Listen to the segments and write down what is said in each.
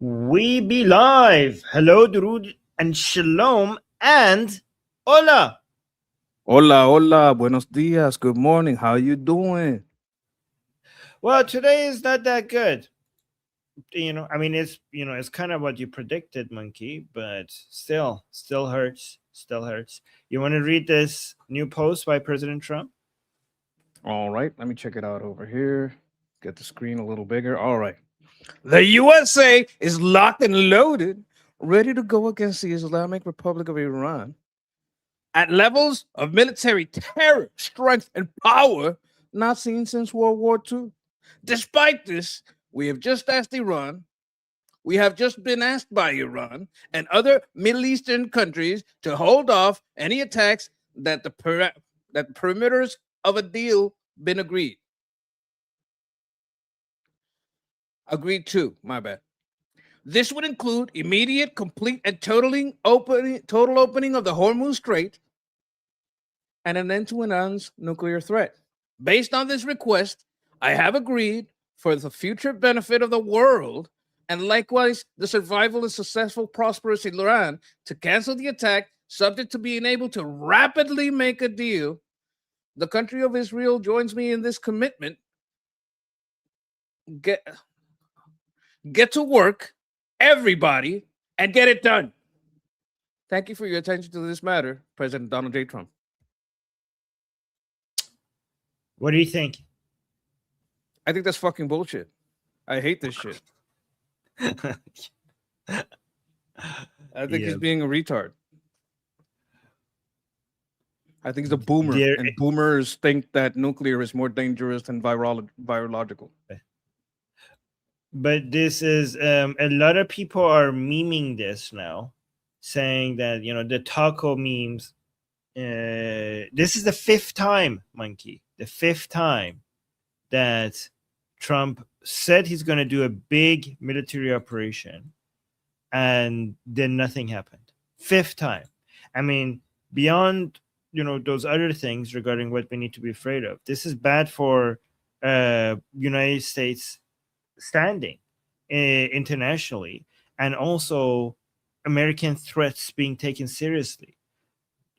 We be live. Hello, Durud, and Shalom, and Hola. Hola, hola, buenos dias, good morning. How you doing? Well, today is not that good. I mean, it's kind of what you predicted, Monkey, but still hurts. Still hurts. You want to read this new post by President Trump? All right, let me check it out over here. Get the screen a little bigger. All right. The USA is locked and loaded, ready to go against the Islamic Republic of Iran at levels of military terror, strength, and power not seen since World War II. Despite this, we have just asked Iran We have just been asked by Iran and other Middle Eastern countries to hold off any attacks that the perimeters of a deal been agreed to. My bad. This would include immediate, complete, and total opening of the Hormuz Strait and an end to Iran's nuclear threat. Based on this request, I have agreed for the future benefit of the world and likewise the survival of successful, prosperous Iran to cancel the attack, subject to being able to rapidly make a deal. The country of Israel joins me in this commitment. Get, get to work, everybody, and get it done. Thank you for your attention to this matter, President Donald J. Trump. What do you think? I think that's fucking bullshit. I hate this shit. I think he's being a retard. I think he's a boomer, and boomers think that nuclear is more dangerous than virological. But this is a lot of people are memeing this now, saying that the taco memes. This is the fifth time, Monkey. The fifth time that Trump said he's going to do a big military operation, and then nothing happened. Fifth time. I mean, beyond those other things regarding what we need to be afraid of, this is bad for United States standing internationally, and also American threats being taken seriously.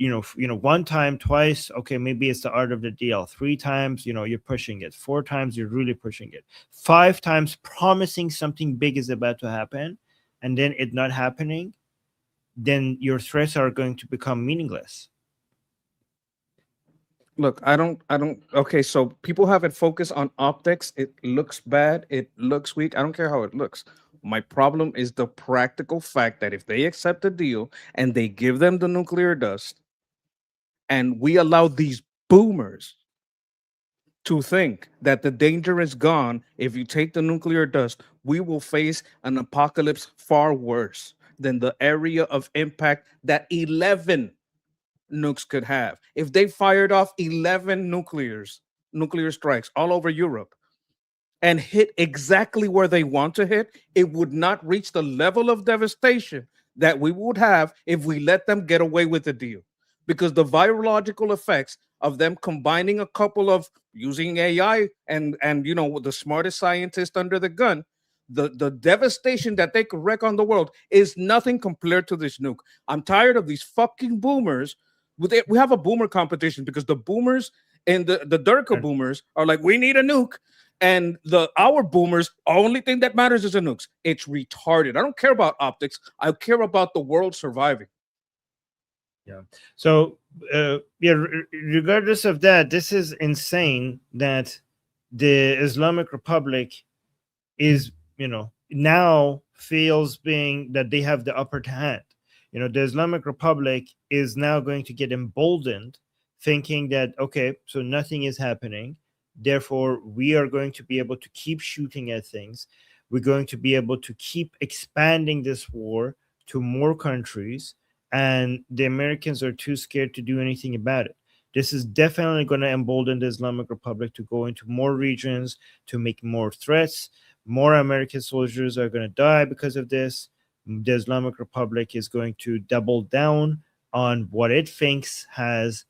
One time, twice, okay, maybe it's the art of the deal. Three times, you're pushing it. Four times, you're really pushing it. Five times, promising something big is about to happen, and then it not happening, then your threats are going to become meaningless. Look, I don't. Okay, so people have it focused on optics. It looks bad. It looks weak. I don't care how it looks. My problem is the practical fact that if they accept the deal and they give them the nuclear dust, and we allow these boomers to think that the danger is gone if you take the nuclear dust, we will face an apocalypse far worse than the area of impact that 11 nukes could have. If they fired off 11 nuclear strikes all over Europe and hit exactly where they want to hit, it would not reach the level of devastation that we would have if we let them get away with the deal. Because the virological effects of them combining a couple of using AI and the smartest scientist under the gun, the devastation that they could wreak on the world is nothing compared to this nuke. I'm tired of these fucking boomers. We have a boomer competition because the boomers and the Durka boomers are like, we need a nuke. And our boomers, only thing that matters is the nukes. It's retarded. I don't care about optics. I care about the world surviving. Yeah. So, regardless of that, this is insane that the Islamic Republic is, now feels being that they have the upper hand. The Islamic Republic is now going to get emboldened, thinking that, okay, so nothing is happening. Therefore, we are going to be able to keep shooting at things. We're going to be able to keep expanding this war to more countries, and the Americans are too scared to do anything about it. This is definitely going to embolden the Islamic Republic to go into more regions, to make more threats. More American soldiers are going to die because of this. The Islamic Republic is going to double down on what it thinks has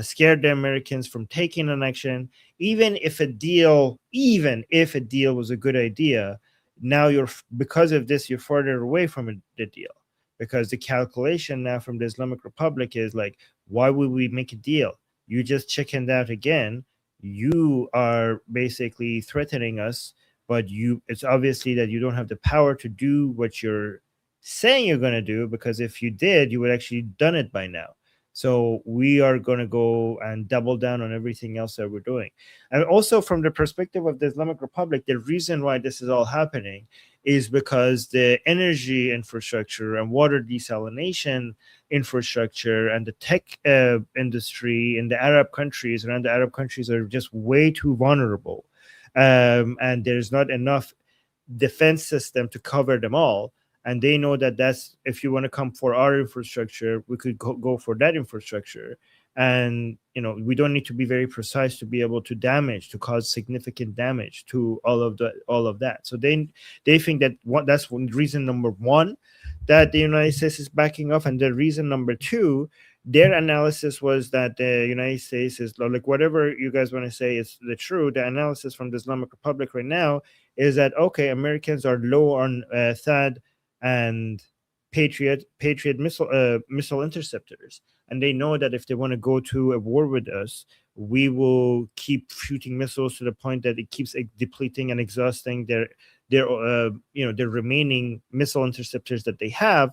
scared the Americans from taking an action. Even if a deal was a good idea, now because of this, you're further away from the deal, because the calculation now from the Islamic Republic is like, why would we make a deal? You just chickened out again. You are basically threatening us, but it's obviously that you don't have the power to do what you're saying you're going to do, because if you did, you would actually done it by now. So we are going to go and double down on everything else that we're doing. And also from the perspective of the Islamic Republic, the reason why this is all happening is because the energy infrastructure and water desalination infrastructure and the tech industry in the Arab countries, around the Arab countries, are just way too vulnerable. And there's not enough defense system to cover them all. And they know that that's, if you want to come for our infrastructure, we could go for that infrastructure. And we don't need to be very precise to be able to cause significant damage to all of that. So they think that that's reason number one, that the United States is backing off. And the reason number two, their analysis was that the United States is like, whatever you guys want to say is the true, the analysis from the Islamic Republic right now is that, okay, Americans are low on THAAD and Patriot missile interceptors, and they know that if they want to go to a war with us, we will keep shooting missiles to the point that it keeps depleting and exhausting their remaining missile interceptors that they have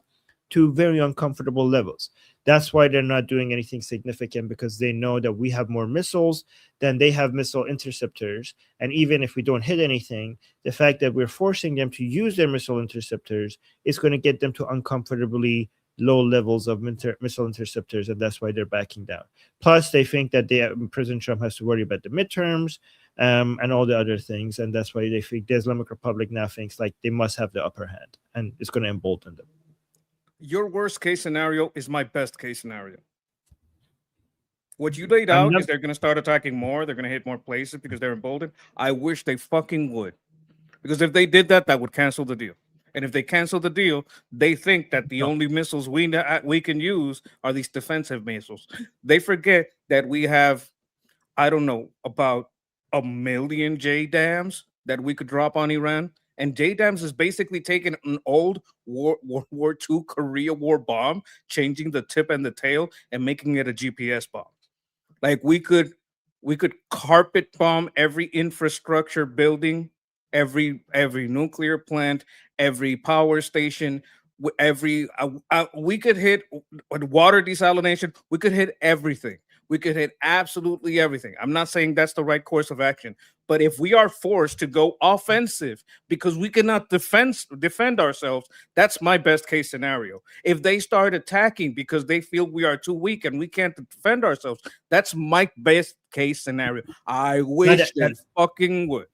to very uncomfortable levels. That's why they're not doing anything significant, because they know that we have more missiles than they have missile interceptors. And even if we don't hit anything, the fact that we're forcing them to use their missile interceptors is going to get them to uncomfortably low levels of missile interceptors, and that's why they're backing down. Plus, they think that President Trump has to worry about the midterms and all the other things, and that's why they think the Islamic Republic now thinks like they must have the upper hand, and it's going to embolden them. Your worst case scenario is my best case scenario. What you laid out is they're going to start attacking more. They're going to hit more places because they're emboldened. I wish they fucking would. Because if they did that, that would cancel the deal. And if they cancel the deal, they think that the only missiles we can use are these defensive missiles. They forget that we have, I don't know, about 1 million JDAMs that we could drop on Iran. And JDAMs is basically taking an old World War II Korea War bomb, changing the tip and the tail, and making it a GPS bomb. Like we could carpet bomb every infrastructure building, every nuclear plant, every power station, we could hit water desalination. We could hit everything. We could hit absolutely everything. I'm not saying that's the right course of action, but if we are forced to go offensive because we cannot defend ourselves, that's my best case scenario. If they start attacking because they feel we are too weak and we can't defend ourselves, that's my best case scenario. I wish they fucking would.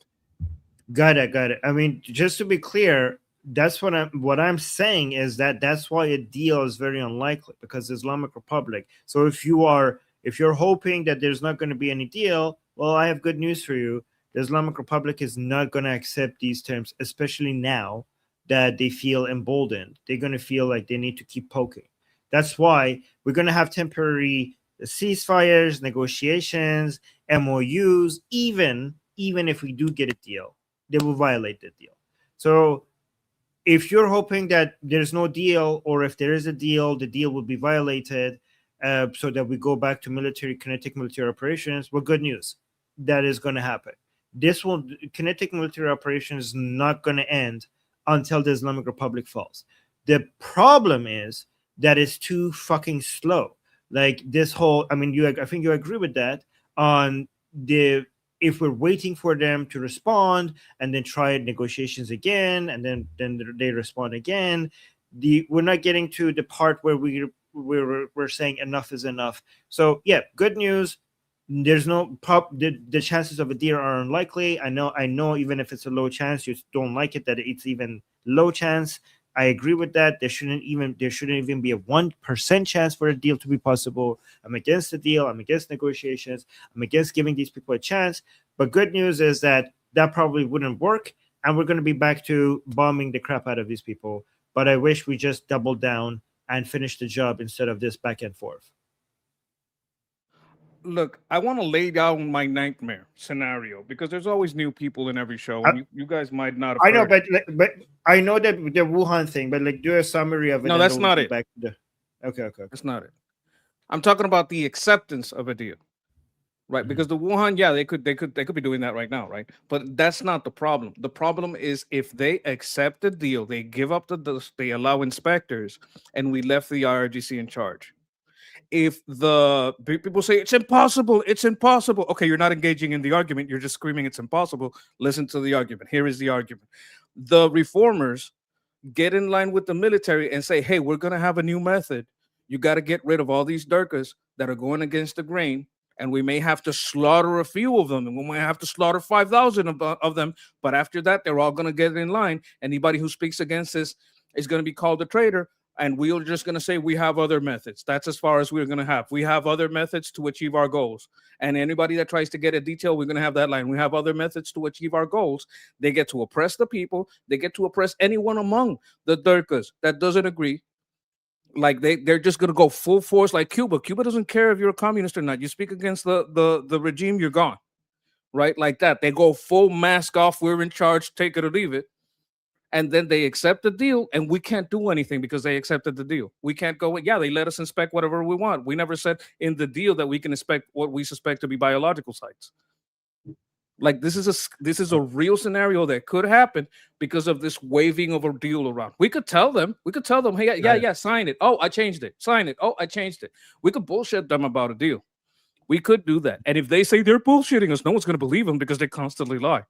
Got it. I mean, just to be clear, that's what I'm saying is that's why a deal is very unlikely, because the Islamic Republic. So if you're hoping that there's not going to be any deal, well, I have good news for you. The Islamic Republic is not going to accept these terms, especially now that they feel emboldened. They're going to feel like they need to keep poking. That's why we're going to have temporary ceasefires, negotiations, MOUs. Even if we do get a deal, they will violate the deal. So if you're hoping that there's no deal, or if there is a deal, the deal will be violated, so that we go back to kinetic military operations, well, good news. That is going to happen. Kinetic military operations is not going to end until the Islamic Republic falls. The problem is that it's too fucking slow. Like this whole, I mean, I think you agree with that on if we're waiting for them to respond and then try negotiations again, and then they respond again, we're not getting to the part where we're saying enough is enough. So yeah, good news. There's no the chances of a deal are unlikely. I know even if it's a low chance, you don't like it that it's even low chance. I agree with that. There shouldn't even be a 1% chance for a deal to be possible. I'm against the deal. I'm against negotiations. I'm against giving these people a chance. But good news is that probably wouldn't work, and we're going to be back to bombing the crap out of these people. But I wish we just doubled down and finished the job instead of this back and forth. Look, I want to lay down my nightmare scenario because there's always new people in every show, and you guys might not have I know, heard it. but I know that the Wuhan thing, but like do a summary of it, No, and that's then we not go it. back to the. Okay. That's not it. I'm talking about the acceptance of a deal, right? Mhm. Because the Wuhan, yeah, they could be doing that right now, right? But that's not the problem. The problem is if they accept the deal, they give up they allow inspectors, and we left the IRGC in charge. If people say it's impossible. Okay, you're not engaging in the argument. You're just screaming it's impossible. Listen to the argument. Here is the argument. The reformers get in line with the military and say, hey, we're going to have a new method. You got to get rid of all these Durkas that are going against the grain. And we may have to slaughter a few of them. And we might have to slaughter 5,000 of them. But after that, they're all going to get in line. Anybody who speaks against this is going to be called a traitor. And we're just going to say we have other methods. That's as far as we're going to have. We have other methods to achieve our goals. And anybody that tries to get a detail, we're going to have that line. We have other methods to achieve our goals. They get to oppress the people. They get to oppress anyone among the Durkas that doesn't agree. Like they're just gonna go full force like Cuba. Cuba doesn't care if you're a communist or not. You speak against the regime, you're gone. Right? Like that. They go full mask off, we're in charge, take it or leave it. And then they accept the deal, and we can't do anything because they accepted the deal. We can't go, yeah, they let us inspect whatever we want. We never said in the deal that we can inspect what we suspect to be biological sites. Like this is a real scenario that could happen because of this waving of a deal around. We could tell them, hey, yeah, sign it. Oh, I changed it. Sign it. Oh, I changed it. We could bullshit them about a deal. We could do that. And if they say they're bullshitting us, no one's going to believe them because they constantly lie.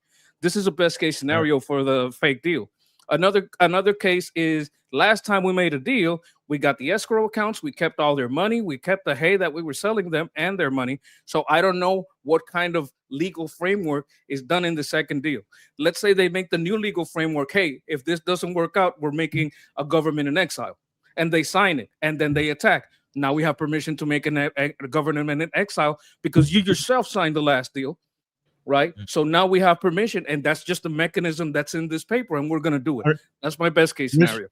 This is a best case scenario for the fake deal. Another case is last time we made a deal, we got the escrow accounts, we kept all their money, we kept the hay that we were selling them and their money. So I don't know what kind of legal framework is done in the second deal. Let's say they make the new legal framework. Hey, if this doesn't work out, we're making a government in exile, and they sign it, and then they attack. Now we have permission to make a government in exile because you yourself signed the last deal, right? So now we have permission, and that's just the mechanism that's in this paper, and we're going to do it. That's my best case scenario.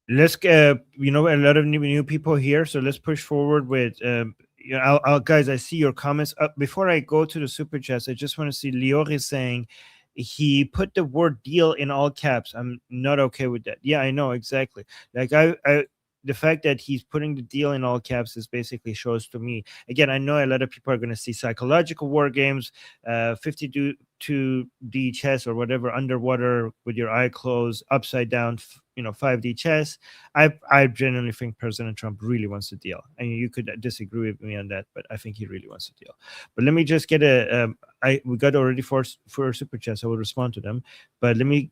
Let's you know, a lot of new people here, so let's push forward with you know, guys, I see your comments. Before I go to the super chats, I just want to see Lior is saying he put the word deal in all caps. I'm not okay with that. Yeah, I know exactly. Like I the fact that he's putting the deal in all caps is basically shows to me, again, I know a lot of people are going to see psychological war games, 52D chess or whatever, underwater with your eye closed, upside down, you know, 5D chess. I genuinely think President Trump really wants a deal. I mean, you could disagree with me on that, but I think he really wants a deal. But let me just get we got already for super chats. I will respond to them, but let me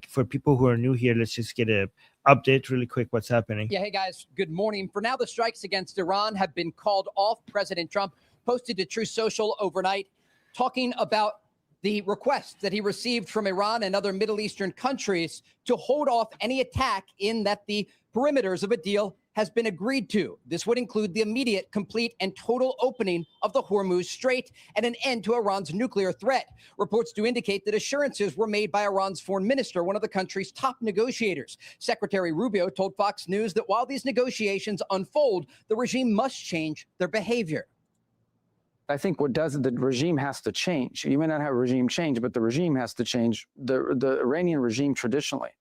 for people who are new here, let's just get a update really quick. What's happening? Yeah, hey guys, good morning. For now, the strikes against Iran have been called off. President Trump posted to Truth Social overnight talking about the request that he received from Iran and other Middle Eastern countries to hold off any attack, in that the perimeters of a deal has been agreed to. This would include the immediate, complete, and total opening of the Hormuz Strait and an end to Iran's nuclear threat. Reports do indicate that assurances were made by Iran's foreign minister, one of the country's top negotiators. Secretary Rubio told Fox News that while these negotiations unfold, the regime must change their behavior. I think the regime has to change. You may not have a regime change, but the regime has to change. The Iranian regime traditionally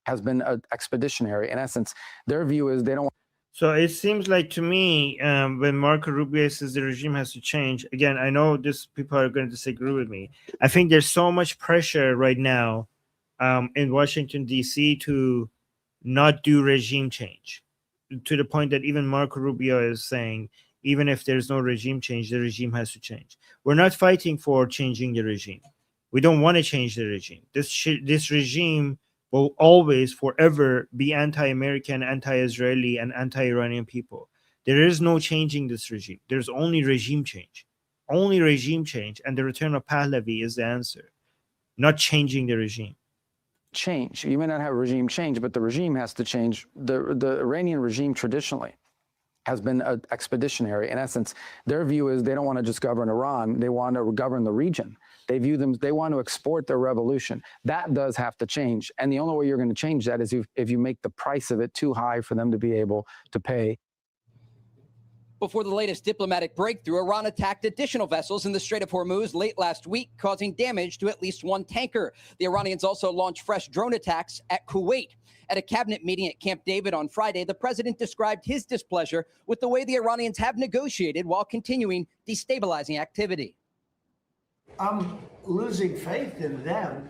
has been expeditionary. In essence, their view is they don't. So it seems like to me, when Marco Rubio says the regime has to change, again, I know this people are going to disagree with me. I think there's so much pressure right now in Washington, D.C. to not do regime change, to the point that even Marco Rubio is saying, even if there's no regime change, the regime has to change. We're not fighting for changing the regime. We don't want to change the regime. This regime will always, forever be anti-American, anti-Israeli, and anti-Iranian people. There is no changing this regime. There's only regime change. Only regime change, and the return of Pahlavi is the answer, not changing the regime. Change. You may not have a regime change, but the regime has to change. The Iranian regime traditionally has been expeditionary. In essence, their view is they don't want to just govern Iran. They want to govern the region. They want to export their revolution. That does have to change. And the only way you're going to change that is if you make the price of it too high for them to be able to pay. Before the latest diplomatic breakthrough, Iran attacked additional vessels in the Strait of Hormuz late last week, causing damage to at least one tanker. The Iranians also launched fresh drone attacks at Kuwait. At a cabinet meeting at Camp David on Friday, the president described his displeasure with the way the Iranians have negotiated while continuing destabilizing activity. I'm losing faith in them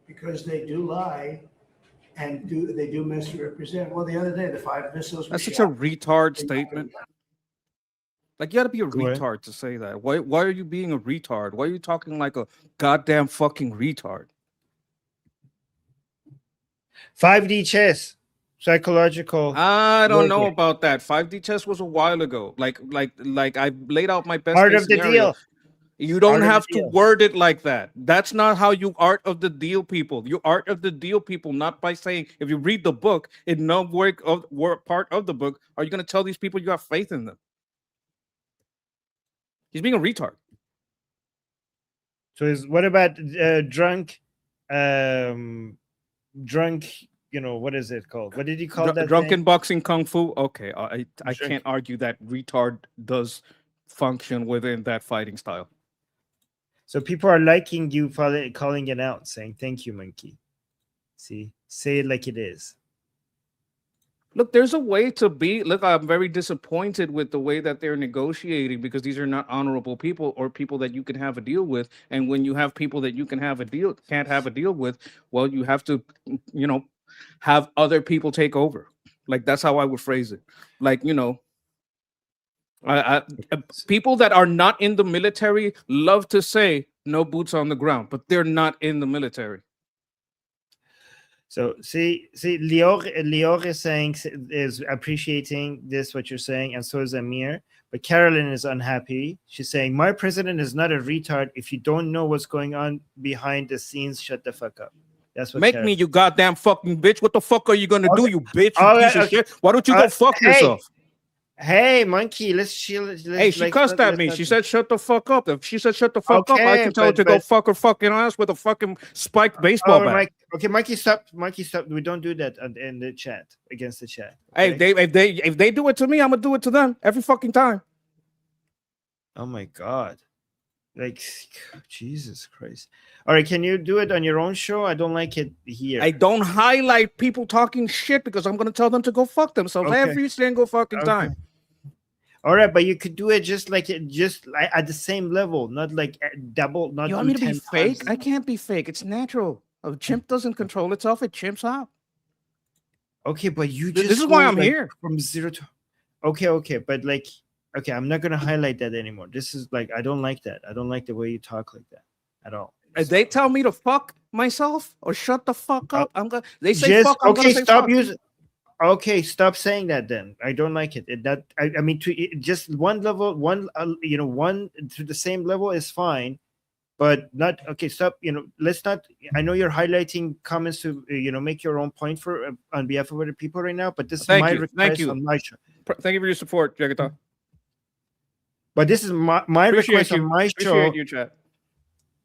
because they do lie and they do misrepresent. Well, the other day, the 5 missiles. That's such a retard statement. Like, you gotta be a retard to say that. Why are you being a retard? Why are you talking like a goddamn fucking retard? 5D chess, psychological. I don't know warfare. about that. 5D chess was a while ago. Like I laid out my best Part case of the scenario. deal. You don't Part of the have to deal. word it like that. That's not how you art of the deal people. You art of the deal people, not by saying, if you read the book, in no part of the book, are you going to tell these people you have faith in them? He's being a retard. So what about drunk, you know, what is it called? What did he call that Drunken thing? boxing kung fu? Okay, I Drunk- can't argue that retard does function within that fighting style. So people are liking you for calling it out, saying, thank you, monkey. See, say it like it is. Look, there's a way to be. Look, I'm very disappointed with the way that they're negotiating because these are not honorable people or people that you can have a deal with. And when you have people that you can't have a deal with, well, you have to, you know, have other people take over. Like, that's how I would phrase it. Like, you know, people that are not in the military love to say no boots on the ground, but they're not in the military. So see, Lior is saying, is appreciating this, what you're saying, and so is Amir. But Carolyn is unhappy. She's saying, my president is not a retard. If you don't know what's going on behind the scenes, shut the fuck up. That's what Make Carolyn. me, you goddamn fucking bitch. What the fuck are you gonna do, you bitch? You Okay, piece of okay. shit. Why don't you go fuck Hey, yourself? Hey, monkey, let's chill. Hey, she cussed at me. She said, shut the fuck up. If she said, shut the fuck up, I Okay, can tell her but- to go but- fuck her fucking ass with a fucking spiked baseball bat. Mike, okay, Mikey, stop. Mikey, stop. We don't do that in the chat, against the chat. Hey, okay? if they do it to me, I'm gonna do it to them every fucking time. Oh my God. Like, Jesus Christ. All right, can you do it on your own show? I don't like it here. I don't highlight people talking shit because I'm gonna tell them to go fuck themselves Okay. every single fucking Okay. time. All right, but you could do it just like at the same level, not like double. Not You want do me to be 10 fake? times. I can't be fake. It's natural. A chimp doesn't control itself. It chimps out. Okay, but you This just is why go, I'm like, here. from 0 to. Okay, but like, okay, I'm not gonna highlight that anymore. This is like, I don't like that. I don't like the way you talk like that at all. If they tell me to fuck myself or shut the fuck up, I'm gonna. They say Just fuck. I'm okay. gonna say Stop fuck. using. Okay, stop saying that. Then I don't like it. I mean, just one level, one one to the same level is fine, but not okay. Stop. Let's not. I know you're highlighting comments to make your own point for on behalf of other people right now, but this is my request on my show. Thank you for your support, Jagata. But this is my request on my show. Appreciate you, chat.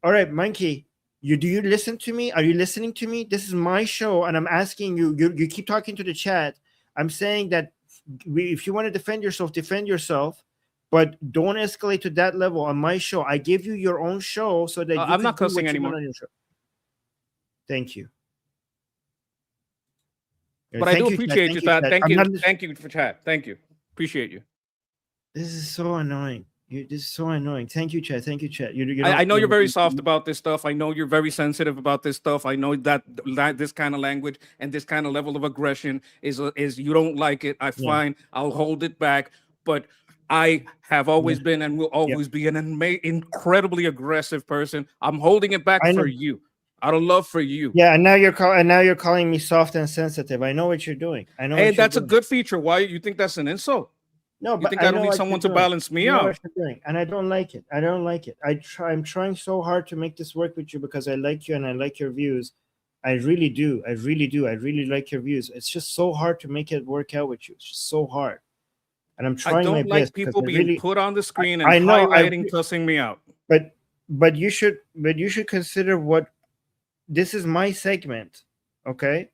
All right, Monkey. Do you listen to me? Are you listening to me? This is my show, and I'm asking you. You keep talking to the chat. I'm saying that if you want to defend yourself, but don't escalate to that level on my show. I give you your own show so that I'm not cussing anymore. On your show. Thank you. But I do appreciate you, chat. Thank you for chat. Thank you. Appreciate you. This is so annoying. This is so annoying. Thank you, chat. Thank you, chat. I know you're very soft about this stuff. I know you're very sensitive about this stuff. I know that this kind of language and this kind of level of aggression is you don't like it. Fine. I'll hold it back. But I have always been and will always be an incredibly aggressive person. I'm holding it back for you. Out of love for you. Yeah, and now you're calling me soft and sensitive. I know what you're doing. I know. Hey, that's a good feature. Why you think that's an insult? No, you but think I don't need someone to balance me out? And I don't like it. I'm trying so hard to make this work with you because I like you and I like your views. I really do. I really like your views. It's just so hard to make it work out with you. It's just so hard. And I'm trying my best. I don't like people being put on the screen and highlighting, cussing me out. But you should consider what this is my segment, okay?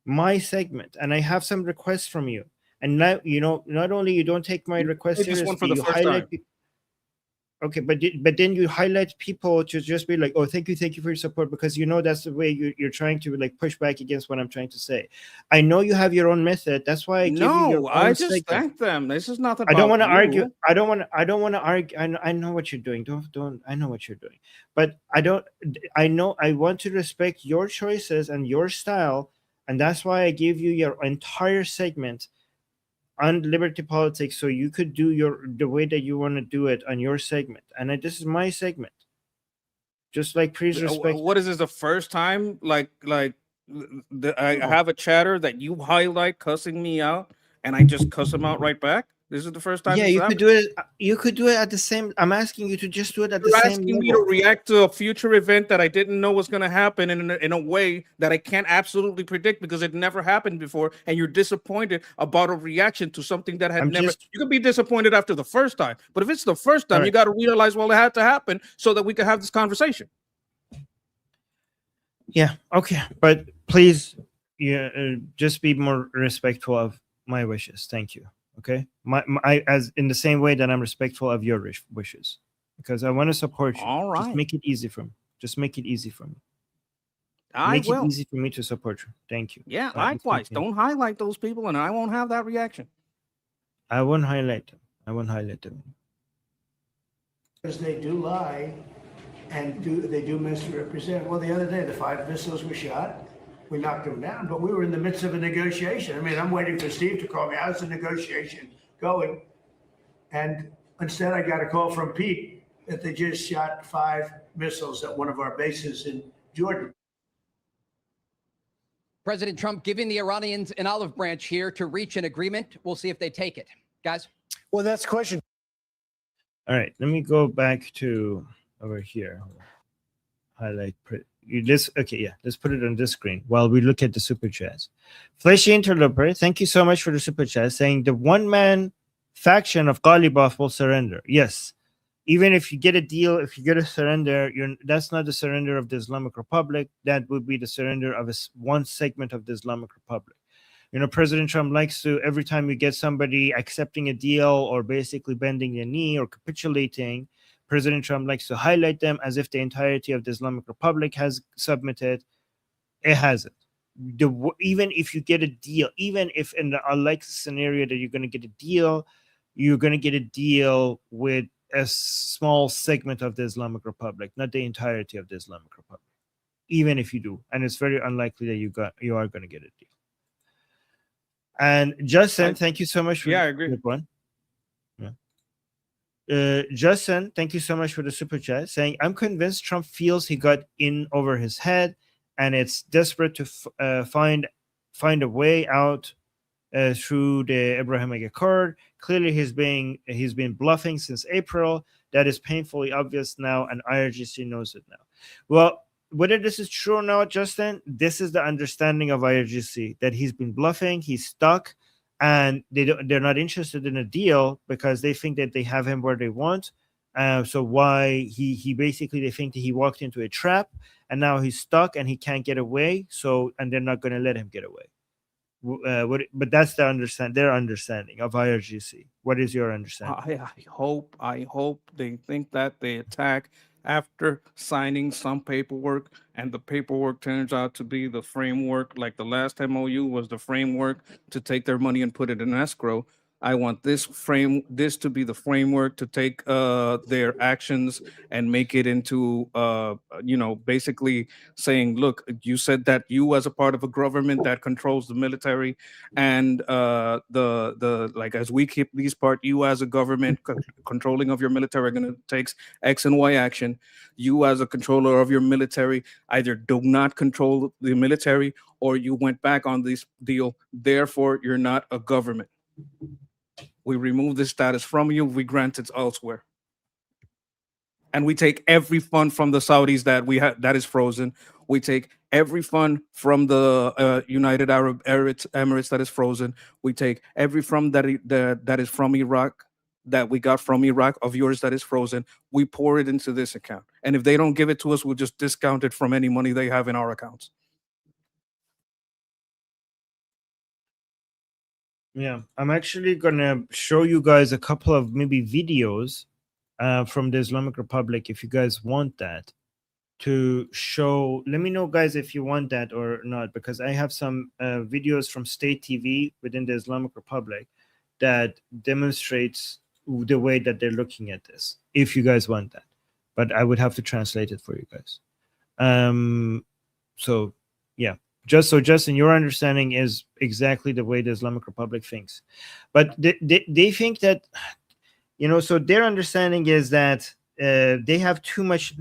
My segment, and I have some requests from you. And now, not only you don't take my request did this one for seriously, the you first highlight time. people. Okay, but then you highlight people to just be like, oh, thank you for your support, because that's the way you're trying to like push back against what I'm trying to say. I know you have your own method. That's why I give you your No, I own just segment. thank them. This is not I don't about want to argue. you. I don't want to argue. I know what you're doing. Don't. I know what you're doing. But I don't. I know. I want to respect your choices and your style, and that's why I gave you your entire segment on liberty politics, so you could do the way that you want to do it on your segment. And this is my segment. Just like please respect. What is this, the first time? I No. have a chatter that you highlight cussing me out, and I just cuss them out right back. This is the first time Yeah, this you could happened. do it. You could do it at the same. I'm asking you to just do it at the You're same asking me to level. react to a future event that I didn't know was going to happen in a way that I can't absolutely predict because it never happened before, and you're disappointed about a reaction to something that had I'm never. just. You can be disappointed after the first time, but if it's the first time, All you right. got to realize, well, it had to happen so that we could have this conversation. Yeah. Okay. But please, just be more respectful of my wishes. Thank you. Okay. As in the same way that I'm respectful of your wishes, because I want to support you. All Just right. make it easy for me. Just make it easy for me. I Make will. it easy for me to support you. Thank you. Yeah, Let's likewise. continue. Don't highlight those people, and I won't have that reaction. I won't highlight them. I won't highlight them. Because they do lie and they do misrepresent. Well, the other day, the 5 missiles were shot. We knocked them down, but we were in the midst of a negotiation. I mean, I'm waiting for Steve to call me. How's the negotiation going? And instead, I got a call from Pete that they just shot 5 missiles at one of our bases in Jordan. President Trump giving the Iranians an olive branch here to reach an agreement. We'll see if they take it. Guys? Well, that's the question. All right. Let me go back to over here. Highlight. Okay, yeah. Let's put it on this screen while we look at the super chats. Fleshy Interloper, thank you so much for the super chat, saying the one-man faction of Ghalibaf will surrender. Yes. Even if you get a deal, if you get a surrender, that's not the surrender of the Islamic Republic. That would be the surrender of one segment of the Islamic Republic. President Trump likes to, every time you get somebody accepting a deal or basically bending the knee or capitulating, President Trump likes to highlight them as if the entirety of the Islamic Republic has submitted. It hasn't. Even if you get a deal, even if in the unlikely scenario that you're going to get a deal, you're going to get a deal with a small segment of the Islamic Republic, not the entirety of the Islamic Republic. Even if you do, and it's very unlikely that you are going to get a deal. And Justin, thank you so much for I agree. one. Justin, thank you so much for the super chat, saying, I'm convinced Trump feels he got in over his head and it's desperate to find a way out through the Abrahamic Accord. Clearly, he's been bluffing since April. That is painfully obvious now, and IRGC knows it now. Well, whether this is true or not, Justin, this is the understanding of IRGC, that he's been bluffing, he's stuck, and they're not interested in a deal because they think that they have him where they want. So why he basically, they think that he walked into a trap and now he's stuck and he can't get away. So, and they're not going to let him get away. But that's their understanding of IRGC. What is your understanding? I hope they think that they attack after signing some paperwork, and the paperwork turns out to be the framework, like the last MOU was the framework to take their money and put it in escrow. I want this to be the framework to take their actions and make it into basically saying, look, you said that you, as a part of a government that controls the military and like, as we keep these part, you as a government controlling of your military are going to take X and Y action. You as a controller of your military either do not control the military or you went back on this deal. Therefore, you're not a government. We remove this status from you. We grant it elsewhere. And we take every fund from the Saudis that is frozen. We take every fund from the United Arab Emirates that is frozen. We take every fund that is from Iraq, that we got from Iraq of yours that is frozen. We pour it into this account. And if they don't give it to us, we'll just discount it from any money they have in our accounts. Yeah, I'm actually gonna show you guys a couple of maybe videos from the Islamic Republic if you guys want that to show. Let me know, guys, if you want that or not, because I have some videos from state TV within the Islamic Republic that demonstrates the way that they're looking at this. If you guys want that, but I would have to translate it for you guys. So yeah, just so Justin, your understanding is exactly the way the Islamic Republic thinks, but they think that, you know, so their understanding is that they have too much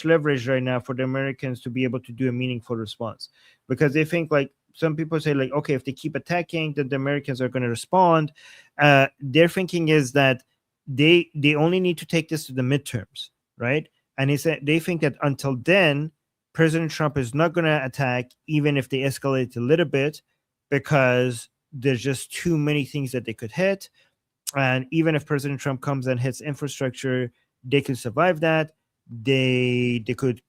leverage right now for the Americans to be able to do a meaningful response, because they think, like some people say, like, okay, if they keep attacking, then the Americans are going to respond. Their thinking is that they only need to take this to the midterms, right? And they think that until then, President Trump is not going to attack, even if they escalate a little bit, because there's just too many things that they could hit. And even if President Trump comes and hits infrastructure, they can survive that. They could,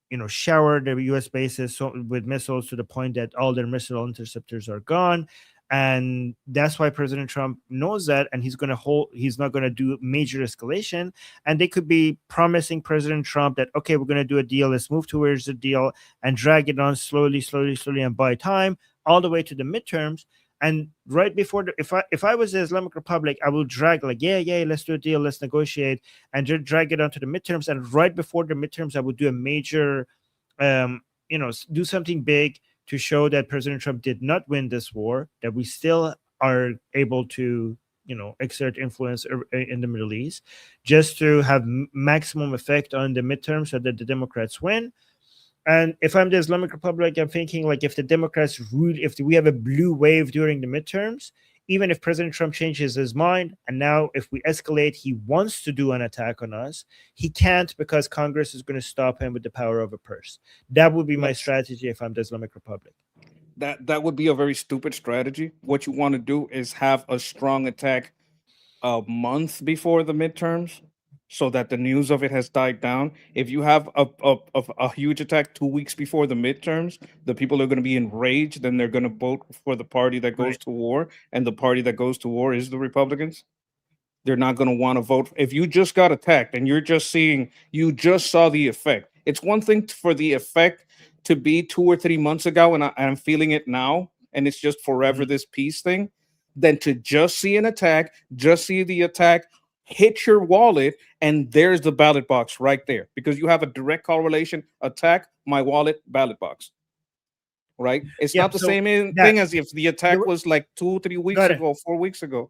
you know, shower the U.S. bases with missiles to the point that all their missile interceptors are gone. And that's why President Trump knows that, and he's not going to do major escalation. And they could be promising President Trump that, okay, we're going to do a deal, let's move towards the deal, and drag it on slowly, and buy time all the way to the midterms. And right before if I was the Islamic Republic, I will drag, like, yeah, let's do a deal, let's negotiate, and just drag it onto the midterms. And right before the midterms, I would do a major, do something big to show that President Trump did not win this war, that we still are able to, you know, exert influence in the Middle East, just to have maximum effect on the midterms so that the Democrats win. And if I'm the Islamic Republic, I'm thinking, like, if the Democrats rule, if we have a blue wave during the midterms, even if President Trump changes his mind, and now if we escalate, he wants to do an attack on us, he can't, because Congress is going to stop him with the power of a purse. That would be my strategy if I'm the Islamic Republic. That would be a very stupid strategy. What you want to do is have a strong attack a month before the midterms, so that the news of it has died down. If you have a huge attack 2 weeks before the midterms, the people are going to be enraged, then they're going to vote for the party that goes to war, and the party that goes to war is the Republicans. They're not going to want to vote. If you just got attacked and you just saw the effect. It's one thing for the effect to be 2 or 3 months ago, and I'm feeling it now, and it's just forever this peace thing, than to just see an attack, just see the attack hit your wallet, and there's the ballot box right there, because you have a direct correlation: attack, my wallet, ballot box. Right? It's not the same thing as if the attack was like 2-3 weeks ago, 4 weeks ago.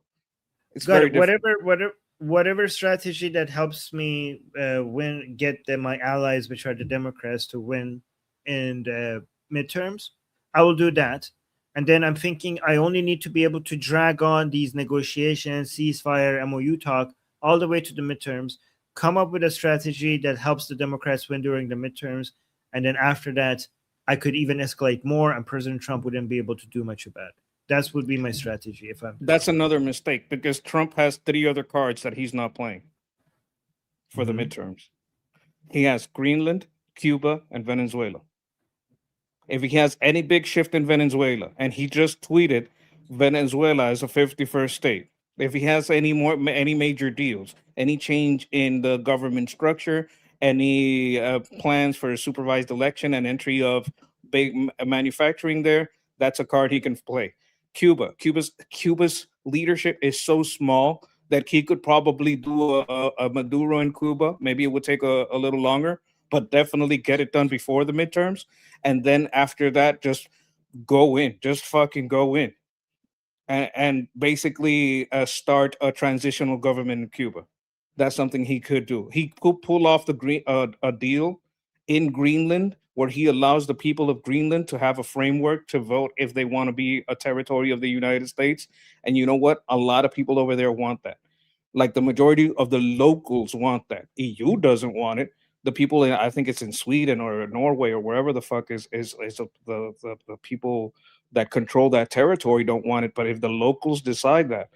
It's very different. Whatever strategy that helps me get my allies, which are the Democrats, to win in the midterms, I will do that. And then I'm thinking I only need to be able to drag on these negotiations, ceasefire, MOU talk all the way to the midterms, come up with a strategy that helps the Democrats win during the midterms. And then after that, I could even escalate more, and President Trump wouldn't be able to do much about it. That would be my strategy. That's another mistake, because Trump has 3 other cards that he's not playing for the midterms. He has Greenland, Cuba, and Venezuela. If he has any big shift in Venezuela, and he just tweeted Venezuela as a 51st state, if he has any major deals, any change in the government structure, any plans for a supervised election and entry of big manufacturing there, that's a card he can play. Cuba's leadership is so small that he could probably do a Maduro in Cuba. Maybe it would take a little longer, but definitely get it done before the midterms. And then after that, just go in, just fucking go in, and basically start a transitional government in Cuba. That's something he could do. He could pull off a deal in Greenland, where he allows the people of Greenland to have a framework to vote if they want to be a territory of the United States. And you know what? A lot of people over there want that. Like, the majority of the locals want that. EU doesn't want it. The people I think it's in Sweden or Norway or wherever the fuck is the people that control that territory don't want it. But if the locals decide that,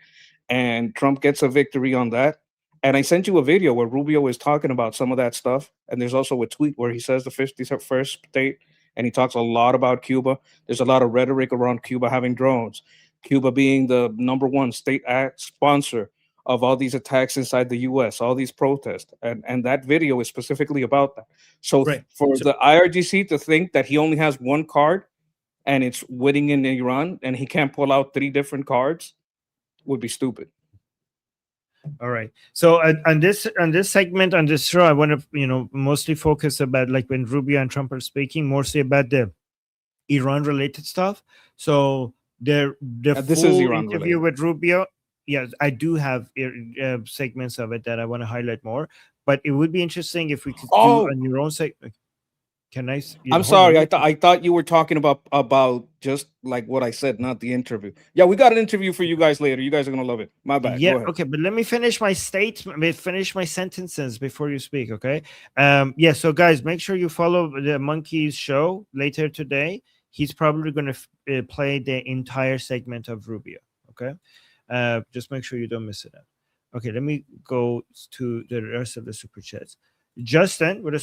and Trump gets a victory on that, and I sent you a video where Rubio is talking about some of that stuff, and there's also a tweet where he says the 51st state, and he talks a lot about Cuba. There's a lot of rhetoric around Cuba having drones. Cuba being the #1 state act sponsor of all these attacks inside the U.S., all these protests, and that video is specifically about that. So Right. for So- the IRGC to think that he only has one card and it's winning in Iran and he can't pull out 3 different cards would be stupid. All right. So on this segment on this show, I want to mostly focus about like when Rubio and Trump are speaking, mostly about the Iran related stuff. So the This full is Iran interview related. with Rubio, yes, I do have segments of it that I want to highlight more. But it would be interesting if we could do on your own segment. Can I? I'm sorry. I thought you were talking about just like what I said, not the interview. Yeah, we got an interview for you guys later. You guys are gonna love it. My bad. Yeah. Go ahead. Okay, but let me finish my statement. Finish my sentences before you speak. Okay. Yeah. So guys, make sure you follow the Monkeys show later today. He's probably going to play the entire segment of Rubio. Okay. Just make sure you don't miss it out. Okay. Let me go to the rest of the super chats. Justin with a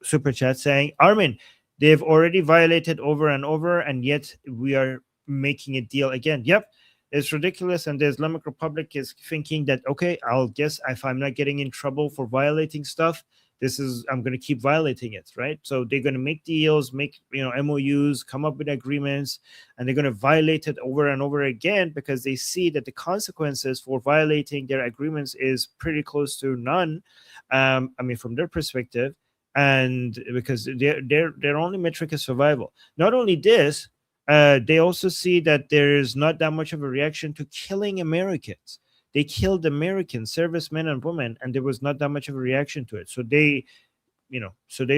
super chat saying, Armin, they've already violated over and over, and yet we are making a deal again. Yep, it's ridiculous. And the Islamic Republic is thinking that, okay, I'll guess if I'm not getting in trouble for violating stuff, I'm going to keep violating it, right? So they're going to make deals, make MOUs, come up with agreements, and they're going to violate it over and over again because they see that the consequences for violating their agreements is pretty close to none. I mean, from their perspective, and because their only metric is survival. Not only this, they also see that there is not that much of a reaction to killing Americans. They killed American servicemen and women, and there was not that much of a reaction to it. So they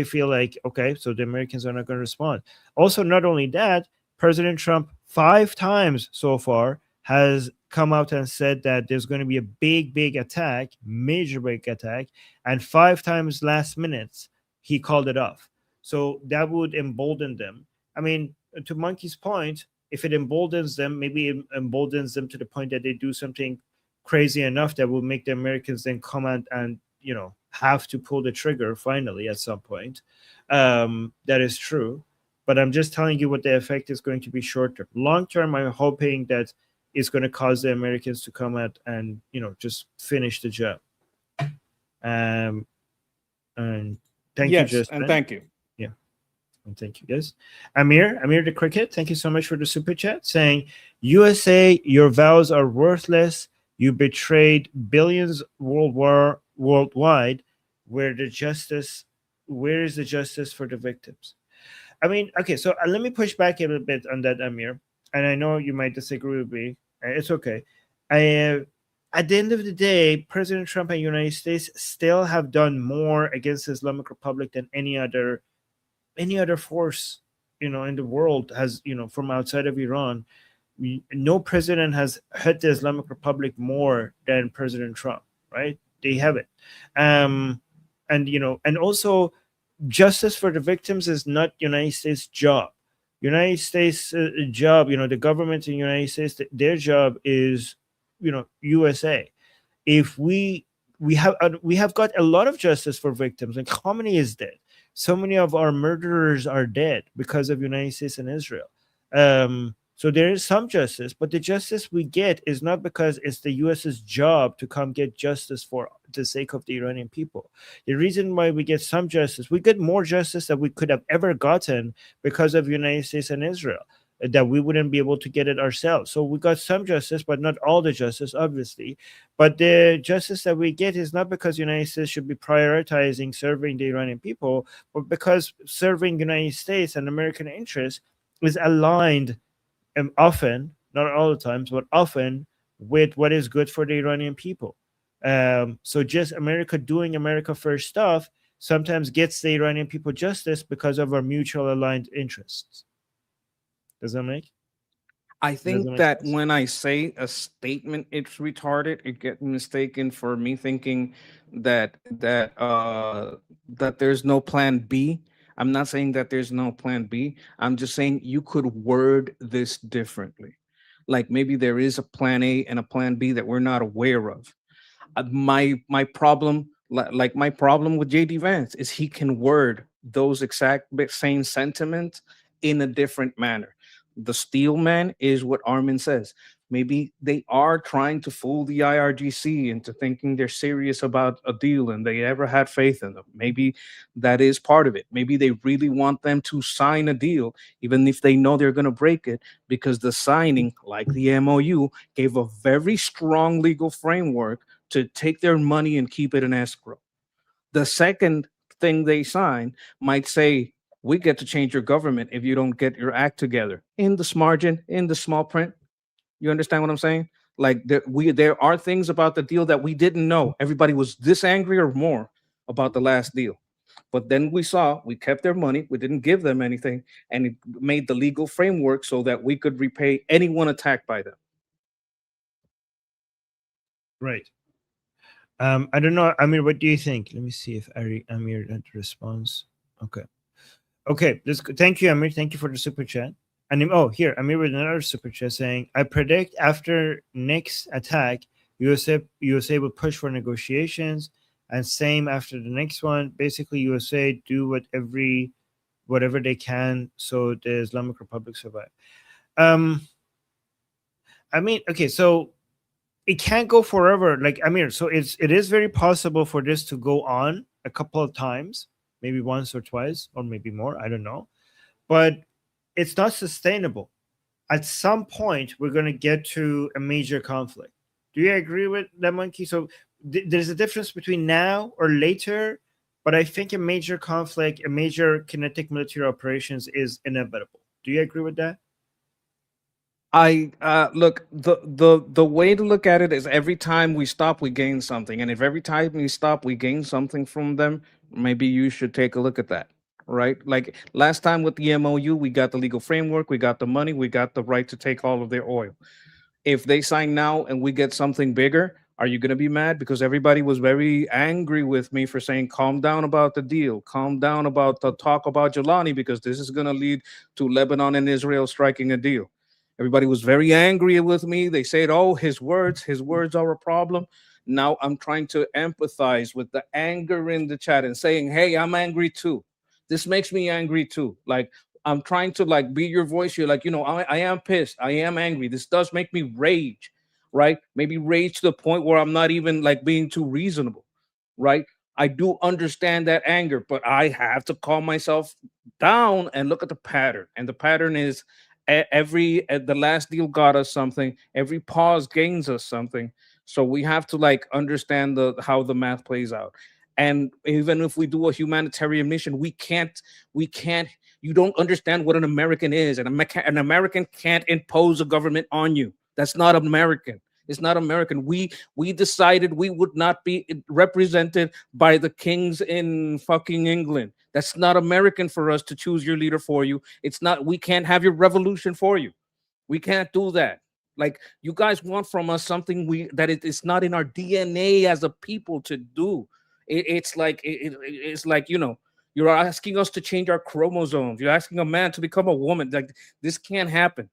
feel like, okay, so the Americans are not going to respond. Also, not only that, President Trump 5 times so far has come out and said that there's going to be a big attack, major big attack, and 5 times last minute he called it off. So that would embolden them. I mean, to Monkey's point, if it emboldens them, maybe it emboldens them to the point that they do something crazy enough that will make the Americans then come out and have to pull the trigger finally at some point. That is true, but I'm just telling you what the effect is going to be short term. Long term, I'm hoping that it's going to cause the Americans to come out and just finish the job. And thank you, Justin. And thank you. Yeah, and thank you, guys. Amir the Cricket, thank you so much for the super chat, saying, USA, your vows are worthless. You betrayed billions worldwide. Where is the justice for the victims? I mean, okay, so let me push back a little bit on that, Amir. And I know you might disagree with me. It's okay. At the end of the day, President Trump and the United States still have done more against the Islamic Republic than any other force, in the world has, from outside of Iran. No president has hurt the Islamic Republic more than President Trump, right? They have it. And also justice for the victims is not United States job. United States job, the government in the United States, their job is, USA. If we have got a lot of justice for victims, and Khamenei is dead. So many of our murderers are dead because of United States and Israel. So there is some justice, but the justice we get is not because it's the US's job to come get justice for the sake of the Iranian people. The reason why we get some justice, we get more justice than we could have ever gotten because of United States and Israel, that we wouldn't be able to get it ourselves. So we got some justice, but not all the justice, obviously. But the justice that we get is not because United States should be prioritizing serving the Iranian people, but because serving United States and American interests is aligned often, not all the times, but often with what is good for the Iranian people. So just America doing America first stuff sometimes gets the Iranian people justice because of our mutual aligned interests. Does that make? I think that when I say a statement it's retarded, it gets mistaken for me thinking that there's no plan B. I'm not saying that there's no plan B. I'm just saying you could word this differently. Like maybe there is a plan A and a plan B that we're not aware of. My problem, like my problem with JD Vance is he can word those exact same sentiments in a different manner. The steel man is what Armin says. Maybe they are trying to fool the IRGC into thinking they're serious about a deal and they ever had faith in them. Maybe that is part of it. Maybe they really want them to sign a deal, even if they know they're going to break it, because the signing, like the MOU, gave a very strong legal framework to take their money and keep it in escrow. The second thing they sign might say, we get to change your government if you don't get your act together. In this margin, in the small print, you understand what I'm saying? Like there are things about the deal that we didn't know. Everybody was this angry or more about the last deal. But then we kept their money, we didn't give them anything, and it made the legal framework so that we could repay anyone attacked by them. Right. I don't know, Amir, what do you think? Let me see if Amir had a response. Okay, thank you, Amir. Thank you for the super chat. And here, Amir with another super chat saying, I predict after next attack, USA will push for negotiations, and same after the next one. Basically, USA do whatever they can so the Islamic Republic survive. I mean, okay, so it can't go forever, like Amir. So it is very possible for this to go on a couple of times, maybe once or twice, or maybe more. I don't know, but it's not sustainable. At some point, we're going to get to a major conflict. Do you agree with that, Monkey? So there's a difference between now or later, but I think a major conflict, a major kinetic military operations is inevitable. Do you agree with that? I look, the way to look at it is every time we stop, we gain something, and if every time we stop, we gain something from them, maybe you should take a look at that, right? Like last time with the MOU, we got the legal framework, we got the money, we got the right to take all of their oil. If they sign now and we get something bigger, are you going to be mad? Because everybody was very angry with me for saying, calm down about the deal, calm down about the talk about Jelani, because this is going to lead to Lebanon and Israel striking a deal. Everybody was very angry with me. They said, oh, his words are a problem. Now I'm trying to empathize with the anger in the chat and saying, hey, I'm angry too. This makes me angry too. Like, I'm trying to like be your voice here. Like, I am pissed. I am angry. This does make me rage, right? Maybe rage to the point where I'm not even like being too reasonable, right? I do understand that anger, but I have to calm myself down and look at the pattern. And the pattern is the last deal got us something. Every pause gains us something. So we have to like understand how the math plays out. And even if we do a humanitarian mission, we can't. You don't understand what an American is. An American can't impose a government on you. That's not American. It's not American. We decided we would not be represented by the kings in fucking England. That's not American for us to choose your leader for you. It's not. We can't have your revolution for you. We can't do that. Like, you guys want from us something that it's not in our DNA as a people to do. It's like you're asking us to change our chromosomes. You're asking a man to become a woman. Like, this can't happen.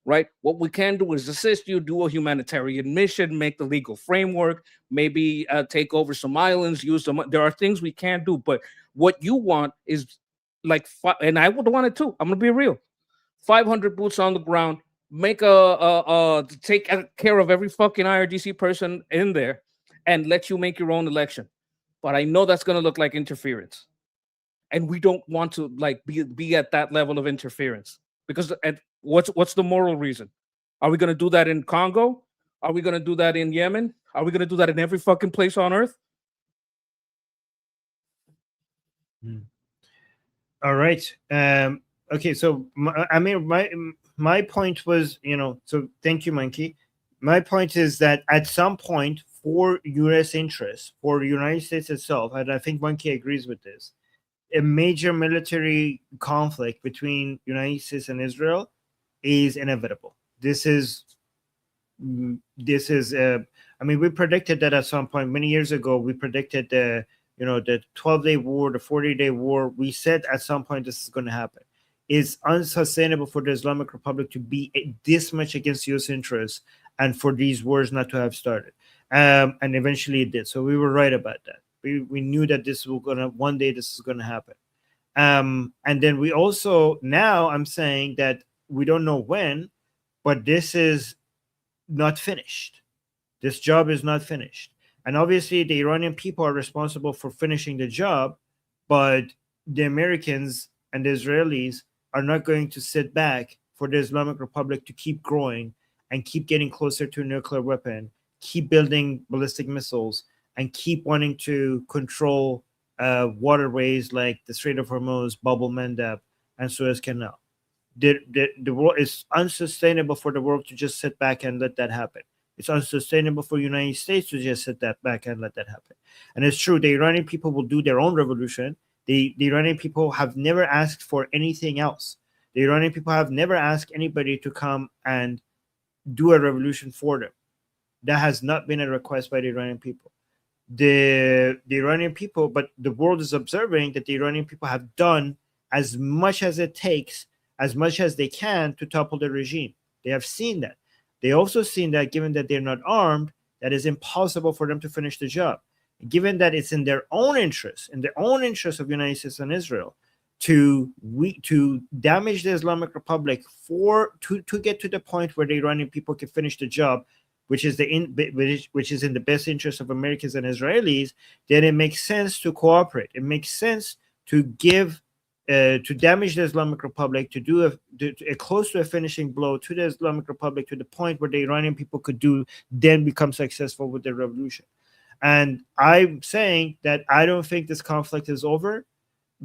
Right? What we can do is assist you, do a humanitarian mission, make the legal framework, maybe take over some islands, use them. There are things we can't do, but what you want is like, and I would want it too. I'm gonna be real. 500 boots on the ground, make take care of every fucking IRGC person in there, and let you make your own election. But I know that's gonna look like interference, and we don't want to like be at that level of interference. Because what's the moral reason? Are we going to do that in Congo? Are we going to do that in Yemen? Are we going to do that in every fucking place on earth? All right. Okay. So my point was, so thank you, Monkey. My point is that at some point, for U.S. interests, for the United States itself, and I think Monkey agrees with this, a major military conflict between United States and Israel is inevitable. This is I mean, we predicted that at some point many years ago. We predicted the 12-day war, the 40-day war. We said at some point this is going to happen. It's unsustainable for the Islamic Republic to be this much against U.S. interests and for these wars not to have started. And eventually it did. So we were right about that. We knew that one day this is gonna happen. And then we also, now I'm saying that know when, but this is not finished. This job is not finished. And obviously, the Iranian people are responsible for finishing the job, but the Americans and the Israelis are not going to sit back for the Islamic Republic to keep growing and keep getting closer to a nuclear weapon, keep building ballistic missiles, and keep wanting to control waterways like the Strait of Hormuz, Bab el-Mandeb, and Suez Canal. The world is unsustainable for the world to just sit back and let that happen. It's unsustainable for the United States to just sit that back and let that happen. And it's true, the Iranian people will do their own revolution. The Iranian people have never asked for anything else. The Iranian people have never asked anybody to come and do a revolution for them. That has not been a request by the Iranian people. The Iranian people, but the world is observing that the Iranian people have done as much as it takes, as much as they can to topple the regime. They have seen that. They also seen that given that they're not armed, that is impossible for them to finish the job. Given that it's in their own interest, of the United States and Israel, to damage the Islamic Republic to get to the point where the Iranian people can finish the job, which is in the best interest of Americans and Israelis, then it makes sense to cooperate. It makes sense to give to damage the Islamic Republic, to do a close to a finishing blow to the Islamic Republic, to the point where the Iranian people could then become successful with their revolution. And I'm saying that I don't think this conflict is over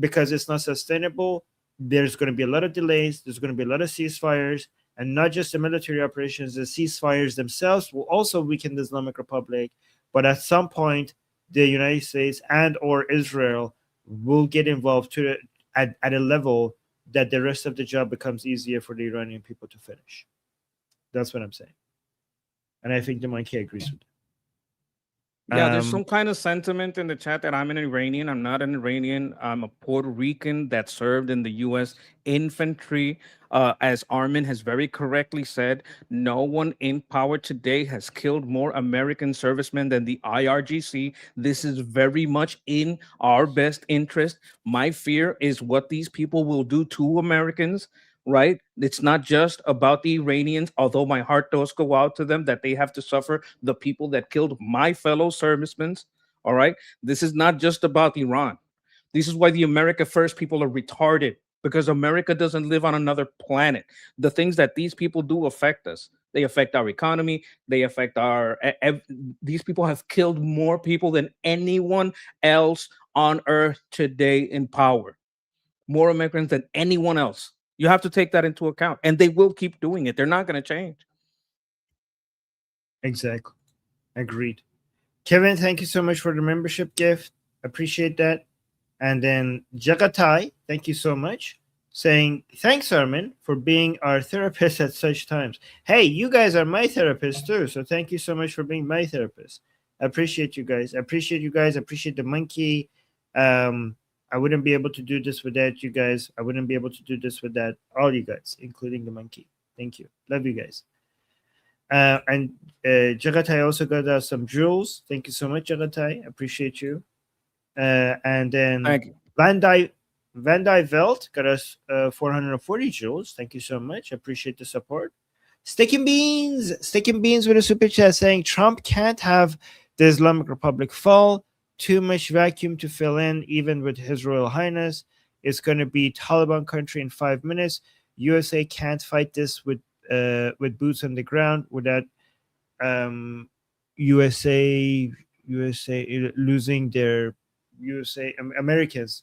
because it's not sustainable. There's going to be a lot of delays. There's going to be a lot of ceasefires, and not just the military operations. The ceasefires themselves will also weaken the Islamic Republic. But at some point, the United States and or Israel will get involved at a level that the rest of the job becomes easier for the Iranian people to finish. That's what I'm saying. And I think the monkey agrees with it. Yeah, there's some kind of sentiment in the chat that I'm an Iranian. I'm not an Iranian. I'm a Puerto Rican that served in the U.S. infantry. As Armin has very correctly said, no one in power today has killed more American servicemen than the IRGC. This is very much in our best interest. My fear is what these people will do to Americans. Right? It's not just about the Iranians, although my heart does go out to them that they have to suffer, the people that killed my fellow servicemen. All right. This is not just about Iran. This is why the America First people are retarded, because America doesn't live on another planet. The things that these people do affect us. They affect our economy. They affect these people have killed more people than anyone else on earth today in power. More Americans than anyone else. You have to take that into account, and they will keep doing it. They're not going to change. Exactly. Agreed. Kevin, thank you so much for the membership gift. Appreciate that. And then Jagatai, thank you so much, saying, thanks, Armin, for being our therapist at such times. Hey, you guys are my therapist too, so thank you so much for being my therapist. I appreciate you guys. I appreciate the monkey. I wouldn't be able to do this without you guys. I wouldn't be able to do this without all you guys, including the monkey. Thank you. Love you guys. And Jagatai also got us some jewels. Thank you so much, Jagatai. Appreciate you. And then Thank you. Van Dyke Velt got us 440 jewels. Thank you so much. Appreciate the support. Sticking Beans with a super chat saying Trump can't have the Islamic Republic fall. Too much vacuum to fill in, even with His Royal Highness. It's going to be Taliban country in 5 minutes. USA can't fight this with boots on the ground without Americans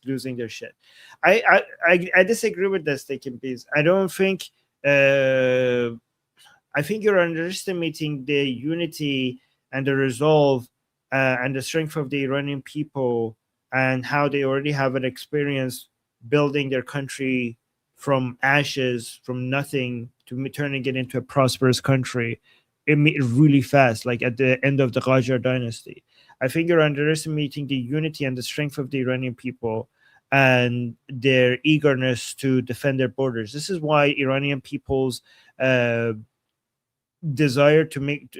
losing their shit. I disagree with that, Steak and Beans. I don't think. I think you're underestimating the unity and the resolve and the strength of the Iranian people, and how they already have an experience building their country from ashes, from nothing, to turning it into a prosperous country really fast, like at the end of the Qajar dynasty. I think you're underestimating the unity and the strength of the Iranian people and their eagerness to defend their borders. This is why Iranian people's desire to make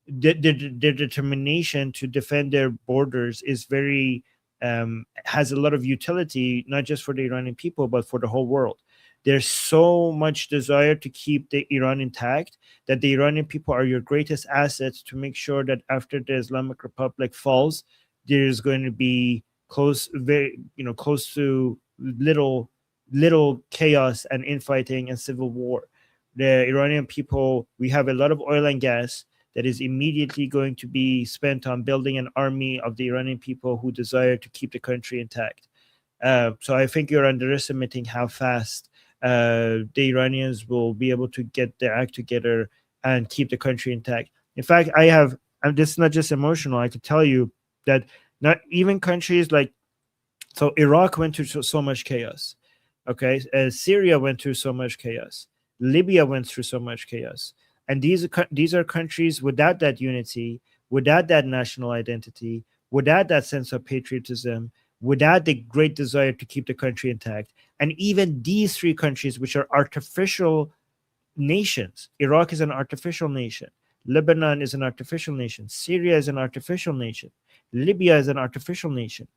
their determination to defend their borders is very has a lot of utility, not just for the Iranian people, but for the whole world. There's so much desire to keep the Iran intact that the Iranian people are your greatest assets to make sure that after the Islamic Republic falls, there's going to be close to little chaos and infighting and civil war. The Iranian people, we have a lot of oil and gas that is immediately going to be spent on building an army of the Iranian people who desire to keep the country intact. So I think you're underestimating how fast the Iranians will be able to get their act together and keep the country intact. In fact, this is not just emotional. I could tell you that not even countries like, so Iraq went through so much chaos. Okay, Syria went through so much chaos. Libya went through so much chaos. And these are countries without that unity, without that national identity, without that sense of patriotism, without the great desire to keep the country intact. And even these three countries, which are artificial nations, Iraq is an artificial nation, Lebanon is an artificial nation, Syria is an artificial nation, Libya is an artificial nation.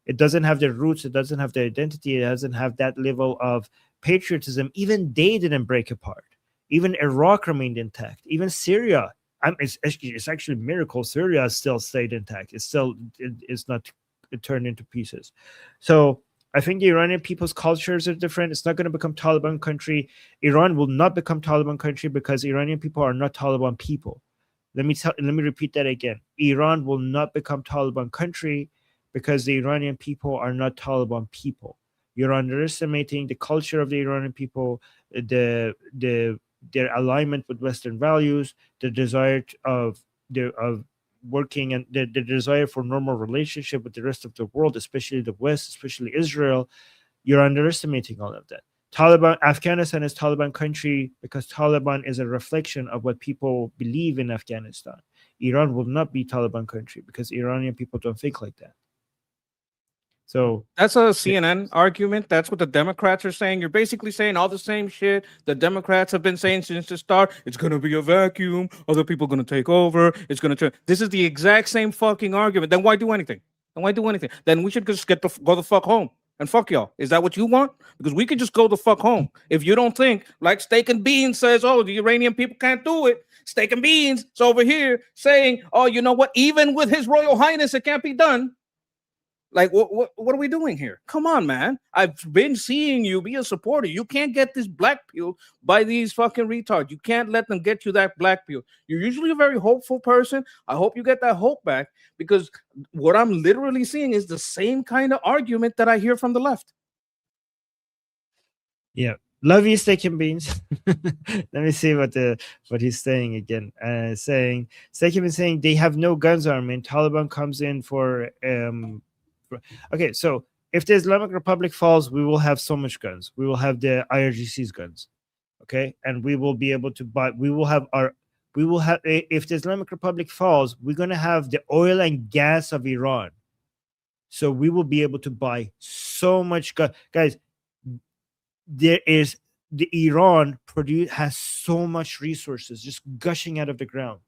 It doesn't have the roots, it doesn't have the identity, it doesn't have that level of patriotism. Even they didn't break apart. Even Iraq remained intact. Even Syria, it's actually a miracle. Syria still stayed intact. It's not turned into pieces. So I think the Iranian people's cultures are different. It's not going to become Taliban country. Iran will not become Taliban country because Iranian people are not Taliban people. Let me repeat that again. Iran will not become Taliban country because the Iranian people are not Taliban people. You're underestimating the culture of the Iranian people, their alignment with Western values, the desire of working, and the desire for normal relationship with the rest of the world, especially the West, especially Israel. You're underestimating all of that. Afghanistan is Taliban country because Taliban is a reflection of what people believe in Afghanistan. Iran will not be Taliban country because Iranian people don't think like that. So that's a CNN argument. That's what the Democrats are saying. You're basically saying all the same shit the Democrats have been saying since the start. It's going to be a vacuum. Other people are going to take over. It's going to turn. This is the exact same fucking argument. Then why do anything? Then we should just go the fuck home and fuck y'all. Is that what you want? Because we could just go the fuck home. If you don't think, like Steak and Beans says, oh, the Iranian people can't do it. Steak and Beans is over here saying, oh, you know what? Even with His Royal Highness, it can't be done. Like, what are we doing here? Come on, man. I've been seeing you be a supporter. You can't get this black pill by these fucking retards. You can't let them get you that black pill. You're usually a very hopeful person. I hope you get that hope back, because what I'm literally seeing is the same kind of argument that I hear from the left. Yeah. Love you, Steak and Beans. Let me see what he's saying again. Saying Steak and Beans saying they have no guns army, and Taliban comes in for okay, so if the Islamic Republic falls, we will have so much guns. We will have the IRGC's guns, okay, and we will be able to buy. If the Islamic Republic falls, we're gonna have the oil and gas of Iran, so we will be able to buy so much gun, guys. Iran has so much resources just gushing out of the ground,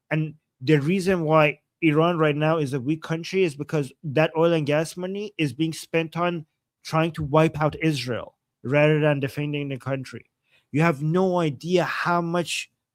and the reason why Iran right now is a weak country is because that oil and gas money is being spent on trying to wipe out Israel rather than defending the country. You have no idea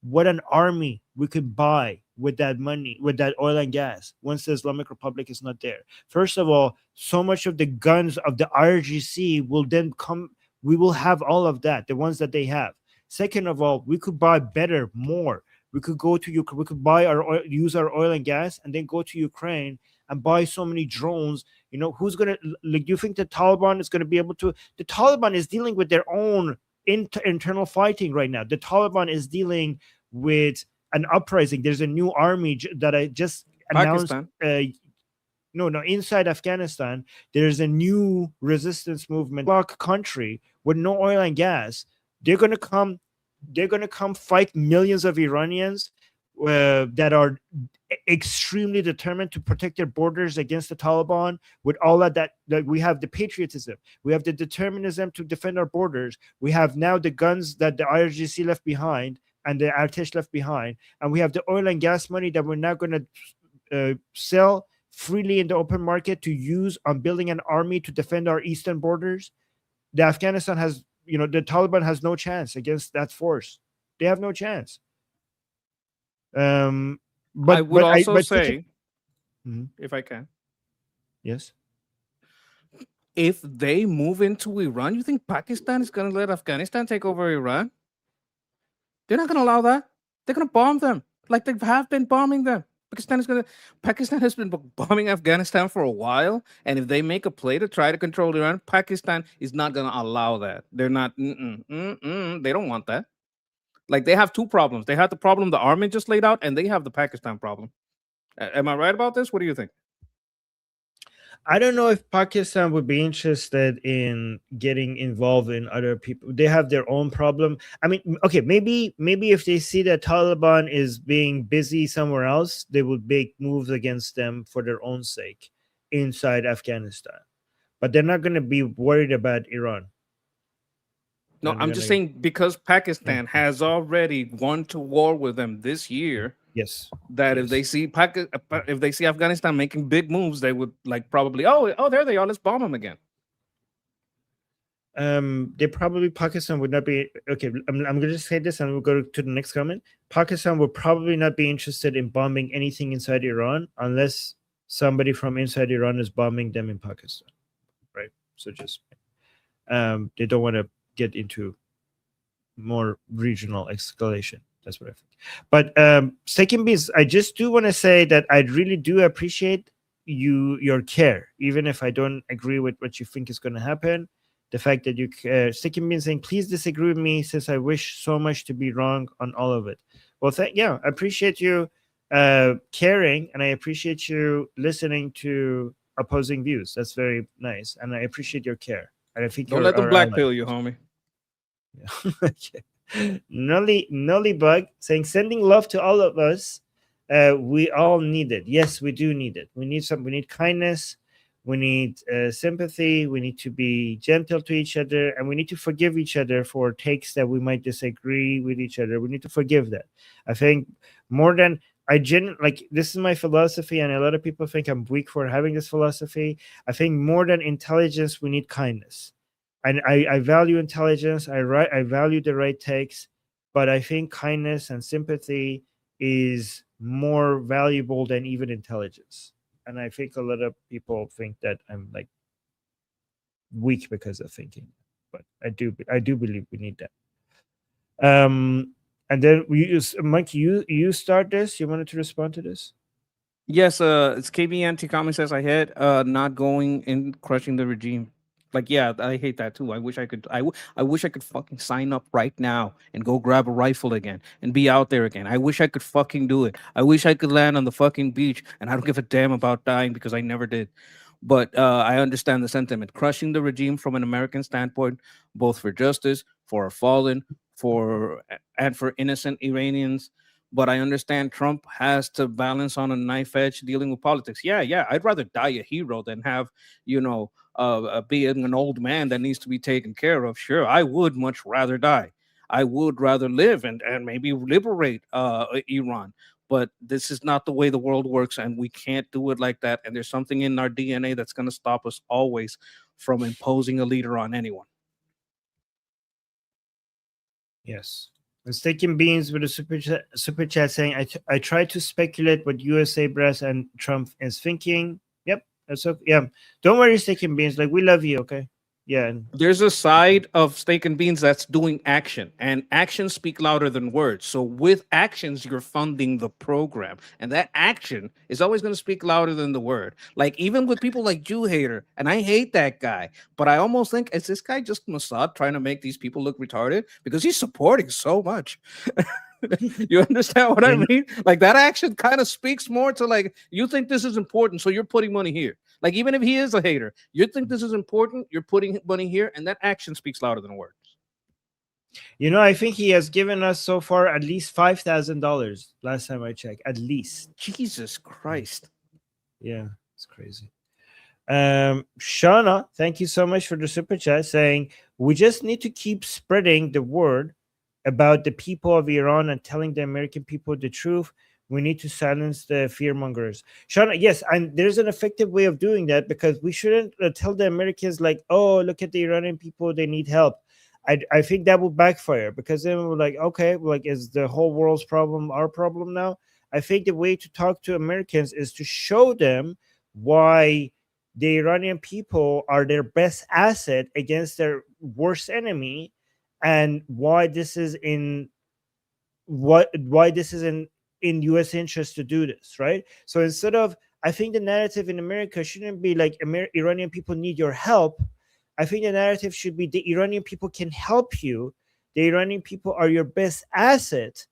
what an army we could buy with that money, with that oil and gas, once the Islamic Republic is not there. First of all, so much of the guns of the IRGC will then come. We will have all of that, the ones that they have. Second of all, we could buy better, more. We could go to Ukraine. We could buy use our oil and gas, and then go to Ukraine and buy so many drones. You know, who's gonna? Like, you think the Taliban is gonna be able to? The Taliban is dealing with their own internal fighting right now. The Taliban is dealing with an uprising. There's a new army that I just announced. Inside Afghanistan, there's a new resistance movement. Block country with no oil and gas. They're gonna come fight millions of Iranians that are extremely determined to protect their borders against the Taliban. With all of that we have the patriotism, we have the determinism to defend our borders. We have now the guns that the IRGC left behind and the Artesh left behind, and we have the oil and gas money that we're now going to sell freely in the open market to use on building an army to defend our eastern borders. The Afghanistan has the Taliban has no chance against that force. They have no chance. I But would I also but say, Mhm. if I can, Yes. if they move into Iran, you think Pakistan is going to let Afghanistan take over Iran? They're not going to allow that. They're going to bomb them like they have been bombing them. Pakistan has been bombing Afghanistan for a while, and if they make a play to try to control Iran, Pakistan is not going to allow that. They're not. They don't want that. Like they have two problems. They have the problem the army just laid out, and they have the Pakistan problem. Am I right about this? What do you think? I don't know if Pakistan would be interested in getting involved in other people. They have their own problem. I mean, okay, maybe if they see that Taliban is being busy somewhere else, they would make moves against them for their own sake inside Afghanistan. But they're not going to be worried about Iran. No, And I'm they're just gonna- saying because Pakistan has already gone to war with them this year. Yes. That if they see if they see Afghanistan making big moves, they would like probably there they are, let's bomb them again. They probably Pakistan would not be okay. I'm going to just say this, and we'll go to the next comment. Pakistan would probably not be interested in bombing anything inside Iran unless somebody from inside Iran is bombing them in Pakistan, right? So just they don't want to get into more regional escalation. That's what I think. But second piece, I just do want to say that I really do appreciate your care, even if I don't agree with what you think is going to happen. The fact that you second being saying, please disagree with me since I wish so much to be wrong on all of it. Well, I appreciate you caring, and I appreciate you listening to opposing views. That's very nice, and I appreciate your care. And I think Don't let them blackpill you, homie. Yeah. Okay. Nully Bug saying, sending love to all of us. We all need it. Yes, we do need it. We need kindness. We need sympathy. We need to be gentle to each other, and we need to forgive each other for takes that we might disagree with each other. We need to forgive that. I think more than this is my philosophy, and a lot of people think I'm weak for having this philosophy. I think more than intelligence, we need kindness. And I value intelligence. I value the right takes, but I think kindness and sympathy is more valuable than even intelligence. And I think a lot of people think that I'm like weak because of thinking, but I do believe we need that. And then we use Mike. You start this. You wanted to respond to this? Yes, it's KBNT comment says I had not going and crushing the regime. Like, yeah, I hate that too. I wish I could. I wish I could fucking sign up right now and go grab a rifle again and be out there again. I wish I could fucking do it. I wish I could land on the fucking beach, and I don't give a damn about dying because I never did. But I understand the sentiment. Crushing the regime from an American standpoint, both for justice, for our fallen, and for innocent Iranians. But I understand Trump has to balance on a knife edge dealing with politics. Yeah, I'd rather die a hero than have, being an old man that needs to be taken care of. Sure, I would much rather die. I would rather live and maybe liberate Iran. But this is not the way the world works, and we can't do it like that. And there's something in our DNA that's going to stop us always from imposing a leader on anyone. Yes. And Staking Beans with a super chat saying, I try to speculate what USA brass and Trump is thinking. Yep. That's okay. Yeah. Don't worry, Staking Beans. Like, we love you, okay? Yeah. There's a side of Steak and Beans that's doing action, and actions speak louder than words. So with actions, you're funding the program, and that action is always going to speak louder than the word. Like even with people like Jew Hater, and I hate that guy, but I almost think, is this guy just Mossad trying to make these people look retarded? Because he's supporting so much. You understand what I mean? Like that action kind of speaks more to like, you think this is important, so you're putting money here. Like even if he is a hater, you think this is important, you're putting money here, and that action speaks louder than words. I think he has given us so far at least $5,000 last time I checked. At least. Jesus Christ. Yeah, it's crazy. Shauna, thank you so much for the super chat saying, we just need to keep spreading the word about the people of Iran and telling the American people the truth. We need to silence the fearmongers. Shauna, yes, and there's an effective way of doing that, because we shouldn't tell the Americans like, oh, look at the Iranian people, they need help. I think that will backfire, because then we're like, okay, like, is the whole world's problem our problem now? I think the way to talk to Americans is to show them why the Iranian people are their best asset against their worst enemy, and why this is in in U.S. interest to do this, right? So instead of, I think the narrative in America shouldn't be like Iranian people need your help. I think the narrative should be the Iranian people can help you. The Iranian people are your best asset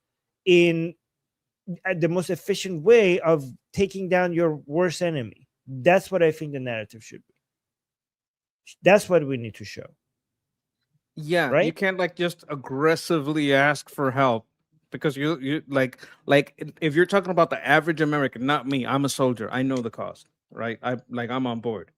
in the most efficient way of taking down your worst enemy. That's what I think the narrative should be. That's what we need to show, Yeah, you right? can't like just aggressively ask for help, because you if you're talking about the average American, not me, I'm a soldier, I know the cost, right? I'm on board.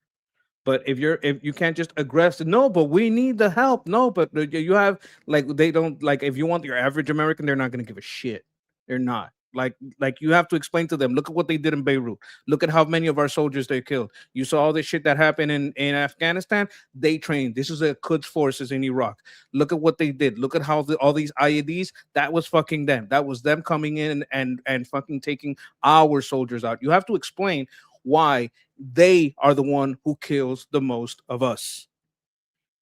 But if you can't just aggressive, no, but we need the help. No, but you have, like, they don't, like, if you want your average American, they're not going to give a shit. They're not. Like you have to explain to them, look at what they did in Beirut. Look at how many of our soldiers they killed. You saw all this shit that happened in Afghanistan. They trained. This is the Quds forces in Iraq. Look at what they did. Look at how all these IEDs, that was fucking them. That was them coming in and fucking taking our soldiers out. You have to explain why they are the one who kills the most of us.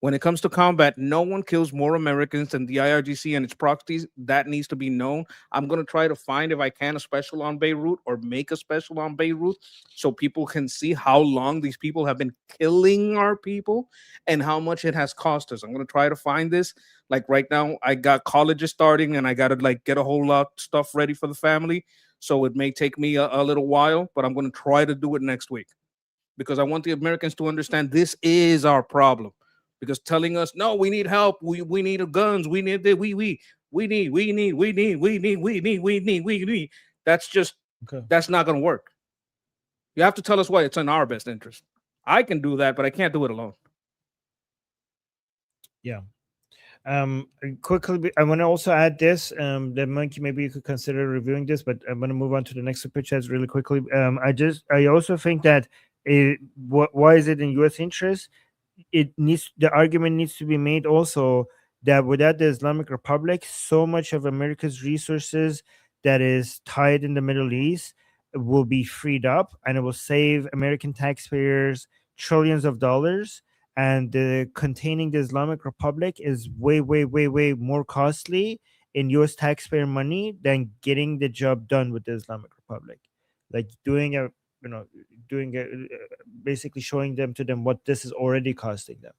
When it comes to combat, no one kills more Americans than the IRGC and its proxies. That needs to be known. I'm going to try to find, if I can, a special on Beirut, or make a special on Beirut, so people can see how long these people have been killing our people and how much it has cost us. I'm going to try to find this. Like right now, I got colleges starting and I got to like get a whole lot of stuff ready for the family. So it may take me a little while, but I'm going to try to do it next week, because I want the Americans to understand this is our problem. Because telling us, no, we need help, we need guns, we need the we need, Okay. that's not going to work. You have to tell us why it's in our best interest. I can do that, but I can't do it alone. Yeah. Quickly, I want to also add this. The Monkey, maybe you could consider reviewing this, but I'm going to move on to the next super chats really quickly. I also think that why is it in U.S. interest? The argument needs to be made also that without the Islamic Republic, so much of America's resources that is tied in the Middle East will be freed up, and it will save American taxpayers trillions of dollars. And containing the Islamic Republic is way, way, way, way more costly in U.S. taxpayer money than getting the job done with the Islamic Republic. Like doing a, basically showing them to them what this is already costing them.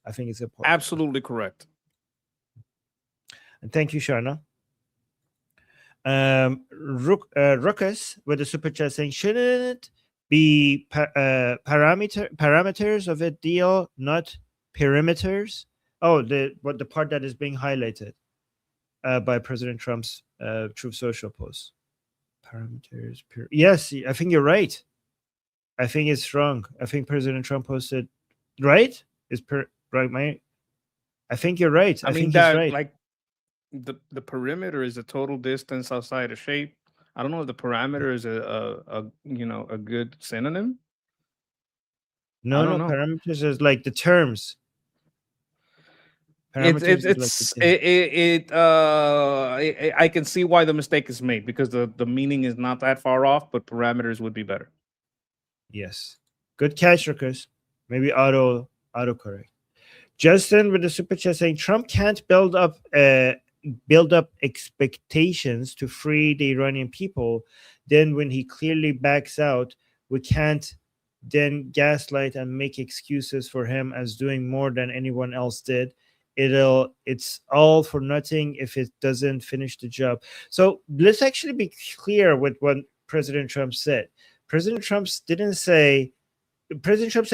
I think it's important. Absolutely correct. And thank you, Sharna. Ruckus with the super chat saying, shouldn't it be parameters of a deal, not perimeters? Oh, the part that is being highlighted by President Trump's Truth Social post. Parameters. Yes, I think you're right. I think it's wrong. I think President Trump posted right. Right, mate? I think you're right. I mean, think that he's right. like the perimeter is the total distance outside a shape. I don't know if the parameter is a good synonym. No, parameters is like the terms. I can see why the mistake is made, because the meaning is not that far off, but parameters would be better. Yes, good catch, Ruckus. Maybe auto correct. Justin with the super chat saying Trump can't build up expectations to free the Iranian people. Then when he clearly backs out, we can't then gaslight and make excuses for him as doing more than anyone else did. It's all for nothing if it doesn't finish the job. So let's actually be clear with what President Trump said. President Trump said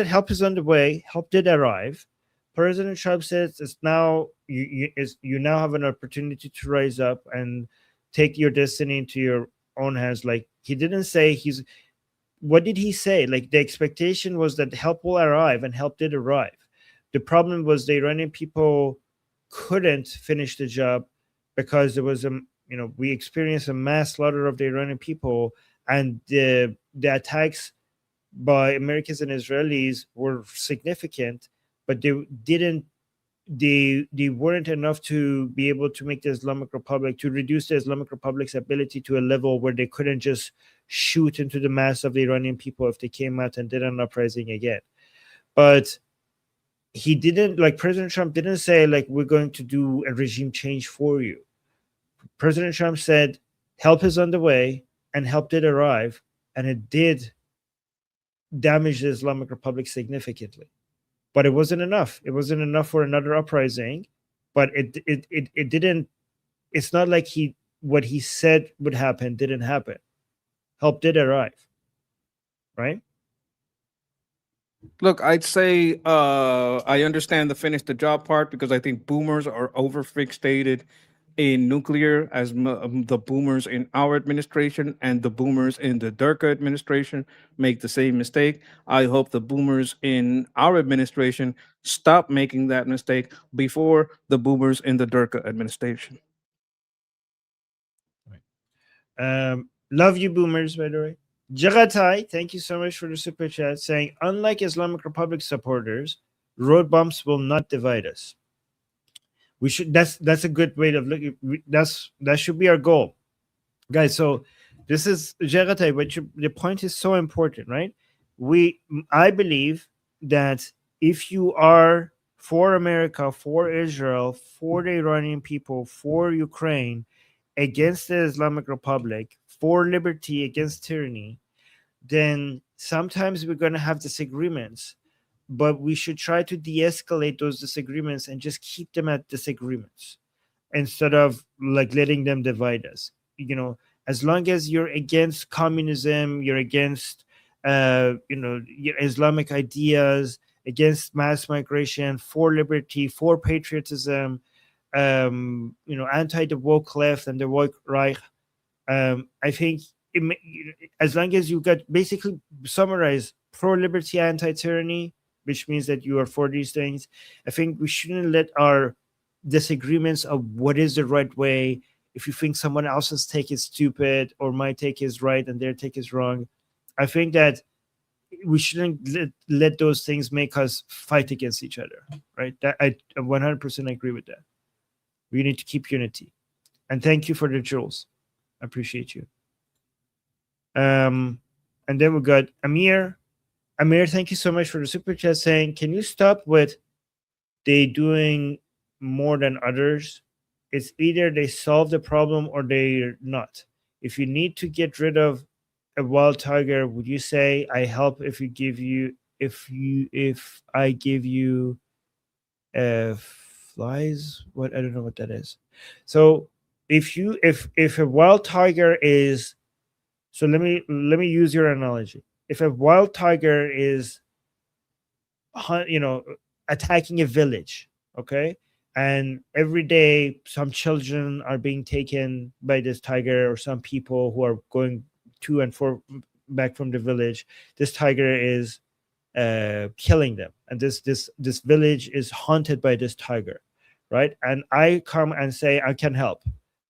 help is on the way. Help did arrive. President Trump says it's now you now have an opportunity to rise up and take your destiny into your own hands. Like, he didn't say what did he say? Like, the expectation was that help will arrive, and help did arrive. The problem was the Iranian people couldn't finish the job because there was we experienced a mass slaughter of the Iranian people, and the attacks by Americans and Israelis were significant, but they didn't they weren't enough to be able to make the Islamic Republic, to reduce the Islamic Republic's ability to a level where they couldn't just shoot into the mass of the Iranian people if they came out and did an uprising again. But he didn't, like President Trump didn't say, like, we're going to do a regime change for you. President Trump said, help is on the way, and help did arrive, and it did damage the Islamic Republic significantly. But it wasn't enough. It wasn't enough for another uprising, but it didn't, it's not like what he said would happen didn't happen. Help did arrive, right? Look, I'd say I understand the finish the job part because I think boomers are overfixated in nuclear as the boomers in our administration and the boomers in the Durka administration make the same mistake. I hope the boomers in our administration stop making that mistake before the boomers in the Durka administration. Love you, boomers, by the way. Jagatai, thank you so much for the super chat, saying, unlike Islamic Republic supporters, road bumps will not divide us. We should, that's a good way of looking. That should be our goal, guys. So this is Jagatai, but the point is so important, right? I believe that if you are for America, for Israel, for the Iranian people, for Ukraine, against the Islamic Republic, for liberty, against tyranny, then sometimes we're going to have disagreements, but we should try to de-escalate those disagreements and just keep them at disagreements instead of like letting them divide us. You know, as long as you're against communism, you're against Islamic ideas, against mass migration, for liberty, for patriotism, anti the woke left and the woke right. I think as long as you got basically summarize pro-liberty, anti-tyranny, which means that you are for these things, I think we shouldn't let our disagreements of what is the right way, if you think someone else's take is stupid or my take is right and their take is wrong, I think that we shouldn't let those things make us fight against each other, right? That I 100% agree with that. We need to keep unity. And thank you for the jewels. I appreciate you. And then we got Amir. Amir, thank you so much for the super chat saying, can you stop with they doing more than others? It's either they solve the problem or they're not. If you need to get rid of a wild tiger, would you say I help if I give you flies? What, I don't know what that is. So if a wild tiger is, so let me use your analogy. If a wild tiger is attacking a village, okay, and every day some children are being taken by this tiger, or some people who are going to and for back from the village, this tiger is killing them, and this village is haunted by this tiger, right? And I come and say I can help.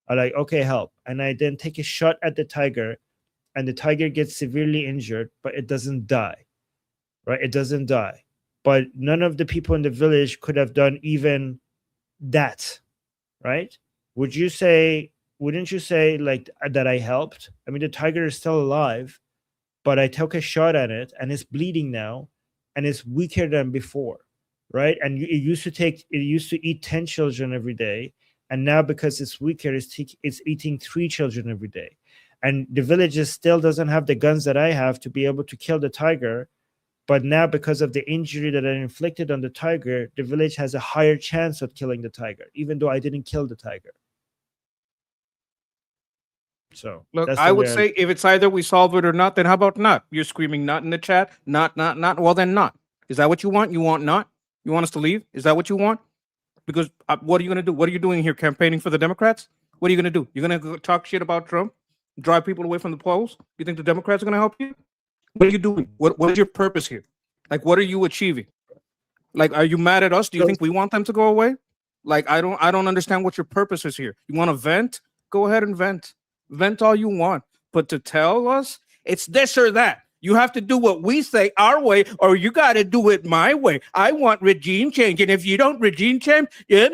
I like, okay, help, and I then take a shot at the tiger, and the tiger gets severely injured, but it doesn't die, right? It doesn't die. But none of the people in the village could have done even that, right? Wouldn't you say like that I helped? I mean, the tiger is still alive, but I took a shot at it and it's bleeding now and it's weaker than before, right? And it used to eat 10 children every day. And now because it's weaker, it's eating 3 children every day. And the village still doesn't have the guns that I have to be able to kill the tiger. But now, because of the injury that I inflicted on the tiger, the village has a higher chance of killing the tiger, even though I didn't kill the tiger. So look, I would say if it's either we solve it or not, then how about not? You're screaming not in the chat, not. Well, then not. Is that what you want? You want not? You want us to leave? Is that what you want? Because what are you going to do? What are you doing here? Campaigning for the Democrats? What are you going to do? You're going to talk shit about Trump? Drive people away from the polls? You think the Democrats are going to help you? What are you doing? What is your purpose here? Like, what are you achieving? Like, are you mad at us? Do you think we want them to go away? Like, I don't understand what your purpose is here. You want to vent? Go ahead and vent. Vent all you want. But to tell us it's this or that, You have to do what we say our way, or you got to do it my way. I want regime change, and if you don't regime change, I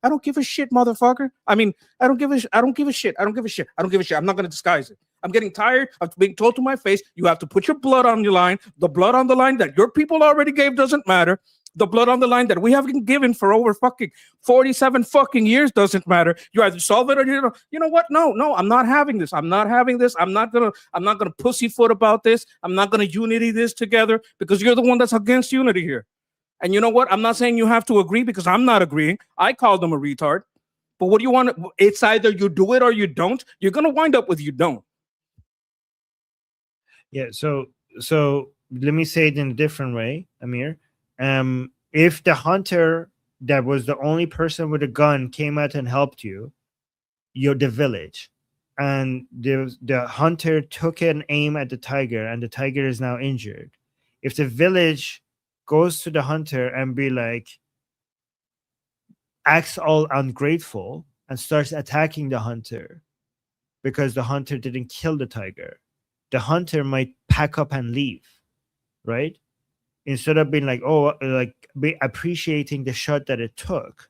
don't give a shit, motherfucker. I mean, I don't give a shit. I don't give a shit. I'm not going to disguise it. I'm getting tired of being told to my face, you have to put your blood on your line. The blood on the line that your people already gave doesn't matter. The blood on the line that we have been given for over fucking 47 fucking years doesn't matter. You either solve it or you know what? No, I'm not having this. I'm not gonna pussyfoot about this. I'm not gonna unity this together because you're the one that's against unity here. And you know what? I'm not saying you have to agree because I'm not agreeing. I called them a retard. But what do you want? It's either you do it or you don't. You're gonna wind up with you don't. Yeah. So let me say it in a different way, Amir. If the hunter that was the only person with a gun came out and helped you, you're the village, and the hunter took an aim at the tiger, and the tiger is now injured. If the village goes to the hunter and be like, acts all ungrateful and starts attacking the hunter because the hunter didn't kill the tiger, the hunter might pack up and leave, right? Instead of being like, oh, like be appreciating the shot that it took,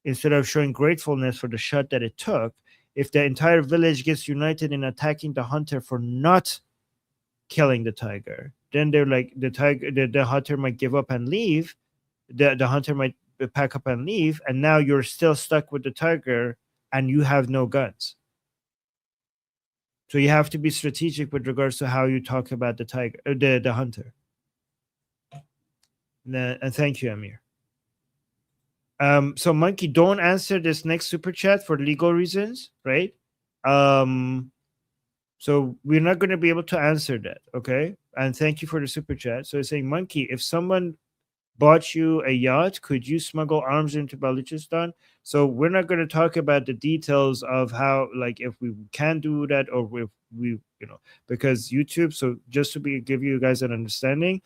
instead of showing gratefulness for the shot that it took, if the entire village gets united in attacking the hunter for not killing the tiger, then they're like, the hunter might give up and leave. The hunter might pack up and leave, and now you're still stuck with the tiger and you have no guns. So you have to be strategic with regards to how you talk about the tiger, the hunter. And thank you, Amir. So Monkey, don't answer this next super chat for legal reasons, right? So we're not going to be able to answer that, okay? And thank you for the super chat. So it's saying, Monkey, if someone bought you a yacht, could you smuggle arms into Balochistan? So we're not going to talk about the details of how, like, if we can do that or if we, because YouTube. So just to give you guys an understanding,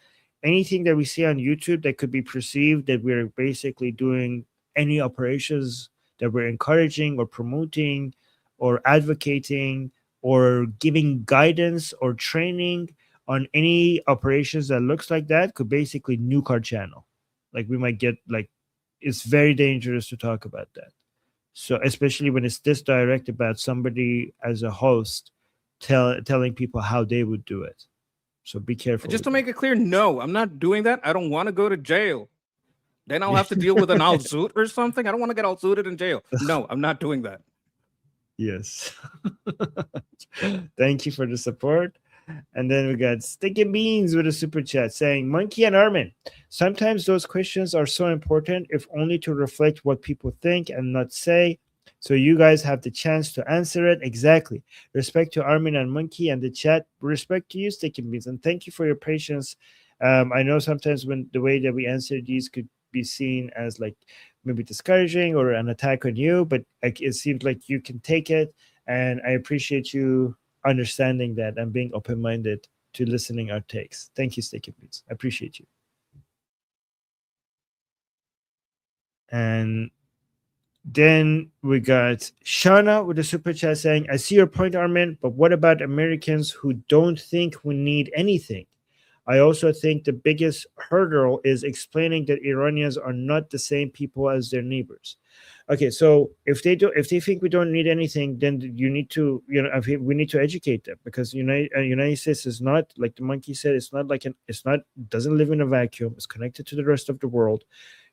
anything that we see on YouTube that could be perceived that we're basically doing any operations that we're encouraging or promoting or advocating or giving guidance or training on any operations that looks like that could basically nuke our channel. Like we might get it's very dangerous to talk about that. So especially when it's this direct about somebody as a host telling people how they would do it. So be careful. Just to make it clear, no, I'm not doing that. I don't want to go to jail. Then I'll have to deal with an al-zoot or something. I don't want to get al-zooted in jail. No, I'm not doing that. Yes. Thank you for the support. And then we got Sticky Beans with a super chat saying, Monkey and Armin, sometimes those questions are so important, if only to reflect what people think and not say. So you guys have the chance to answer it. Exactly. Respect to Armin and Monkey and the chat. Respect to you, Sticky Beans. And thank you for your patience. I know sometimes when the way that we answer these could be seen as like maybe discouraging or an attack on you, but it seems like you can take it. And I appreciate you understanding that and being open-minded to listening our takes. Thank you, Sticky Beans. I appreciate you. And then we got Shauna with a super chat saying, I see your point, Armin, but what about Americans who don't think we need anything? I also think the biggest hurdle is explaining that Iranians are not the same people as their neighbors. Okay, so if they think we don't need anything, then you need to, we need to educate them, because United States is not, like the Monkey said, doesn't live in a vacuum. It's connected to the rest of the world.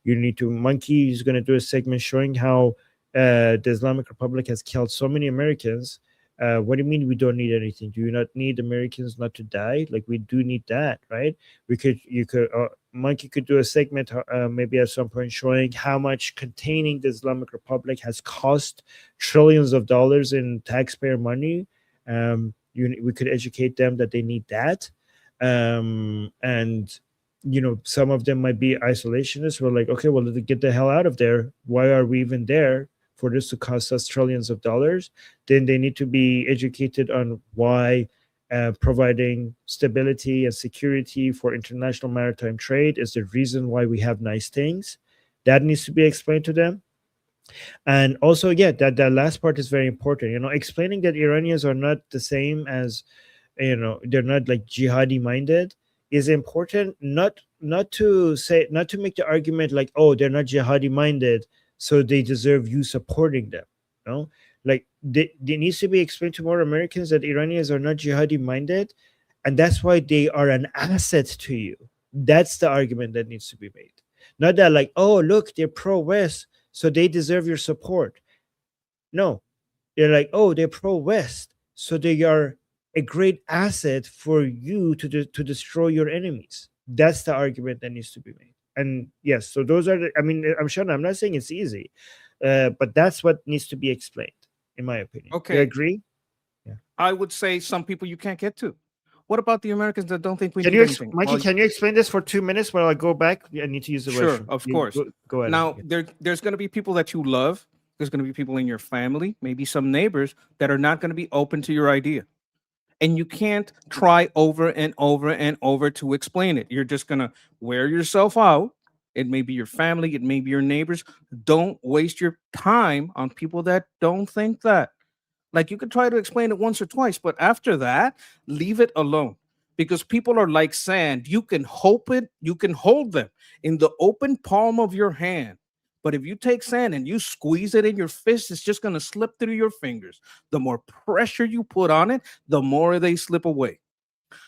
Monkey is going to do a segment showing how the Islamic Republic has killed so many Americans. What do you mean we don't need anything? Do you not need Americans not to die? Like, we do need that, right? Monkey could do a segment maybe at some point showing how much containing the Islamic Republic has cost trillions of dollars in taxpayer money. We could educate them that they need that. And some of them might be isolationists. We're like, okay, well, let's get the hell out of there. Why are we even there for this to cost us trillions of dollars? Then they need to be educated on why providing stability and security for international maritime trade is the reason why we have nice things. That needs to be explained to them. And also, that last part is very important. Explaining that Iranians are not the same as they're not like jihadi minded, is important. Not to make the argument like, oh, they're not jihadi minded, so they deserve you supporting them. No, like they needs to be explained to more Americans that Iranians are not jihadi minded, and that's why they are an asset to you. That's the argument that needs to be made. Not that like, oh, look, they're pro-West, so they deserve your support. No, they're like, oh, they're pro-West, so they are a great asset for you to destroy your enemies. That's the argument that needs to be made. And yes, so those are I mean, I'm sure I'm not saying it's easy, but that's what needs to be explained, in my opinion. You Okay, agree? Yeah. I would say some people you can't get to. What about the Americans that don't think we Can need you, anything? Mikey? Well, Can you explain this for 2 minutes while I go back? I need to use the sure, restroom. of You course. go ahead. Now, Yeah. there's going to be people that you love. There's going to be people in your family, maybe some neighbors that are not going to be open to your idea. And you can't try over and over and over to explain it. You're just going to wear yourself out. It may be your family, it may be your neighbors. Don't waste your time on people that don't think that. Like you could try to explain it once or twice, but after that, leave it alone. Because people are like sand. You can you can hold them in the open palm of your hand. But if you take sand and you squeeze it in your fist, it's just going to slip through your fingers. The more pressure you put on it, the more they slip away.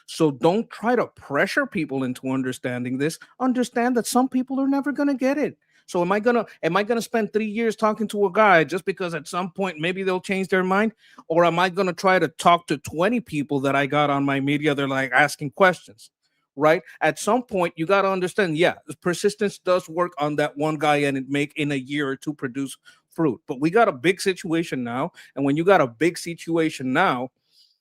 So don't try to pressure people into understanding this. Understand that some people are never going to get it. So am I gonna spend 3 years talking to a guy just because at some point maybe they'll change their mind? Or am I gonna try to talk to 20 people that I got on my media? They're like asking questions, right? At some point, you gotta understand, yeah, persistence does work on that one guy and it make in a year or two produce fruit. But we got a big situation now. And when you got a big situation now,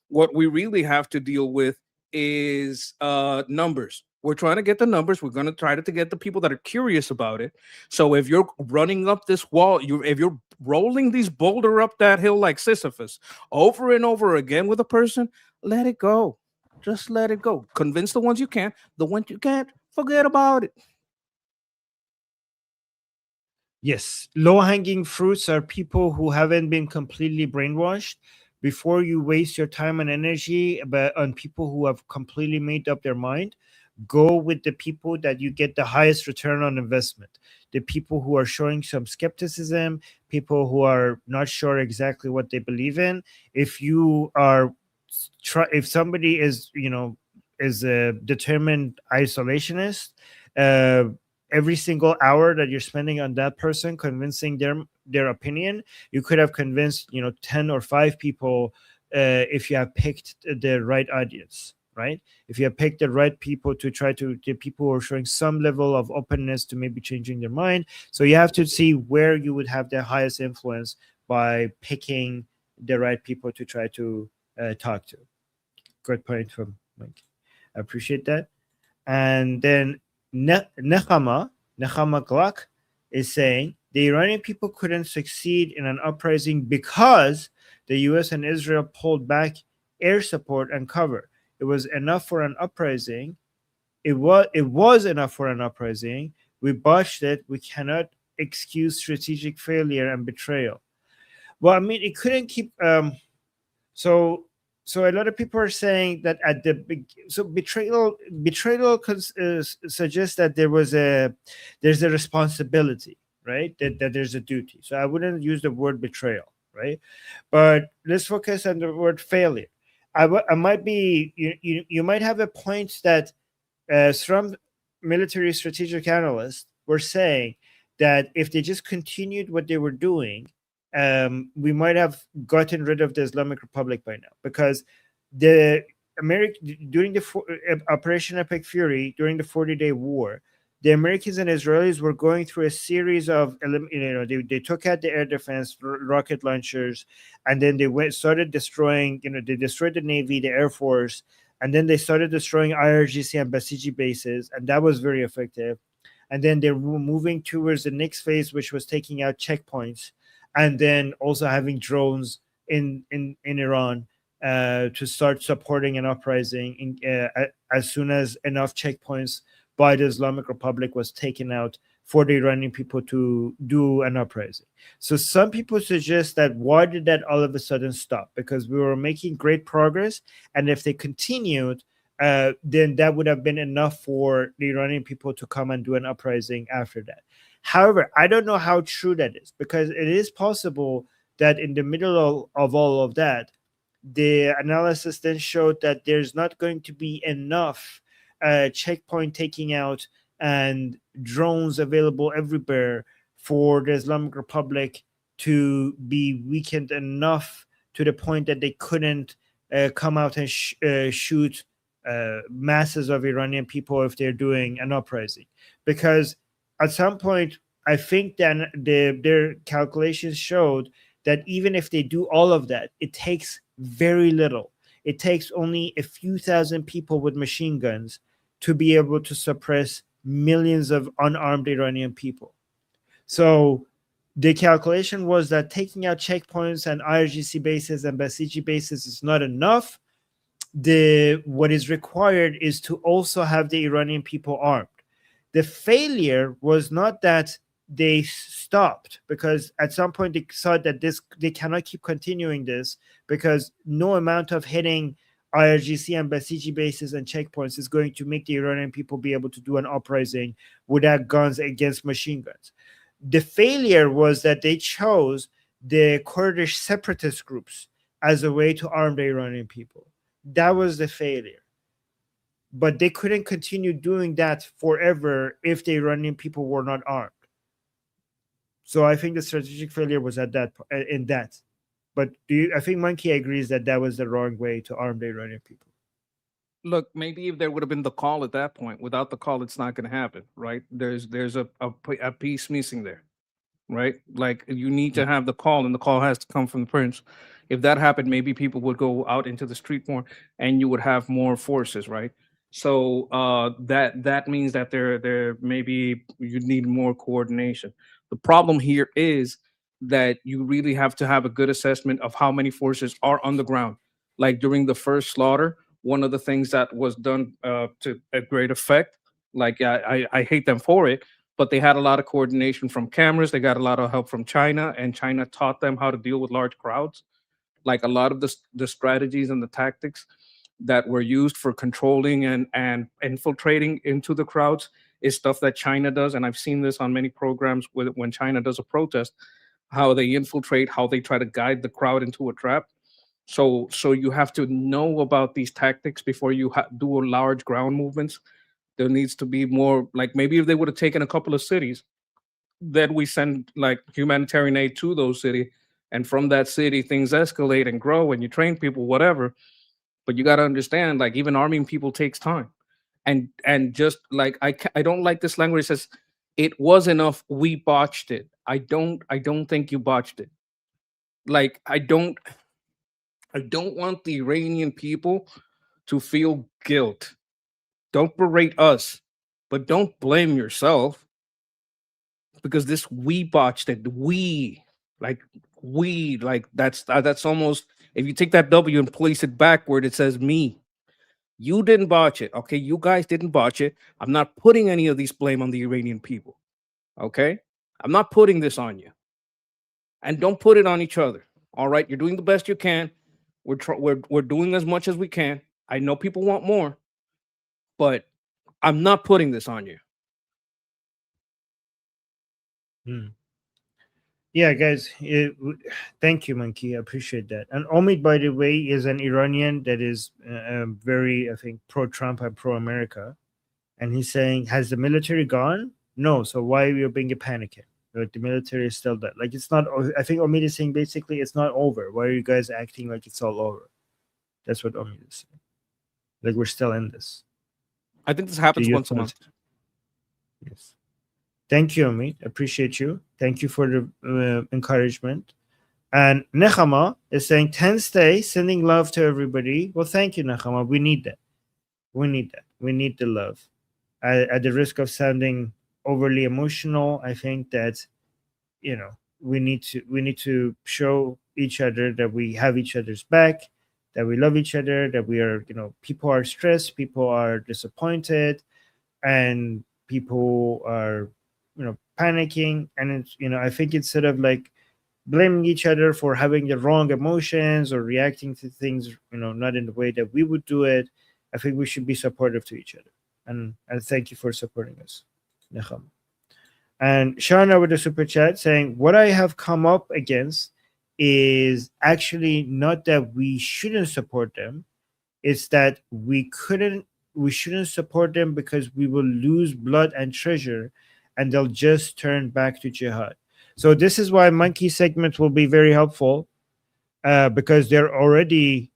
what we really have to deal with is numbers. We're trying to get the numbers. We're going to try to get the people that are curious about it. So if you're running up this wall, if you're rolling these boulder up that hill like Sisyphus over and over again with a person, let it go. Just let it go. Convince the ones you can. The ones you can't, forget about it. Yes, low-hanging fruits are people who haven't been completely brainwashed. Before you waste your time and energy on people who have completely made up their mind, go with the people that you get the highest return on investment. The people who are showing some skepticism, people who are not sure exactly what they believe in. If you are if somebody is is a determined isolationist, uh, every single hour that you're spending on that person convincing their opinion, you could have convinced 10 or 5 people if you have picked the right audience, right? If you have picked the right people to try to the people who are showing some level of openness to maybe changing their mind. So you have to see where you would have the highest influence by picking the right people to try to talk to. Good point from Mike. I appreciate that. And then Nechama Glock is saying the Iranian people couldn't succeed in an uprising because the US and Israel pulled back air support and cover. It was enough for an uprising. It was enough for an uprising. We botched it. We cannot excuse strategic failure and betrayal. Well, I mean, it couldn't keep. So a lot of people are saying that at the betrayal suggests that there's a responsibility, right? That there's a duty. So I wouldn't use the word betrayal, right? But let's focus on the word failure. I might be you might have a point that some military strategic analysts were saying that if they just continued what they were doing, we might have gotten rid of the Islamic Republic by now, because the during the Operation Epic Fury, during the 40-day war, the Americans and Israelis were going through a series of they took out the air defense rocket launchers, and then they started destroying, they destroyed the Navy, the Air Force, and then they started destroying IRGC and Basiji bases, and that was very effective. And then they were moving towards the next phase, which was taking out checkpoints, and then also having drones in Iran to start supporting an uprising as soon as enough checkpoints by the Islamic Republic was taken out for the Iranian people to do an uprising. So some people suggest that why did that all of a sudden stop? Because we were making great progress, and if they continued, then that would have been enough for the Iranian people to come and do an uprising after that. However, I don't know how true that is, because it is possible that in the middle of all of that, the analysis then showed that there's not going to be enough checkpoint taking out and drones available everywhere for the Islamic Republic to be weakened enough to the point that they couldn't come out and shoot masses of Iranian people if they're doing an uprising. Because at some point, I think that their calculations showed that even if they do all of that, it takes very little. It takes only a few thousand people with machine guns to be able to suppress millions of unarmed Iranian people. So the calculation was that taking out checkpoints and IRGC bases and Basiji bases is not enough. What is required is to also have the Iranian people armed. The failure was not that they stopped, because at some point they saw that they cannot keep continuing this, because no amount of hitting IRGC and Basiji bases and checkpoints is going to make the Iranian people be able to do an uprising without guns against machine guns. The failure was that they chose the Kurdish separatist groups as a way to arm the Iranian people. That was the failure. But they couldn't continue doing that forever if the Iranian people were not armed. So I think the strategic failure was at that in that. But I think Monkey agrees that that was the wrong way to arm the Iranian people. Look, maybe if there would have been the call at that point, without the call, it's not going to happen, right? There's a piece missing there, right? Like you need to have the call, and the call has to come from the prince. If that happened, maybe people would go out into the street more, and you would have more forces, right? So that means that there maybe you need more coordination. The problem here is that you really have to have a good assessment of how many forces are on the ground. Like during the first slaughter, one of the things that was done to a great effect, like I hate them for it, but they had a lot of coordination from cameras. They got a lot of help from China, and China taught them how to deal with large crowds. Like a lot of the strategies and the tactics that were used for controlling and infiltrating into the crowds is stuff that China does. And I've seen this on many programs when China does a protest, how they infiltrate, how they try to guide the crowd into a trap. So you have to know about these tactics before you do large ground movements. There needs to be more, like maybe if they would have taken a couple of cities, then we send like humanitarian aid to those cities. And from that city, things escalate and grow and you train people, whatever. But you got to understand, like even arming people takes time. And just like I don't like this language that says it was enough, we botched it. I don't think you botched it. Like I don't want the Iranian people to feel guilt. Don't berate us, but don't blame yourself, because this we botched it. We that's almost, if you take that W and place it backward, it says me. You didn't botch it. Okay, you guys didn't botch it. I'm not putting any of these blame on the Iranian people. Okay, I'm not putting this on you, and don't put it on each other. All right, you're doing the best you can. We're doing as much as we can. I know people want more, but I'm not putting this on you. Yeah, guys, thank you, Monkey. I appreciate that. And Omid, by the way, is an Iranian that is very, I think, pro-Trump and pro-America. And he's saying, has the military gone? No. So why are you being panicking? Like the military is still there. Like it's not. I think Omid is saying basically it's not over. Why are you guys acting like it's all over? That's what Omid is saying. Like we're still in this. I think this happens once a month. Yes. Thank you, Omid. Appreciate you. Thank you for the encouragement. And Nechama is saying 10th day, sending love to everybody. Well, thank you, Nechama. We need that. We need that. We need the love. At the risk of sounding overly emotional, I think that, we need to show each other that we have each other's back, that we love each other, that we are, people are stressed, people are disappointed, and people are, panicking, and it's, I think instead of like blaming each other for having the wrong emotions or reacting to things, not in the way that we would do it, I think we should be supportive to each other. And thank you for supporting us. Necham. And Shana with the super chat saying, what I have come up against is actually not that we shouldn't support them. It's that we shouldn't support them because we will lose blood and treasure and they'll just turn back to jihad. So this is why monkey segment will be very helpful, because you're already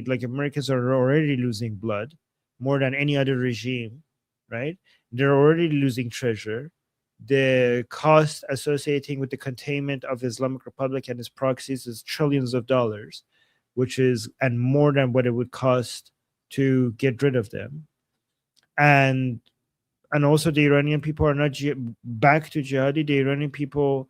like Americans are already losing blood more than any other regime, right? They're already losing treasure. The cost associating with the containment of the Islamic Republic and its proxies is trillions of dollars, which is and more than what it would cost to get rid of them. And also the Iranian people are not back to jihadi. The Iranian people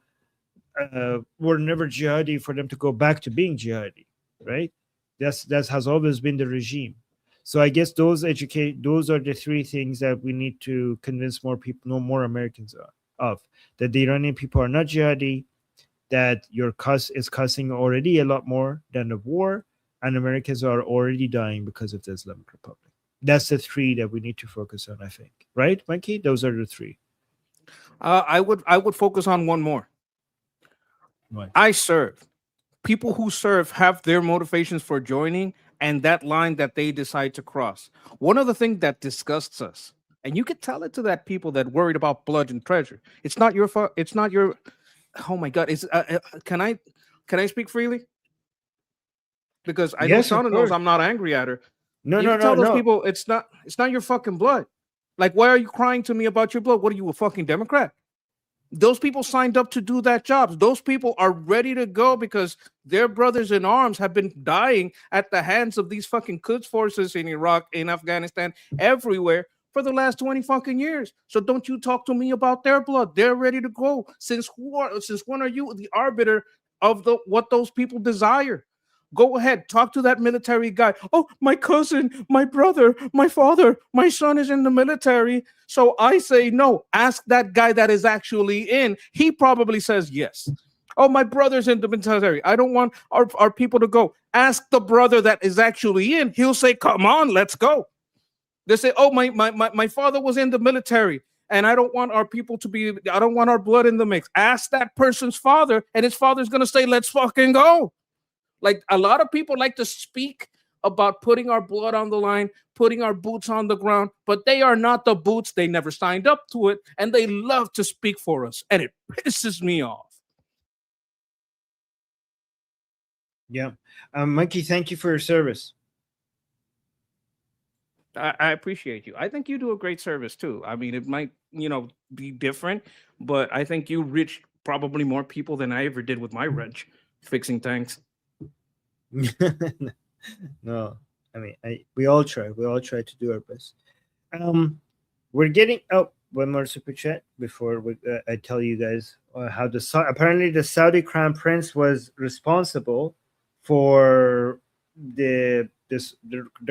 were never jihadi for them to go back to being jihadi, right? That has always been the regime. So I guess those are the three things that we need to convince more people, more Americans of, that the Iranian people are not jihadi, that your cost is costing already a lot more than the war, and Americans are already dying because of the Islamic Republic. That's the three that we need to focus on, I think. Right, Mikey? Those are the three. I would focus on one more. Right. I serve. People who serve have their motivations for joining and that line that they decide to cross. One of the things that disgusts us, and you could tell it to that people that worried about blood and treasure. It's not your fault. It's not your. Oh my God! Can I speak freely? Because I know Yes, of Shauna knows course. I'm not angry at her. No, You no, can tell no, those no. people it's not your fucking blood. Like, why are you crying to me about your blood? What are you, a fucking Democrat? Those people signed up to do that job. Those people are ready to go because their brothers in arms have been dying at the hands of these fucking Quds forces in Iraq, in Afghanistan, everywhere for the last 20 fucking years. So don't you talk to me about their blood. They're ready to go. Since when are you the arbiter of what those people desire? Go ahead, talk to that military guy. Oh, my cousin, my brother, my father, my son is in the military. So I say no. Ask that guy that is actually in. He probably says yes. Oh, my brother's in the military. I don't want our people to go. Ask the brother that is actually in. He'll say, come on, let's go. They say, oh, my father was in the military. And I don't want our people to be, I don't want our blood in the mix. Ask that person's father, and his father's going to say, let's fucking go. Like, a lot of people like to speak about putting our blood on the line, putting our boots on the ground, but they are not the boots. They never signed up to it, and they love to speak for us, and it pisses me off. Yeah. Mikey, thank you for your service. I appreciate you. I think you do a great service too. I mean, it might, be different, but I think you reach probably more people than I ever did with my wrench fixing tanks. No, I mean, we all try to do our best. We're getting one more super chat before I tell you guys how apparently the Saudi crown prince was responsible for the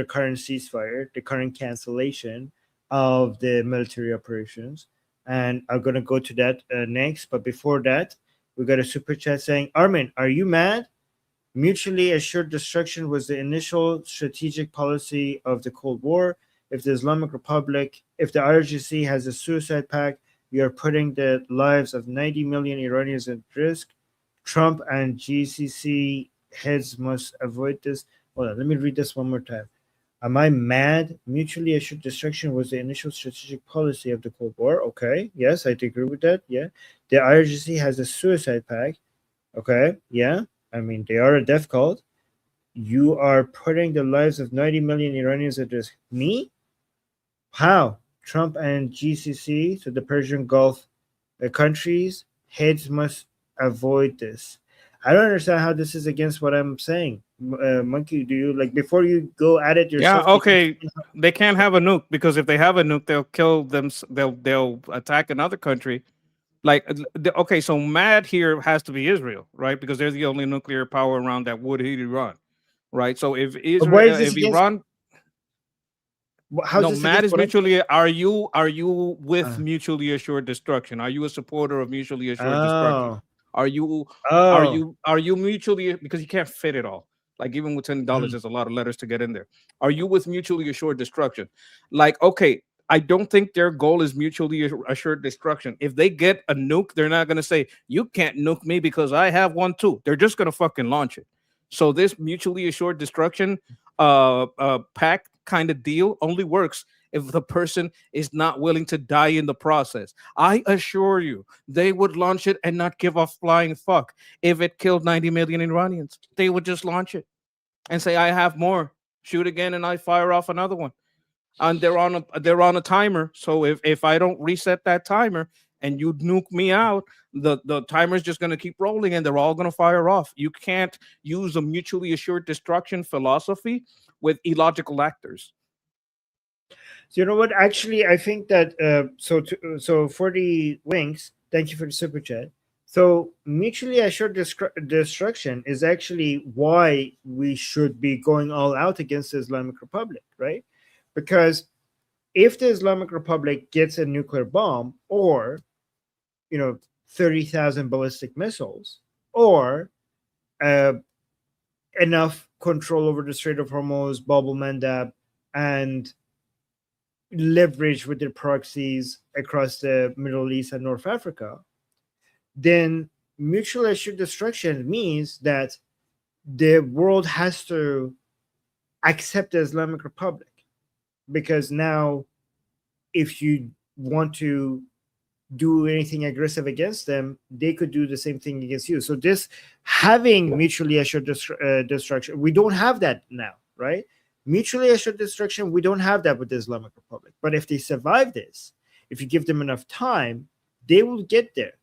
current ceasefire, the current cancellation of the military operations, and I'm gonna go to that next. But before that, we got a super chat saying, Armin, are you mad? Mutually assured destruction was the initial strategic policy of the Cold War. If the Islamic Republic, if the IRGC has a suicide pact, we are putting the lives of 90 million Iranians at risk. Trump and GCC heads must avoid this. Hold on, let me read this one more time. Am I mad? Mutually assured destruction was the initial strategic policy of the Cold War. Okay, yes, I agree with that. Yeah. The IRGC has a suicide pact. Okay, yeah. I mean, they are a death cult. You are putting the lives of 90 million Iranians at risk. Me? How? Trump and GCC, so the Persian Gulf countries, heads must avoid this. I don't understand how this is against what I'm saying. Monkey, do you, like, before you go at it yourself? Yeah, okay. They can't have a nuke because if they have a nuke, they'll kill them. They'll attack another country. Like, okay, so mad here has to be Israel, right? Because they're the only nuclear power around that would hit Iran, right? So if Israel, if Iran, How's No, this Matt against is what I- mutually. Are you with Uh. mutually assured destruction? Are you a supporter of mutually assured destruction? Oh. Are you Oh. are you mutually, because you can't fit it all. Like even with $10, Mm. there's a lot of letters to get in there. Are you with mutually assured destruction? Like, okay, I don't think their goal is mutually assured destruction. If they get a nuke, they're not gonna say you can't nuke me because I have one too. They're just gonna fucking launch it. So this mutually assured destruction pact kind of deal only works if the person is not willing to die in the process. I assure you, they would launch it and not give a flying fuck if it killed 90 million Iranians. They would just launch it and say, "I have more. Shoot again, and I fire off another one." And they're on a timer. So if I don't reset that timer and you nuke me out, the timer's just gonna keep rolling, and they're all gonna fire off. You can't use a mutually assured destruction philosophy with illogical actors. So you know what? Actually, I think that so for the Winks, thank you for the super chat. So mutually assured destruction is actually why we should be going all out against the Islamic Republic, right? Because if the Islamic Republic gets a nuclear bomb, or 30,000 ballistic missiles, or uh, enough control over the Strait of Hormuz, Bab el-Mandab, and leverage with their proxies across the Middle East and North Africa, then mutual assured destruction means that the world has to accept the Islamic Republic, because now if you want to do anything aggressive against them, they could do the same thing against you. So this having mutually assured destruction, we don't have that now, right? Mutually assured destruction, we don't have that with the Islamic Republic. But if they survive this, if you give them enough time, they will get there.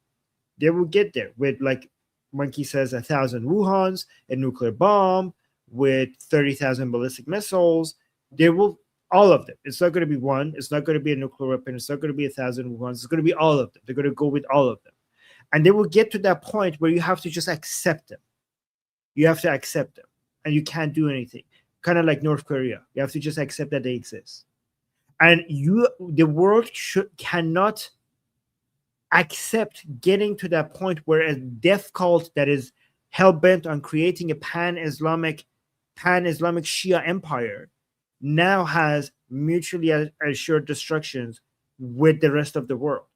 They will get there with, like Monkey says, 1,000 Wuhans, a nuclear bomb, with 30,000 ballistic missiles. They will, all of them. It's not going to be one. It's not going to be a nuclear weapon. It's not going to be 1,000 Wuhans. It's going to be all of them. They're going to go with all of them. And they will get to that point where you have to just accept them. You have to accept them. And you can't do anything. Kind of like North Korea. You have to just accept that they exist. And the world cannot accept getting to that point where a death cult that is hell-bent on creating a pan-Islamic Shia empire now has mutually assured destructions with the rest of the world.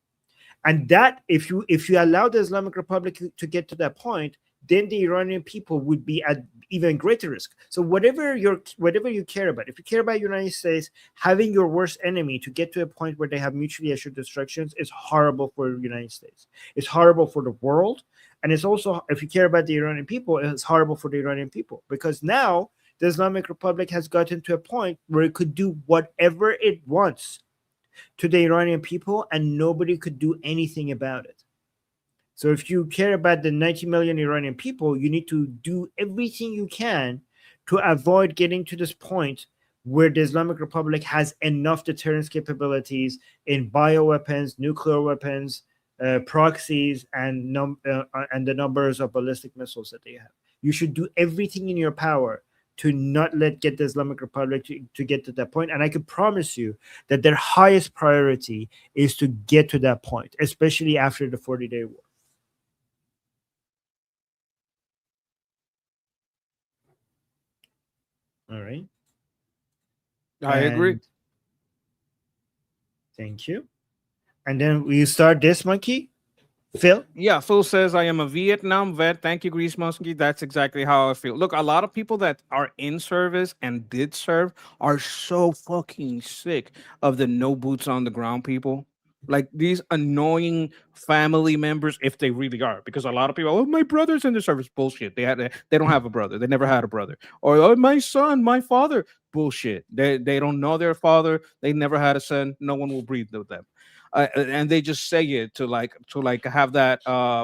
And that, if you allow the Islamic Republic to get to that point, then the Iranian people would be at even greater risk. So whatever you care about, if you care about the United States, having your worst enemy to get to a point where they have mutually assured destructions is horrible for the United States. It's horrible for the world. And it's also, if you care about the Iranian people, it's horrible for the Iranian people, because now the Islamic Republic has gotten to a point where it could do whatever it wants to the Iranian people, and nobody could do anything about it. So if you care about the 90 million Iranian people, you need to do everything you can to avoid getting to this point where the Islamic Republic has enough deterrence capabilities in bioweapons, nuclear weapons, proxies, and the numbers of ballistic missiles that they have. You should do everything in your power to not get the Islamic Republic to get to that point. And I could promise you that their highest priority is to get to that point, especially after the 40-day war. All right. I agree. Thank you. And then we start this, Monkey. Phil? Yeah, Phil says, I am a Vietnam vet. Thank you, Grease Monkey. That's exactly how I feel. Look, a lot of people that are in service and did serve are so fucking sick of the no boots on the ground people. Like these annoying family members, if they really are, because a lot of people, oh, my brother's in the service. Bullshit. They don't have a brother. They never had a brother. Or oh, my son, my father. Bullshit. They don't know their father. They never had a son. No one will breed with them. And they just say it to have that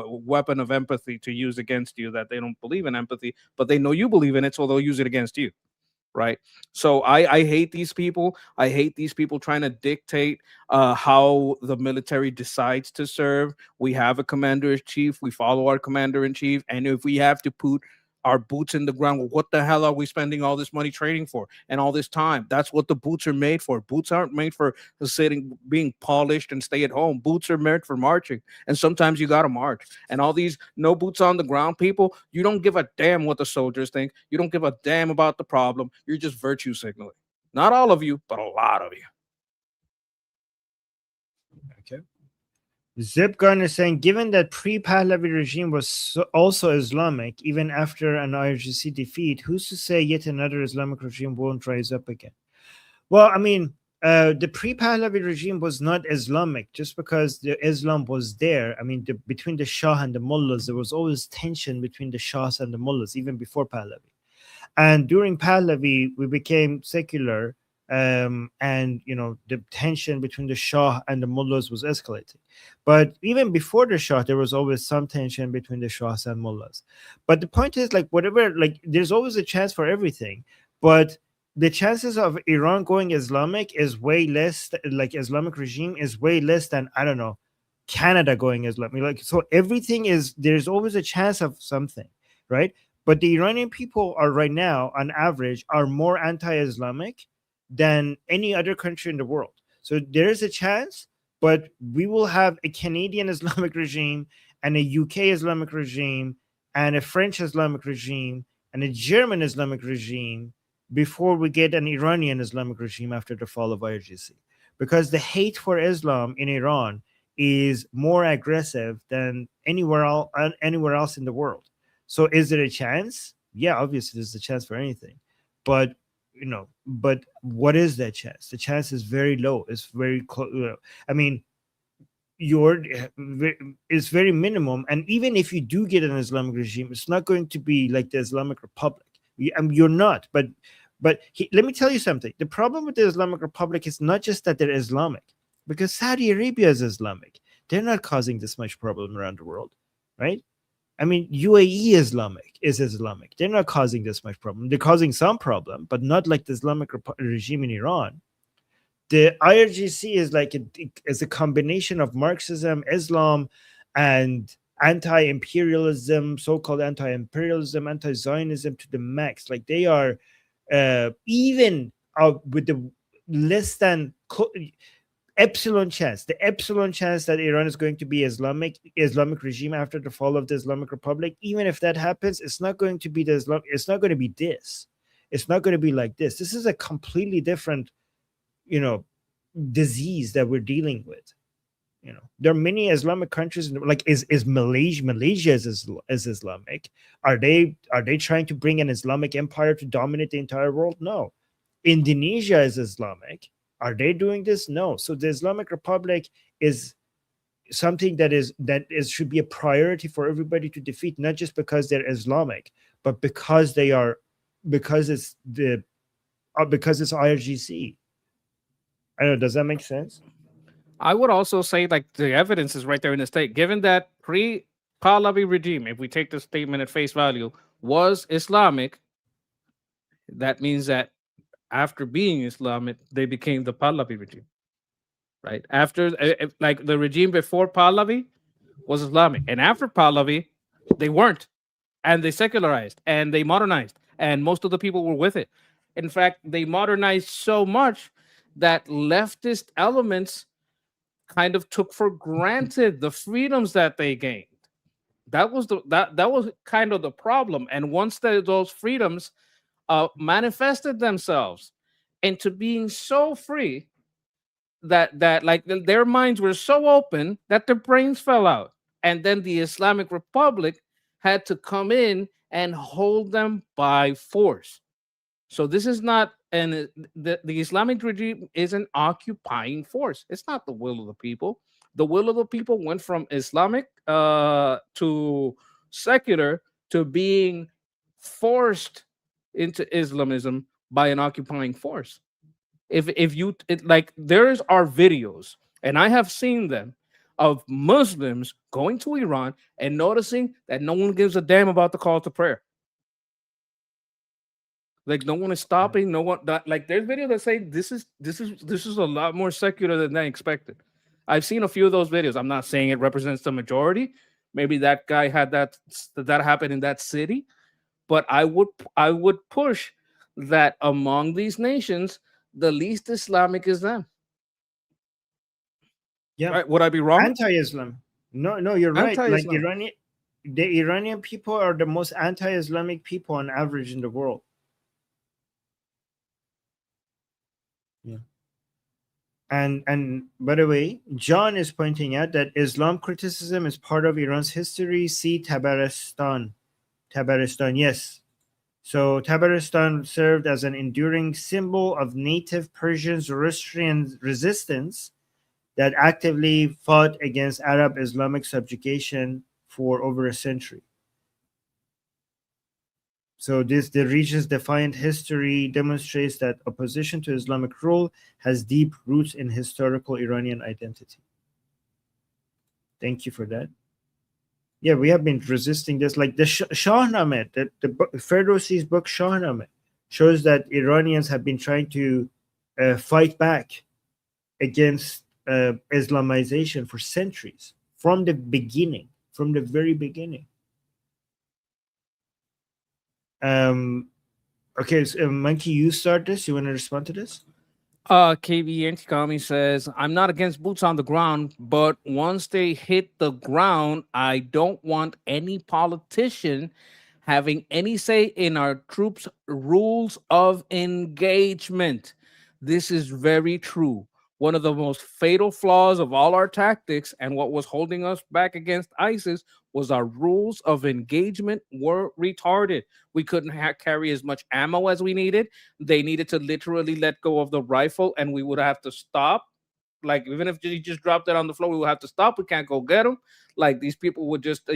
weapon of empathy to use against you, that they don't believe in empathy, but they know you believe in it, so they'll use it against you. Right. So I hate these people. I hate these people trying to dictate how the military decides to serve. We have a commander in chief. We follow our commander in chief. And if we have to put our boots in the ground. Well, what the hell are we spending all this money trading for and all this time? That's what the boots are made for. Boots aren't made for sitting, being polished and stay at home. Boots are made for marching. And sometimes you got to march. And all these no boots on the ground people, you don't give a damn what the soldiers think. You don't give a damn about the problem. You're just virtue signaling. Not all of you, but a lot of you. Okay. Zip Gun is saying, given that pre-Pahlavi regime was also Islamic, even after an IRGC defeat, who's to say yet another Islamic regime won't rise up again? Well, I mean, the pre-Pahlavi regime was not Islamic just because the Islam was there. I mean, between the Shah and the mullahs, there was always tension between the Shahs and the mullahs, even before Pahlavi. And during Pahlavi, we became secular, and the tension between the Shah and the mullahs was escalating. But even before the Shah, there was always some tension between the Shahs and mullahs. But the point is, like, whatever, like, there's always a chance for everything. But the chances of Iran going Islamic is way less, like Islamic regime is way less than, I don't know, Canada going Islamic. Like, so everything is, there's always a chance of something, right? But the Iranian people are right now, on average, are more anti-Islamic than any other country in the world. So there is a chance, but we will have a Canadian Islamic regime and a UK Islamic regime and a French Islamic regime and a German Islamic regime before we get an Iranian Islamic regime after the fall of IRGC. Because the hate for Islam in Iran is more aggressive than anywhere else in the world. So is there a chance? Yeah, obviously there's a chance for anything. But but what is that chance? The chance is very low. It's very close. I mean, it's very minimum. And even if you do get an Islamic regime, it's not going to be like the Islamic Republic. You're not. But let me tell you something. The problem with the Islamic Republic is not just that they're Islamic, because Saudi Arabia is Islamic. They're not causing this much problem around the world, right? I mean, UAE is Islamic. They're not causing this much problem. They're causing some problem, but not like the Islamic regime in Iran. The IRGC is like is a combination of Marxism, Islam, and anti-imperialism, so-called anti-imperialism, anti-Zionism to the max. Like they are even with the less than epsilon chance that Iran is going to be Islamic regime after the fall of the Islamic Republic. Even if that happens, it's not going to be it's not going to be this. It's not going to be like this. This is a completely different, disease that we're dealing with. There are many Islamic countries, like is Malaysia is Islamic? Are they trying to bring an Islamic empire to dominate the entire world? No. Indonesia is Islamic. Are they doing this? No. So the Islamic Republic is something that should be a priority for everybody to defeat, not just because they're Islamic, but because it's IRGC. I don't know. Does that make sense? I would also say, like, the evidence is right there in the state. Given that pre-Pahlavi regime, if we take the statement at face value, was Islamic, that means that after being Islamic, they became the Pahlavi regime, right? After, like, the regime before Pahlavi was Islamic, and after Pahlavi, they weren't, and they secularized and they modernized, and most of the people were with it. In fact, they modernized so much that leftist elements kind of took for granted the freedoms that they gained. That was that was kind of the problem. And once those freedoms manifested themselves into being so free that like their minds were so open that their brains fell out, and then the Islamic Republic had to come in and hold them by force. So this is not the Islamic regime is an occupying force. It's not the will of the people. The will of the people went from Islamic to secular to being forced into Islamism by an occupying force. Like, there's our videos, and I have seen them, of Muslims going to Iran and noticing that no one gives a damn about the call to prayer. Like, no one is stopping. No one like there's videos that say this is a lot more secular than they expected. I've seen a few of those videos. I'm not saying it represents the majority. Maybe that guy had that happened in that city, But I would push that among these nations, the least Islamic is them. Yeah, Right? Would I be wrong? anti-Islam. No, no, you're right. Like Anti-Islam. the Iranian people are the most anti-Islamic people on average in the world. Yeah. And by the way, John is pointing out that Islam criticism is part of Iran's history. See Tabaristan. Tabaristan, yes. So Tabaristan served as an enduring symbol of native Persian Zoroastrian resistance that actively fought against Arab Islamic subjugation for over a century. So the region's defiant history demonstrates that opposition to Islamic rule has deep roots in historical Iranian identity. Thank you for that. Yeah, we have been resisting this. Like the Shahnameh, the Ferdowsi's book Shahnameh shows that Iranians have been trying to fight back against Islamization for centuries, from the beginning, from the very beginning. Okay, so, Monkey, you start this. You want to respond to this? KB Antikami says, I'm not against boots on the ground, but once they hit the ground, I don't want any politician having any say in our troops' rules of engagement. This is very true. One of the most fatal flaws of all our tactics and what was holding us back against ISIS was our rules of engagement were retarded. We couldn't carry as much ammo as we needed. They needed to literally let go of the rifle, and we would have to stop. Like, even if he just dropped it on the floor, we would have to stop. We can't go get him. Like, these people would just,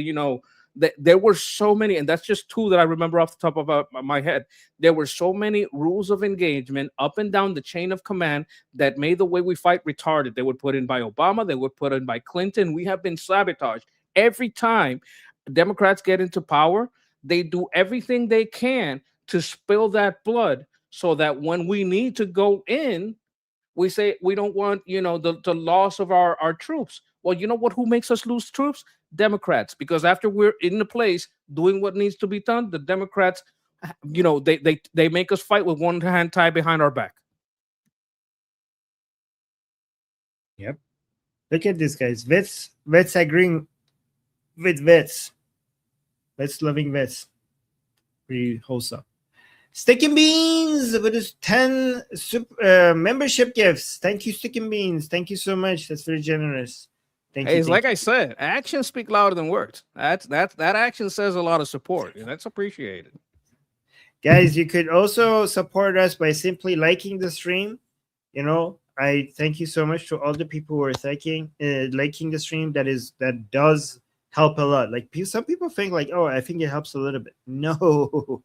there were so many, and that's just two that I remember off the top of my head. There were so many rules of engagement up and down the chain of command that made the way we fight retarded. They would put in by Obama. They would put in by Clinton. We have been sabotaged. Every time Democrats get into power, they do everything they can to spill that blood so that when we need to go in, we say we don't want, the loss of our troops. Well, you know what? Who makes us lose troops? Democrats. Because after we're in the place doing what needs to be done, the Democrats, they make us fight with one hand tied behind our back. Yep. Look at this, guys. Vets agreeing with vets. Vets loving vets. Pretty wholesome. Stick and Beans with his 10 membership gifts. Thank you, Stick and Beans. Thank you so much. That's very generous. Thank you. It's like I said, actions speak louder than words. That action says a lot of support, and that's appreciated. Guys, you could also support us by simply liking the stream. I thank you so much to all the people who are liking the stream. That does help a lot. Like, some people think like, oh, I think it helps a little bit. No,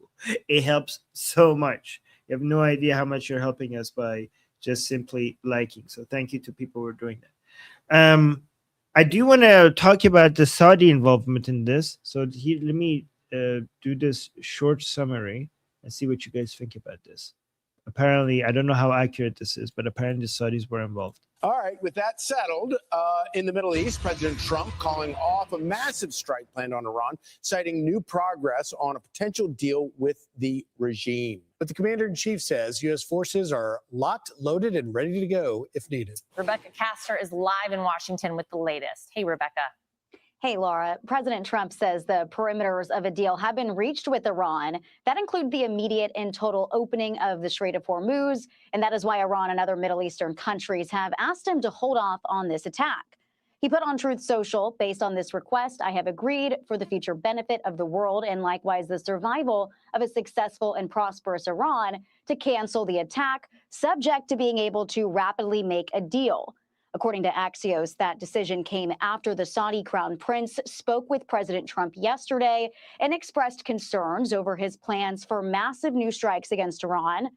it helps so much. You have no idea how much you're helping us by just simply liking. So thank you to people who are doing that. I do want to talk about the Saudi involvement in this. So let me do this short summary and see what you guys think about this. Apparently, I don't know how accurate this is, but apparently the Saudis were involved. All right, with that settled, in the Middle East, President Trump calling off a massive strike planned on Iran, citing new progress on a potential deal with the regime. But the commander-in-chief says U.S. forces are locked, loaded, and ready to go if needed. Rebecca Castor is live in Washington with the latest. Hey, Rebecca. Hey, Laura. President Trump says the perimeters of a deal have been reached with Iran. That includes the immediate and total opening of the Strait of Hormuz. And that is why Iran and other Middle Eastern countries have asked him to hold off on this attack. He put on Truth Social, based on this request, I have agreed for the future benefit of the world and likewise the survival of a successful and prosperous Iran to cancel the attack, subject to being able to rapidly make a deal. According to Axios, that decision came after the Saudi crown prince spoke with President Trump yesterday and expressed concerns over his plans for massive new strikes against Iran.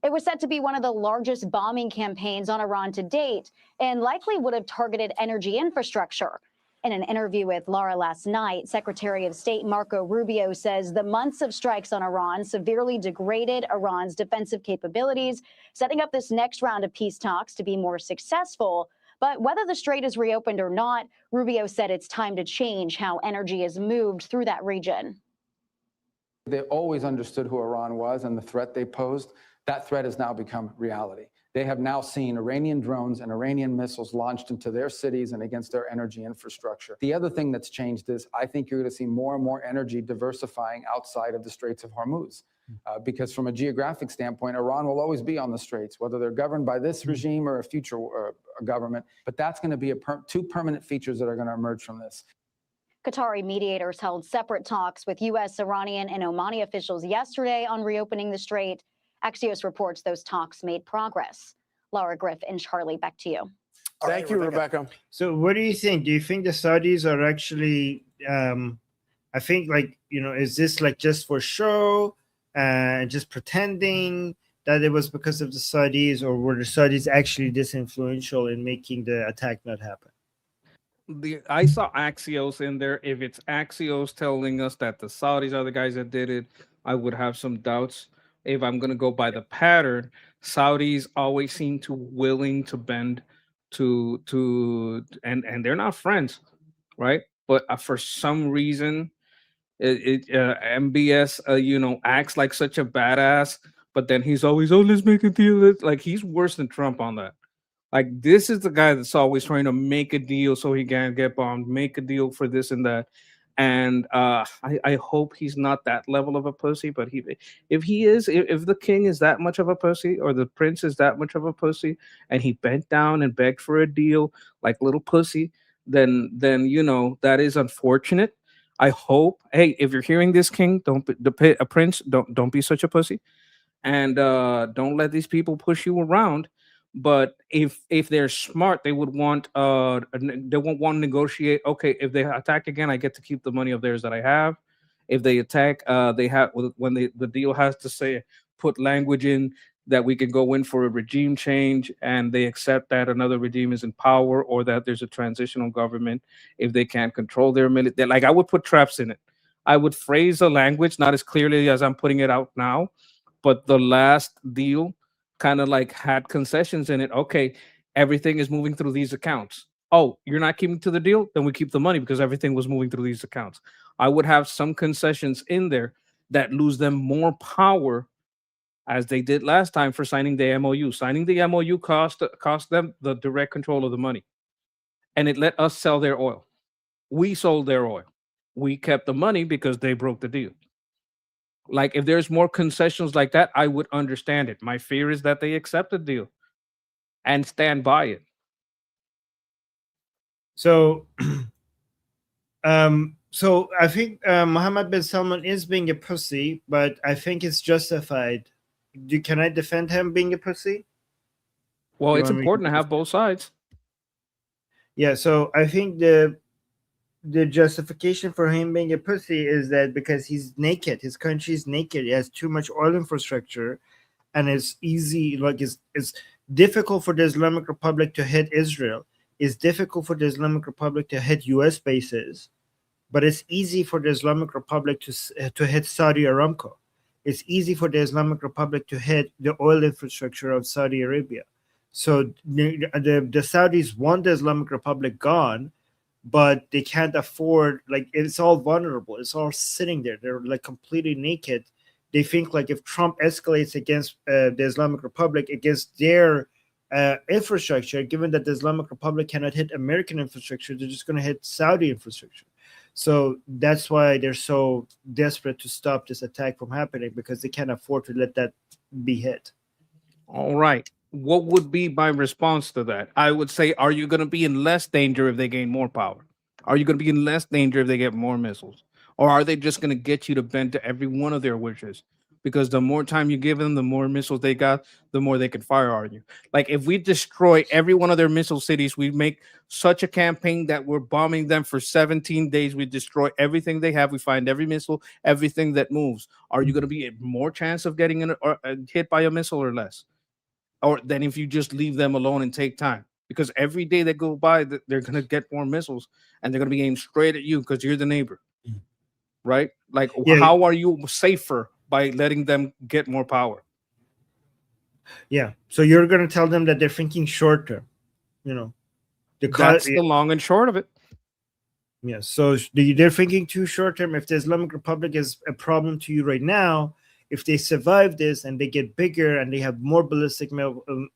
It was said to be one of the largest bombing campaigns on Iran to date and likely would have targeted energy infrastructure. In an interview with Laura last night, Secretary of State Marco Rubio says the months of strikes on Iran severely degraded Iran's defensive capabilities, setting up this next round of peace talks to be more successful. But whether the strait is reopened or not, Rubio said it's time to change how energy is moved through that region. They always understood who Iran was and the threat they posed. That threat has now become reality. They have now seen Iranian drones and Iranian missiles launched into their cities and against their energy infrastructure. The other thing that's changed is I think you're going to see more and more energy diversifying outside of the Straits of Hormuz. Because from a geographic standpoint, Iran will always be on the Straits, whether they're governed by this regime or a future government. But that's going to be two permanent features that are going to emerge from this. Qatari mediators held separate talks with U.S., Iranian, and Omani officials yesterday on reopening the strait. Axios reports those talks made progress. Laura Griff and Charlie, back to you. Thank you, Rebecca. So what do you think? Do you think the Saudis are actually, I think is this like just for show and just pretending that it was because of the Saudis, or were the Saudis actually this influential in making the attack not happen? I saw Axios in there. If it's Axios telling us that the Saudis are the guys that did it, I would have some doubts. If I'm going to go by the pattern, Saudis always seem to willing to bend and they're not friends, right? But for some reason, MBS, acts like such a badass, but then he's always, let's make a deal. Like he's worse than Trump on that. Like this is the guy that's always trying to make a deal so he can't get bombed, make a deal for this and that. And I hope he's not that level of a pussy, but if he is, if the king is that much of a pussy or the prince is that much of a pussy and he bent down and begged for a deal like little pussy, then that is unfortunate. I hope, hey, if you're hearing this, king, a prince, don't be such a pussy, and don't let these people push you around. But if they're smart, they would want they won't want to negotiate. Okay, if they attack again, I get to keep the money of theirs that I have. If they attack, they have when the deal has to say put language in that we can go in for a regime change, and they accept that another regime is in power or that there's a transitional government. If they can't control their military, like I would put traps in it. I would phrase the language not as clearly as I'm putting it out now, but the last deal kind of like had concessions in it. Okay, everything is moving through these accounts. Oh, you're not keeping to the deal? Then we keep the money because everything was moving through these accounts. I would have some concessions in there that lose them more power as they did last time for signing the MOU. Signing the MOU cost them the direct control of the money. And it let us sell their oil. We sold their oil. We kept the money because they broke the deal. Like, if there's more concessions like that, I would understand it. My fear is that they accept the deal and stand by it. So, so I think Mohammed bin Salman is being a pussy, but I think it's justified. Can I defend him being a pussy? Well, it's important to have both sides. Yeah, so I think the justification for him being a pussy is that because he's naked, his country is naked, he has too much oil infrastructure, and it's easy, like it's difficult for the Islamic Republic to hit Israel. It's difficult for the Islamic Republic to hit US bases, but it's easy for the Islamic Republic to hit Saudi Aramco. It's easy for the Islamic Republic to hit the oil infrastructure of Saudi Arabia. So the Saudis want the Islamic Republic gone, but they can't afford, like, it's all vulnerable. It's all sitting there. They're like completely naked. They think like if Trump escalates against the Islamic Republic, against their infrastructure, given that the Islamic Republic cannot hit American infrastructure, they're just going to hit Saudi infrastructure. So that's why they're so desperate to stop this attack from happening, because they can't afford to let that be hit. All right. What would be my response to that? I would say, are you going to be in less danger if they gain more power? Are you going to be in less danger if they get more missiles? Or are they just going to get you to bend to every one of their wishes? Because the more time you give them, the more missiles they got, the more they can fire on you. Like, if we destroy every one of their missile cities, we make such a campaign that we're bombing them for 17 days. We destroy everything they have. We find every missile, everything that moves. Are you going to be more chance of getting hit by a missile or less? Or than if you just leave them alone and take time? Because every day that go by, they're going to get more missiles, and they're going to be aimed straight at you because you're the neighbor. Right? Like, how are you safer by letting them get more power? Yeah. So you're going to tell them that they're thinking short term, That's the long and short of it. Yeah, so they're thinking too short term. If the Islamic Republic is a problem to you right now, if they survive this and they get bigger and they have more ballistic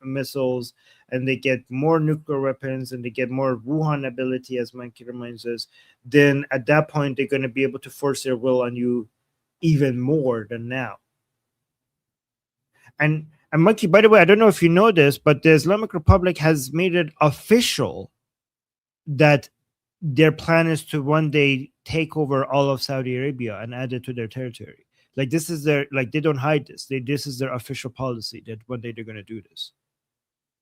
missiles and they get more nuclear weapons and they get more Wuhan ability, as Mikey reminds us, then at that point they're going to be able to force their will on you even more than now. And Mikey, by the way, I don't know if you know this, but the Islamic Republic has made it official that their plan is to one day take over all of Saudi Arabia and add it to their territory. Like this is their, like they don't hide this. This is their official policy that one day they're going to do this.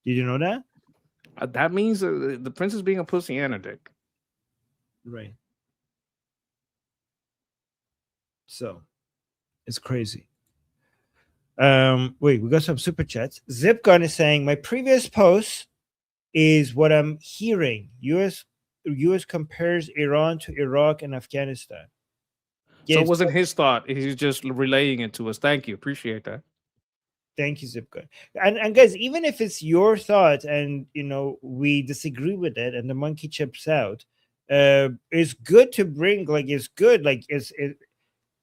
Did you know that? That means the prince is being a pussy and a dick. Right. So it's crazy. Wait, we got some super chats. Zipgun is saying my previous post is what I'm hearing. US compares Iran to Iraq and Afghanistan. So it wasn't his thought. He's just relaying it to us. Thank you. Appreciate that. Thank you, Zipgun. And guys, even if it's your thought and we disagree with it and the monkey chips out, it's good to bring, like, it's good, like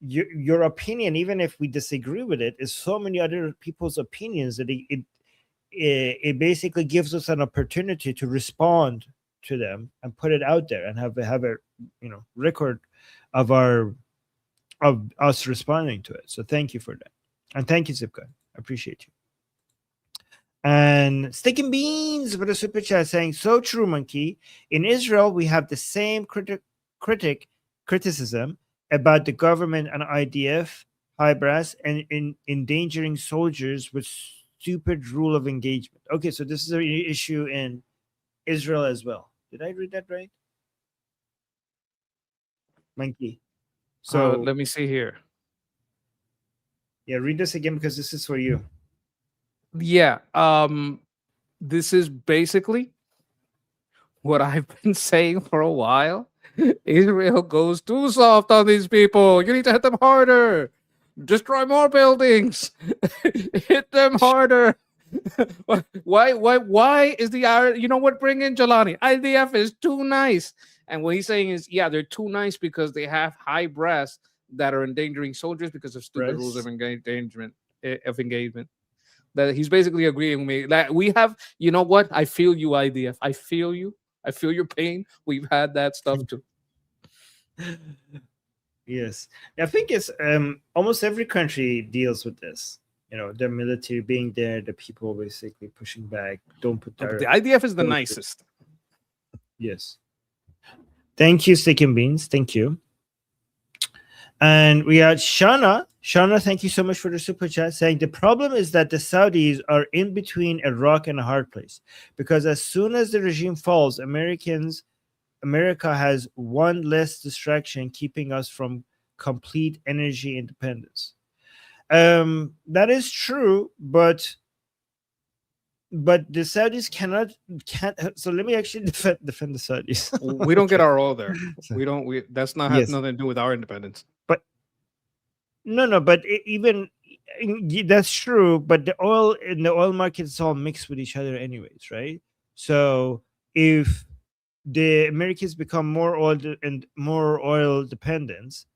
your opinion, even if we disagree with it, is so many other people's opinions that it basically gives us an opportunity to respond to them and put it out there and have a record of us responding to it. So thank you for that, and thank you, Zipka. I appreciate you. And Sticking Beans with a super chat saying, so true, Monkey. In Israel, we have the same criticism about the government and IDF, high brass, and in endangering soldiers with stupid rule of engagement. Okay, so this is an issue in Israel as well. Did I read that right? Monkey. So let me see here. Yeah, read this again because this is for you. Yeah. This is basically what I've been saying for a while. Israel goes too soft on these people. You need to hit them harder. Destroy more buildings. Hit them harder. Why is the you know what? Bring in Jelani. IDF is too nice. And what he's saying is, yeah, they're too nice because they have high brass that are endangering soldiers because of stupid rules of engagement. That he's basically agreeing with me. That we have, you know what? I feel you, IDF. I feel you. I feel your pain. We've had that stuff too. Yes, I think it's almost every country deals with this. The military being there, the people basically pushing back. Don't put the IDF is the nicest. Yes. Thank you, Sticking Beans. Thank you. And we had Shana. Shana, thank you so much for the super chat, saying the problem is that the Saudis are in between a rock and a hard place, because as soon as the regime falls, America has one less distraction keeping us from complete energy independence. That is true, but the Saudis can't. So let me actually defend the Saudis. We don't get our oil there. We don't. That's not has nothing to do with our independence. But no. But even that's true. But the oil in the oil market is all mixed with each other, anyways, right? So if the Americans become more oil dependent,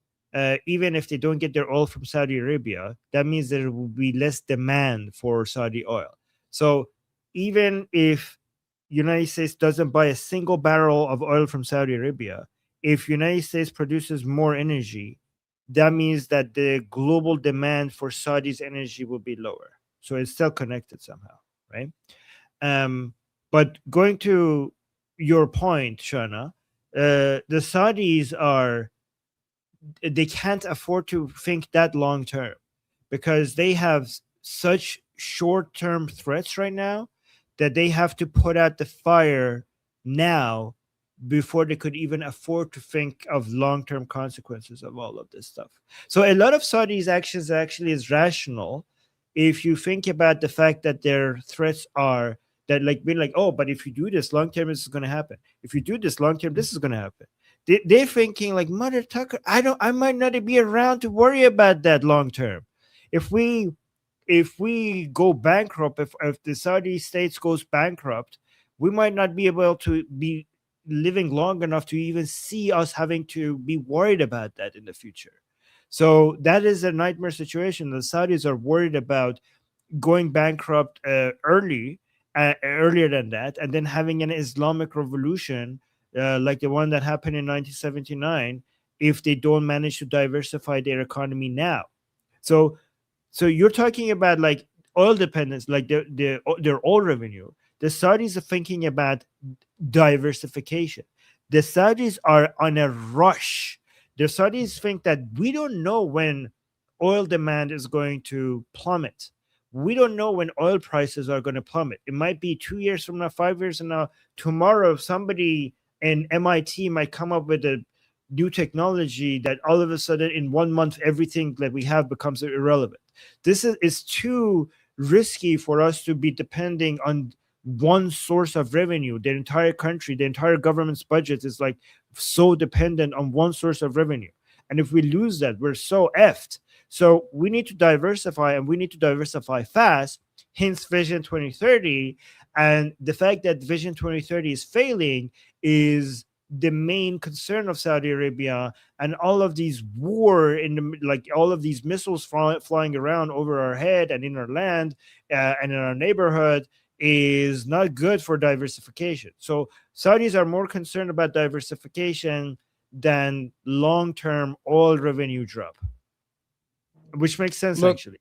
even if they don't get their oil from Saudi Arabia, that means there will be less demand for Saudi oil. So even if United States doesn't buy a single barrel of oil from Saudi Arabia, if United States produces more energy, that means that the global demand for Saudi's energy will be lower. So it's still connected somehow, right? But going to your point, Shana, the Saudis they can't afford to think that long term because they have such short-term threats right now that they have to put out the fire now before they could even afford to think of long-term consequences of all of this stuff. So a lot of Saudi's actions actually is rational if you think about the fact that their threats are that, like, being like, oh, but if you do this long-term, this is going to happen. If you do this long-term, this is going to happen. They're thinking like, Mother Tucker, I might not be around to worry about that long-term. If we go bankrupt, if the Saudi states goes bankrupt, we might not be able to be living long enough to even see us having to be worried about that in the future. So that is a nightmare situation. The Saudis are worried about going bankrupt earlier than that, and then having an Islamic revolution like the one that happened in 1979 if they don't manage to diversify their economy now. So you're talking about like oil dependence, like their oil revenue. The Saudis are thinking about diversification. The Saudis are on a rush. The Saudis think that we don't know when oil demand is going to plummet. We don't know when oil prices are going to plummet. It might be 2 years from now, 5 years from now. Tomorrow, somebody in MIT might come up with a new technology that all of a sudden in 1 month, everything that we have becomes irrelevant. This is too risky for us to be depending on one source of revenue. The entire country, the entire government's budget is like so dependent on one source of revenue. And if we lose that, we're so effed. So we need to diversify, and we need to diversify fast, hence Vision 2030. And the fact that Vision 2030 is failing is the main concern of Saudi Arabia, and all of these all of these missiles flying around over our head and in our land and in our neighborhood is not good for diversification. So Saudis are more concerned about diversification than long-term oil revenue drop, which makes sense. Look, actually.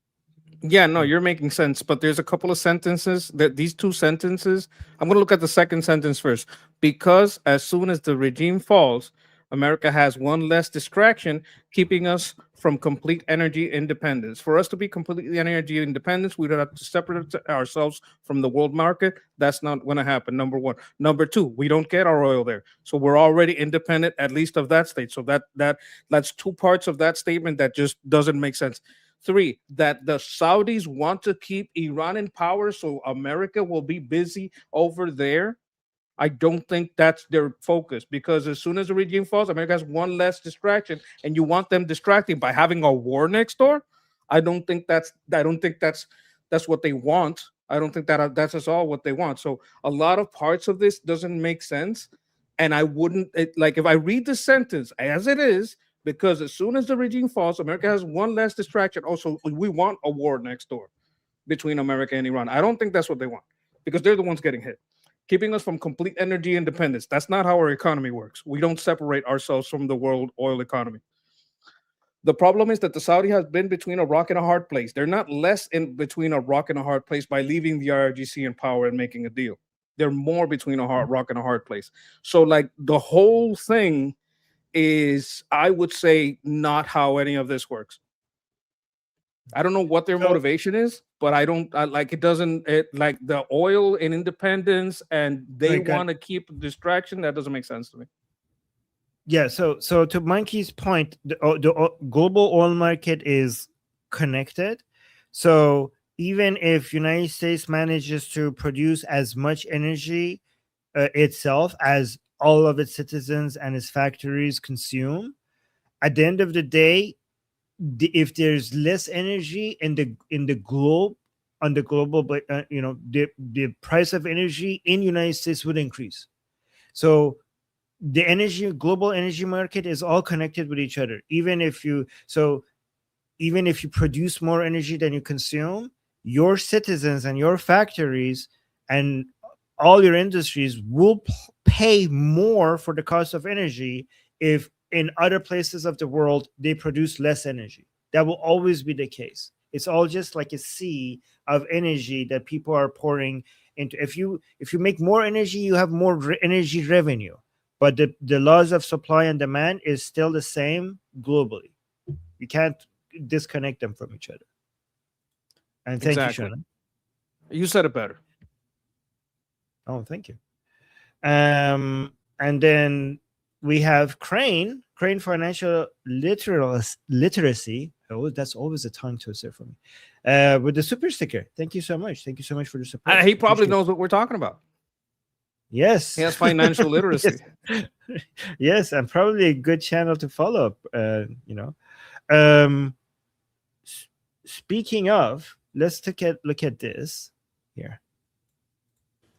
Yeah, no, you're making sense. But there's a couple of sentences that these two sentences, I'm going to look at the second sentence first. Because as soon as the regime falls, America has one less distraction, keeping us from complete energy independence. For us to be completely energy independent, we don't have to separate ourselves from the world market. That's not going to happen. Number one. Number two, we don't get our oil there, so we're already independent, at least of that state. So that's two parts of that statement that just doesn't make sense. Three, that the Saudis want to keep Iran in power, so America will be busy over there. I don't think that's their focus, because as soon as the regime falls, America has one less distraction, and you want them distracting by having a war next door. I don't think that's what they want. I don't think that's at all what they want. So a lot of parts of this doesn't make sense, and I wouldn't like if I read the sentence as it is. Because as soon as the regime falls, America has one less distraction. Also, we want a war next door between America and Iran. I don't think that's what they want, because they're the ones getting hit, keeping us from complete energy independence. That's not how our economy works. We don't separate ourselves from the world oil economy. The problem is that the Saudi has been between a rock and a hard place. They're not less in between a rock and a hard place by leaving the IRGC in power and making a deal. They're more between a rock and a hard place. So, like, the whole thing is, I would say, not how any of this works. I don't know what their motivation is, but I like it doesn't like the oil and independence, and they want to keep distraction. That doesn't make sense to me. Yeah, so to Monkey's point, the global oil market is connected. So even if United States manages to produce as much energy itself as all of its citizens and its factories consume, at the end of the day, if there's less energy in the globe, on the global, the price of energy in United States would increase. So the global energy market is all connected with each other. Even if you produce more energy than you consume, your citizens and your factories and all your industries will pay more for the cost of energy if in other places of the world they produce less energy. That will always be the case. It's all just like a sea of energy that people are pouring into. If you make more energy, you have more energy revenue, but the laws of supply and demand is still the same globally. You can't disconnect them from each other. And thank you, Shannon. You said it better. Oh, thank you. And then we have Crane Financial Literacy. Oh, that's always a tongue twister for me. With the super sticker. Thank you so much. Thank you so much for the support. He probably knows what we're talking about. Yes. He has financial literacy. Yes. Yes, and probably a good channel to follow up. Speaking of, let's look at this here.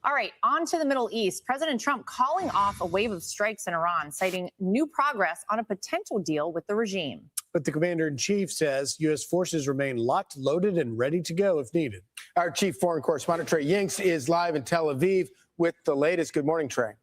All right, on to the Middle East. President Trump calling off a wave of strikes in Iran, citing new progress on a potential deal with the regime. But the commander-in-chief says U.S. forces remain locked, loaded, and ready to go if needed. Our chief foreign correspondent, Trey Yinks, is live in Tel Aviv with the latest. Good morning, Trey.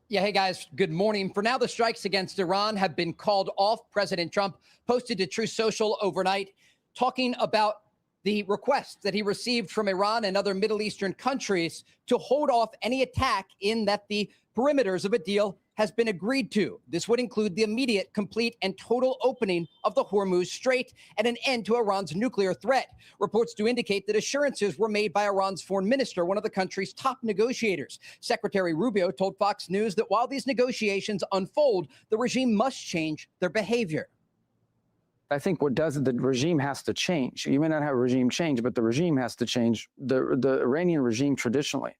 Yeah, hey guys, good morning. For now, the strikes against Iran have been called off. President Trump posted to Truth Social overnight talking about the request that he received from Iran and other Middle Eastern countries to hold off any attack in that the perimeters of a deal has been agreed to. This would include the immediate, complete, and total opening of the Hormuz Strait and an end to Iran's nuclear threat. Reports do indicate that assurances were made by Iran's foreign minister, one of the country's top negotiators. Secretary Rubio told Fox News that while these negotiations unfold, the regime must change their behavior. I think what does it, the regime has to change. You may not have a regime change, but the regime has to change. The Iranian regime traditionally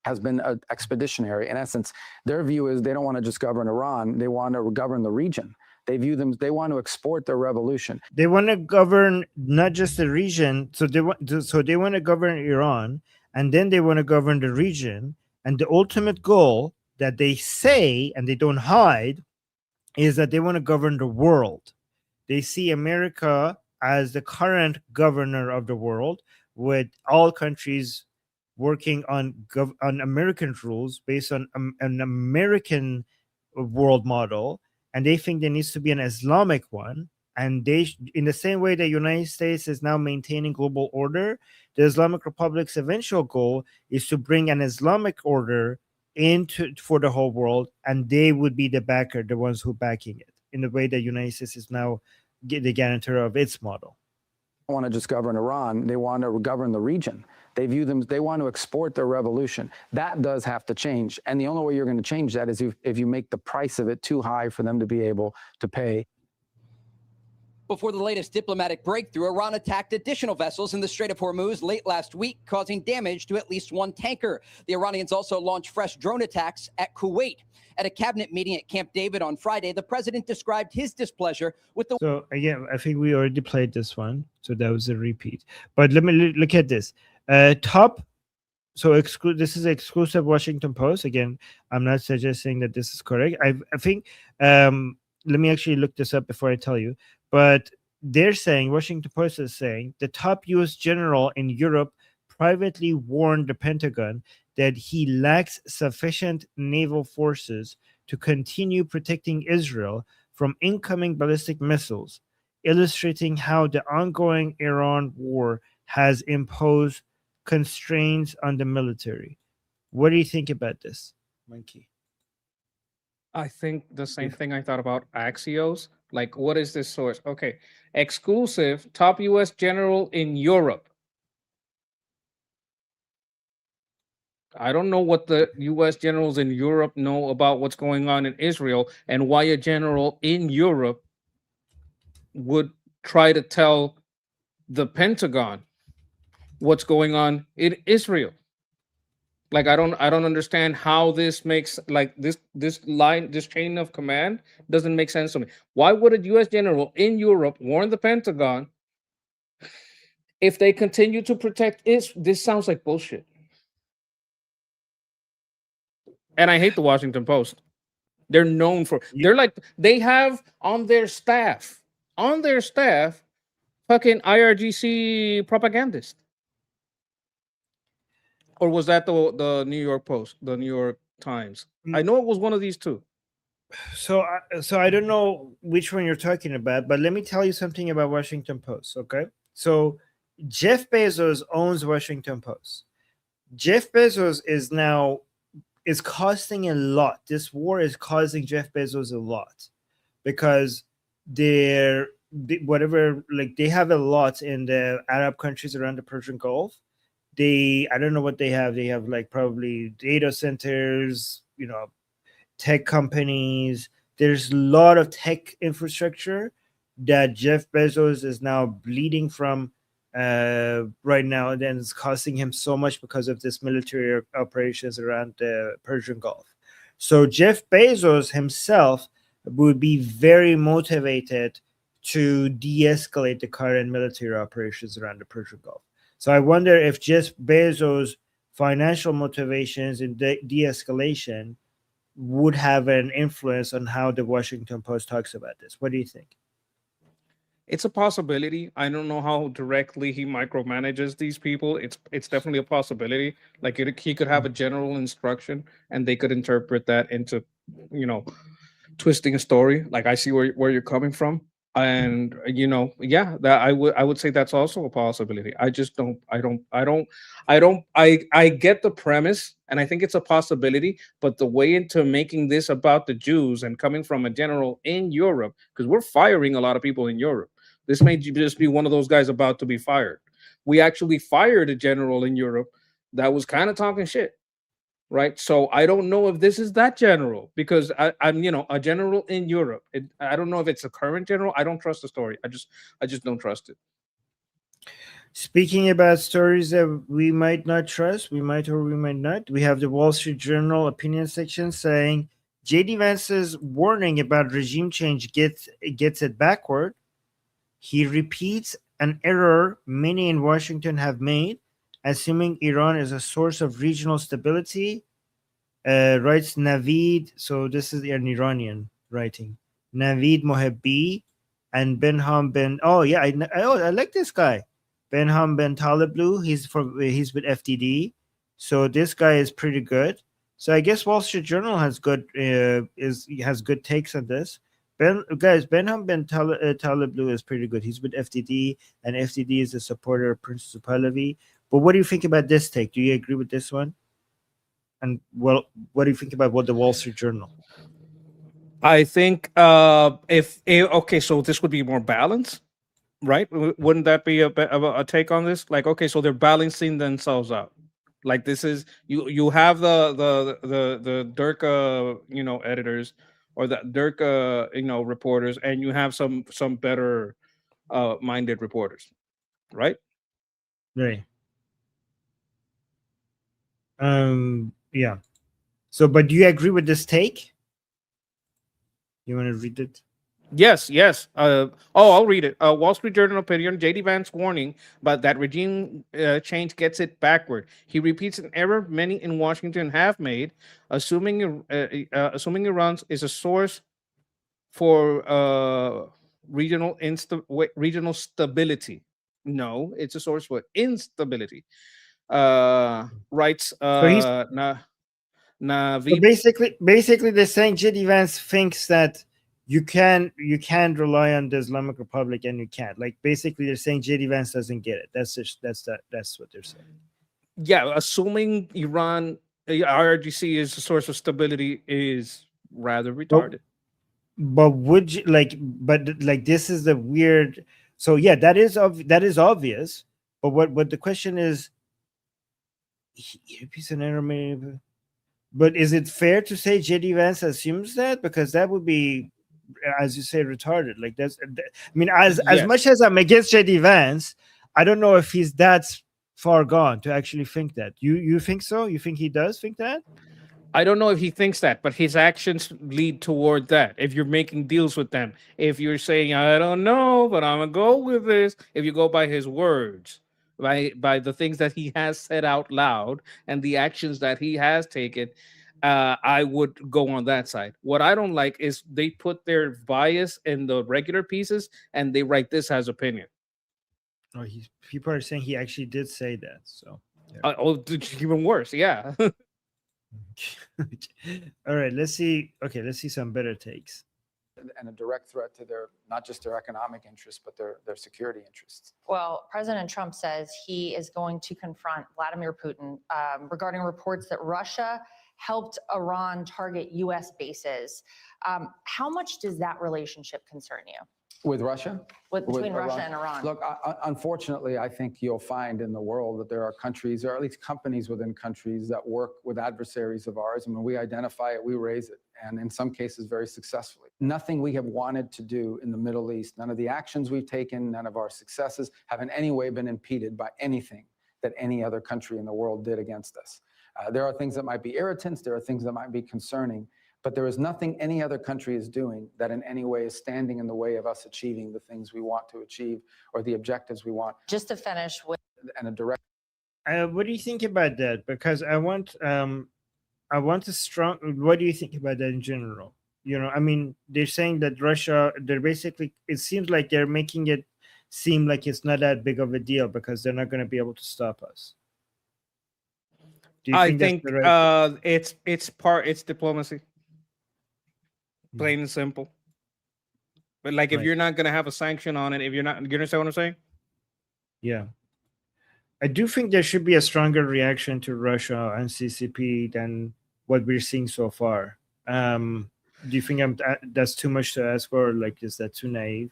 has been expeditionary. In essence, their view is they don't want to just govern Iran. They want to govern the region. They want to export their revolution. They want to govern not just the region. So they want to govern Iran, and then they want to govern the region. And the ultimate goal that they say, and they don't hide, is that they want to govern the world. They see America as the current governor of the world, with all countries working on American rules based on an American world model, and they think there needs to be an Islamic one. And they, in the same way the United States is now maintaining global order, the Islamic Republic's eventual goal is to bring an Islamic order for the whole world, and they would be the backer, the ones who backing it, in the way the United States is now the guarantor of its model. They want to just govern Iran. They want to govern the region. They want to export their revolution. That does have to change. And the only way you're going to change that is if you make the price of it too high for them to be able to pay. Before the latest diplomatic breakthrough, Iran attacked additional vessels in the Strait of Hormuz late last week, causing damage to at least one tanker. The Iranians also launched fresh drone attacks at Kuwait. At a cabinet meeting at Camp David on Friday, the president described his displeasure with the... So again, I think we already played this one, so that was a repeat. But let me look at this. This is exclusive Washington Post. Again, I'm not suggesting that this is correct. I think, let me actually look this up before I tell you. But they're saying, Washington Post is saying, the top U.S. general in Europe privately warned the Pentagon that he lacks sufficient naval forces to continue protecting Israel from incoming ballistic missiles, illustrating how the ongoing Iran war has imposed constraints on the military. What do you think about this, Monkey? I think the same thing I thought about Axios. Like, what is this source? Okay, exclusive, top U.S. general in Europe. I don't know what the U.S. generals in Europe know about what's going on in Israel and why a general in Europe would try to tell the Pentagon what's going on in Israel. Like, I don't understand how this makes, like, this chain of command doesn't make sense to me. Why would a U.S. general in Europe warn the Pentagon if they continue to protect Israel? This sounds like bullshit. And I hate the Washington Post. They're known for, they have on their staff, fucking IRGC propagandists. Or was that the New York Post, the New York Times? I know it was one of these two. So I don't know which one you're talking about, but let me tell you something about Washington Post, okay? So Jeff Bezos owns Washington Post. Jeff Bezos is costing a lot. This war is causing Jeff Bezos a lot because they have a lot in the Arab countries around the Persian Gulf. I don't know what they have. They have like probably data centers, tech companies. There's a lot of tech infrastructure that Jeff Bezos is now bleeding from right now, and then it's costing him so much because of this military operations around the Persian Gulf. So Jeff Bezos himself would be very motivated to de-escalate the current military operations around the Persian Gulf. So I wonder if Jeff Bezos financial motivations and de-escalation would have an influence on how the Washington Post talks about this. What do you think? It's a possibility. I don't know how directly he micromanages these people. It's definitely a possibility. Like he could have a general instruction, and they could interpret that into, you know, twisting a story. Like I see where you're coming from, and yeah, that I would say that's also a possibility. I just I get the premise, and I think it's a possibility. But the way into making this about the Jews and coming from a general in Europe, because we're firing a lot of people in Europe. This may just be one of those guys about to be fired. We actually fired a general in Europe that was kind of talking shit, right? So I don't know if this is that general, because I'm a general in Europe. I don't know if it's a current general. I don't trust the story. I just don't trust it. Speaking about stories that we might not trust, we might or we might not, we have the Wall Street Journal opinion section saying J.D. Vance's warning about regime change gets it backward. He repeats an error many in Washington have made, assuming Iran is a source of regional stability, writes Naveed. So this is an Iranian writing. Naveed Mohebbi and Benham Ben. Oh yeah, I like this guy, Benham Ben Taliblu. He's with FDD, so this guy is pretty good. So I guess Wall Street Journal has good takes on this. Benham Ben Taliblu is pretty good. He's with FDD, and FDD is a supporter of Princess Pahlavi. But what do you think about this take? Do you agree with this one? And what do you think about what the Wall Street Journal? I think okay, so this would be more balanced, right? Wouldn't that be a take on this? Like, okay, so they're balancing themselves out. Like this is you have the Durka editors, or the Durka reporters, and you have some better minded reporters, right? Right. Yeah. So, but do you agree with this take? You want to read it? Yes. I'll read it. Wall Street Journal opinion: J.D. Vance warning, but that regime change gets it backward. He repeats an error many in Washington have made, assuming Iran is a source for regional stability. No, it's a source for instability. Writes So Naveed. basically, they're saying J.D. Vance thinks that you can't rely on the Islamic Republic, and you can't. Like basically, they're saying J.D. Vance doesn't get it. That's what they're saying. Yeah, assuming Iran IRGC is a source of stability is rather retarded. But would you like this is the weird. So yeah, that is obvious. But what the question is, piece of error. But is it fair to say J.D. Vance assumes that? Because that would be, as you say, retarded. Like that's. I mean, as much as I'm against J.D. Vance, I don't know if he's that far gone to actually think that. You think so? You think he does think that? I don't know if he thinks that, but his actions lead toward that. If you're making deals with them, if you're saying, I don't know, but I'm going to go with this, if you go by his words, by the things that he has said out loud and the actions that he has taken, I would go on that side. What I don't like is they put their bias in the regular pieces and they write this as opinion. Oh, people are saying he actually did say that. So, even worse. Yeah. All right, let's see some better takes. And a direct threat to not just their economic interests, but their security interests. Well, President Trump says he is going to confront Vladimir Putin regarding reports that Russia helped Iran target U.S. bases. How much does that relationship concern you? With Russia? Between Russia and Iran? Look, unfortunately, I think you'll find in the world that there are countries, or at least companies within countries, that work with adversaries of ours. And when we identify it, we raise it. And in some cases, very successfully. Nothing we have wanted to do in the Middle East, none of the actions we've taken, none of our successes have in any way been impeded by anything that any other country in the world did against us. There are things that might be irritants, there are things that might be concerning, but there is nothing any other country is doing that in any way is standing in the way of us achieving the things we want to achieve or the objectives we want. Just to finish with and a direct. What do you think about that? Because I want a strong. What do you think about that in general? I mean, they're saying that Russia. They're basically. It seems like they're making it seem like it's not that big of a deal because they're not going to be able to stop us. Do you I think that's think the right? it's diplomacy, plain and simple. But like, if Right. you're not gonna have a sanction on it, if you're not, you understand what I'm saying? Yeah. I do think there should be a stronger reaction to Russia and CCP than what we're seeing so far. Do you think that's too much to ask for? Or like, is that too naive?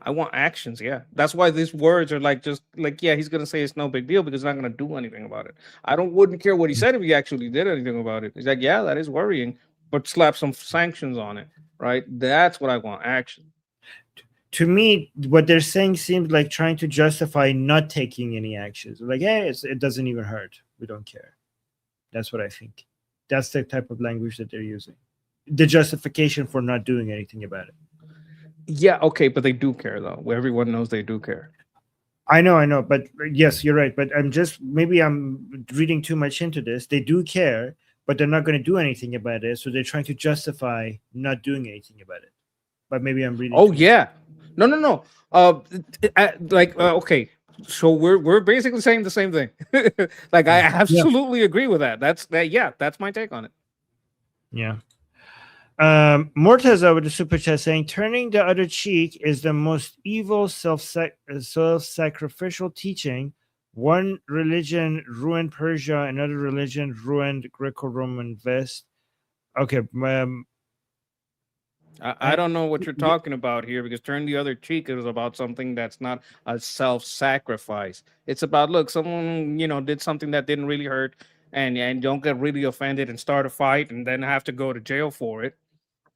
I want actions. Yeah, that's why these words are like, just like, yeah, he's gonna say it's no big deal because he's not gonna do anything about it. Wouldn't care what he said if he actually did anything about it. He's like, yeah, that is worrying, but slap some sanctions on it, right? That's what I want, action. To me, what they're saying seems like trying to justify not taking any actions. Like, hey, it doesn't even hurt. We don't care. That's what I think. That's the type of language that they're using. The justification for not doing anything about it. Yeah, okay, but they do care though. Everyone knows they do care. I know, but yes, you're right. But maybe I'm reading too much into this. They do care, but they're not going to do anything about it. So they're trying to justify not doing anything about it. But maybe I'm reading. Oh yeah, no. Okay, so we're basically saying the same thing. Like, I absolutely agree with that. That's my take on it. Yeah. Mortaza with the super chat saying, turning the other cheek is the most evil self-sacrificial teaching. One religion ruined Persia, another religion ruined Greco-Roman West. Okay. I don't know what you're talking about here, because turn the other cheek is about something that's not a self-sacrifice. It's about, look, someone did something that didn't really hurt, and don't get really offended and start a fight and then have to go to jail for it,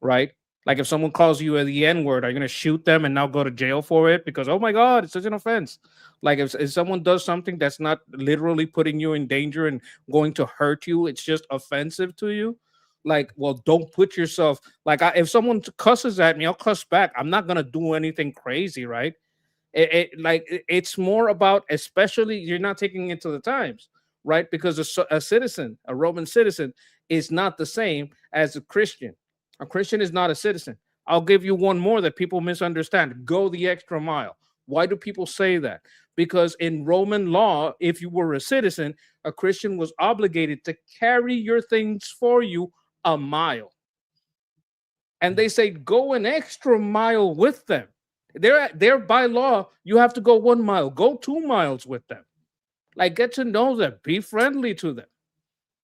right? Like, if someone calls you the N-word, are you gonna shoot them and now go to jail for it because, oh my God, it's such an offense? Like, if someone does something that's not literally putting you in danger and going to hurt you, it's just offensive to you. Like, well, don't put yourself like, if someone cusses at me, I'll cuss back. I'm not gonna do anything crazy, right? It's more about, especially, you're not taking it to the times, right? Because a citizen, a Roman citizen, is not the same as a Christian. A Christian is not a citizen. I'll give you one more that people misunderstand. Go the extra mile. Why do people say that? Because in Roman law, if you were a citizen, a Christian was obligated to carry your things for you a mile. And they say, go an extra mile with them. They're by law, you have to go 1 mile, go 2 miles with them. Like, get to know them, be friendly to them.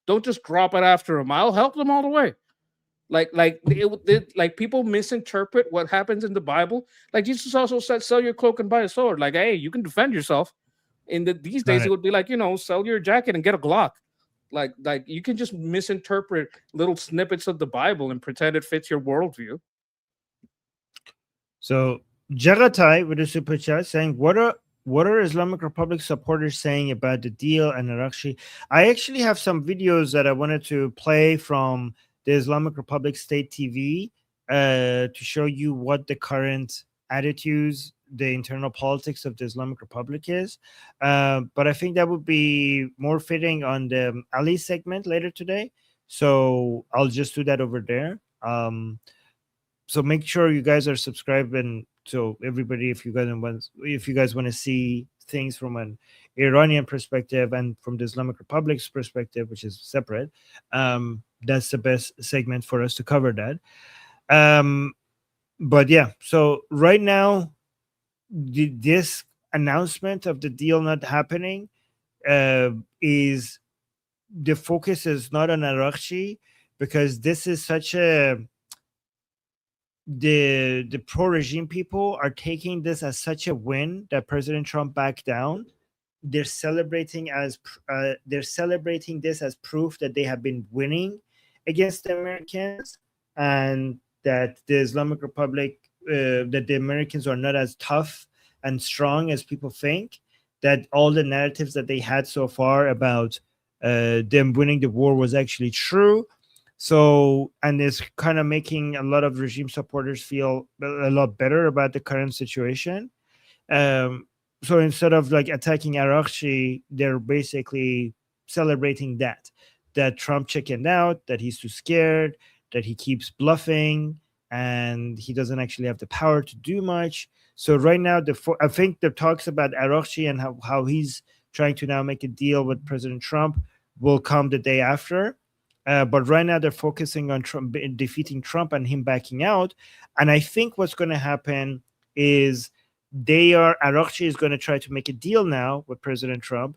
Don't just drop it after a mile, help them all the way. Like people misinterpret what happens in the Bible. Like, Jesus also said, sell your cloak and buy a sword. Like, hey, you can defend yourself. These days, it would be like, sell your jacket and get a Glock. Like you can just misinterpret little snippets of the Bible and pretend it fits your worldview. So Jagatai with a super chat saying, what are Islamic Republic supporters saying about the deal and Arakshi? I actually have some videos that I wanted to play from the Islamic Republic State TV to show you what the current attitudes, the internal politics of the Islamic Republic is. But I think that would be more fitting on the Ali segment later today. So I'll just do that over there. So make sure you guys are subscribed, and so everybody, if you guys want to see things from an Iranian perspective and from the Islamic Republic's perspective, which is separate, that's the best segment for us to cover that. But yeah, so right now, this announcement of the deal not happening is the focus is not on Arakshi, because this is such a the pro-regime people are taking this as such a win that President Trump backed down. They're celebrating this as proof that they have been winning against the Americans, and that the Islamic Republic, that the Americans are not as tough and strong as people think. That all the narratives that they had so far about them winning the war was actually true. So, and it's kind of making a lot of regime supporters feel a lot better about the current situation. so instead of like attacking Arakshi, they're basically celebrating that Trump chickened out, that he's too scared, that he keeps bluffing, and he doesn't actually have the power to do much. So right now, I think the talks about Arakshi and how he's trying to now make a deal with President Trump will come the day after. But right now, they're focusing on Trump defeating Trump and him backing out. And I think what's going to happen is Arakshi is going to try to make a deal now with President Trump,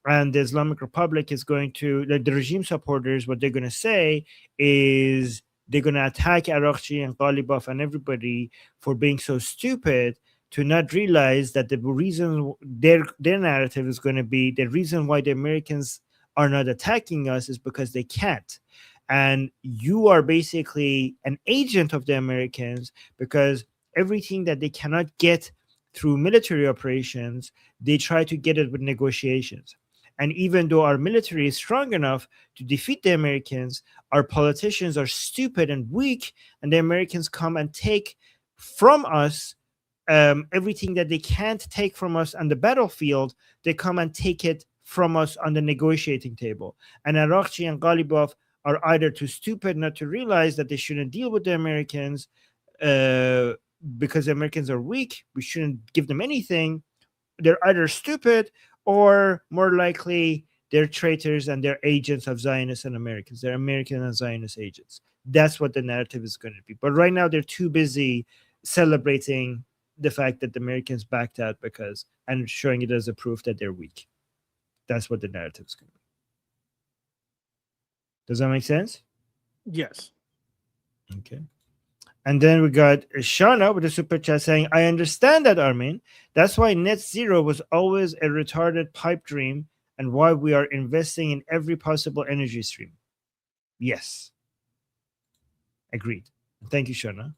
and the Islamic Republic is going to, the regime supporters, what they're going to say is they're going to attack Arakshi and Ghalibaf and everybody for being so stupid to not realize that the reason their narrative is going to be the reason why the Americans are not attacking us is because they can't. And you are basically an agent of the Americans, because everything that they cannot get through military operations, they try to get it with negotiations. And even though our military is strong enough to defeat the Americans, our politicians are stupid and weak, and the Americans come and take from us everything that they can't take from us on the battlefield. They come and take it from us on the negotiating table. And Arakchi and Ghalibaf are either too stupid not to realize that they shouldn't deal with the Americans because the Americans are weak. We shouldn't give them anything. They're either stupid, or more likely they're traitors and they're agents of Zionists and Americans. They're American and Zionist agents. That's what the narrative is going to be. But right now they're too busy celebrating the fact that the Americans backed out and showing it as a proof that they're weak. That's what the narrative is going to be. Does that make sense? Yes. Okay. And then we got Shauna with a super chat saying, I understand that, Armin. That's why net zero was always a retarded pipe dream and why we are investing in every possible energy stream. Yes. Agreed. Thank you, Shauna.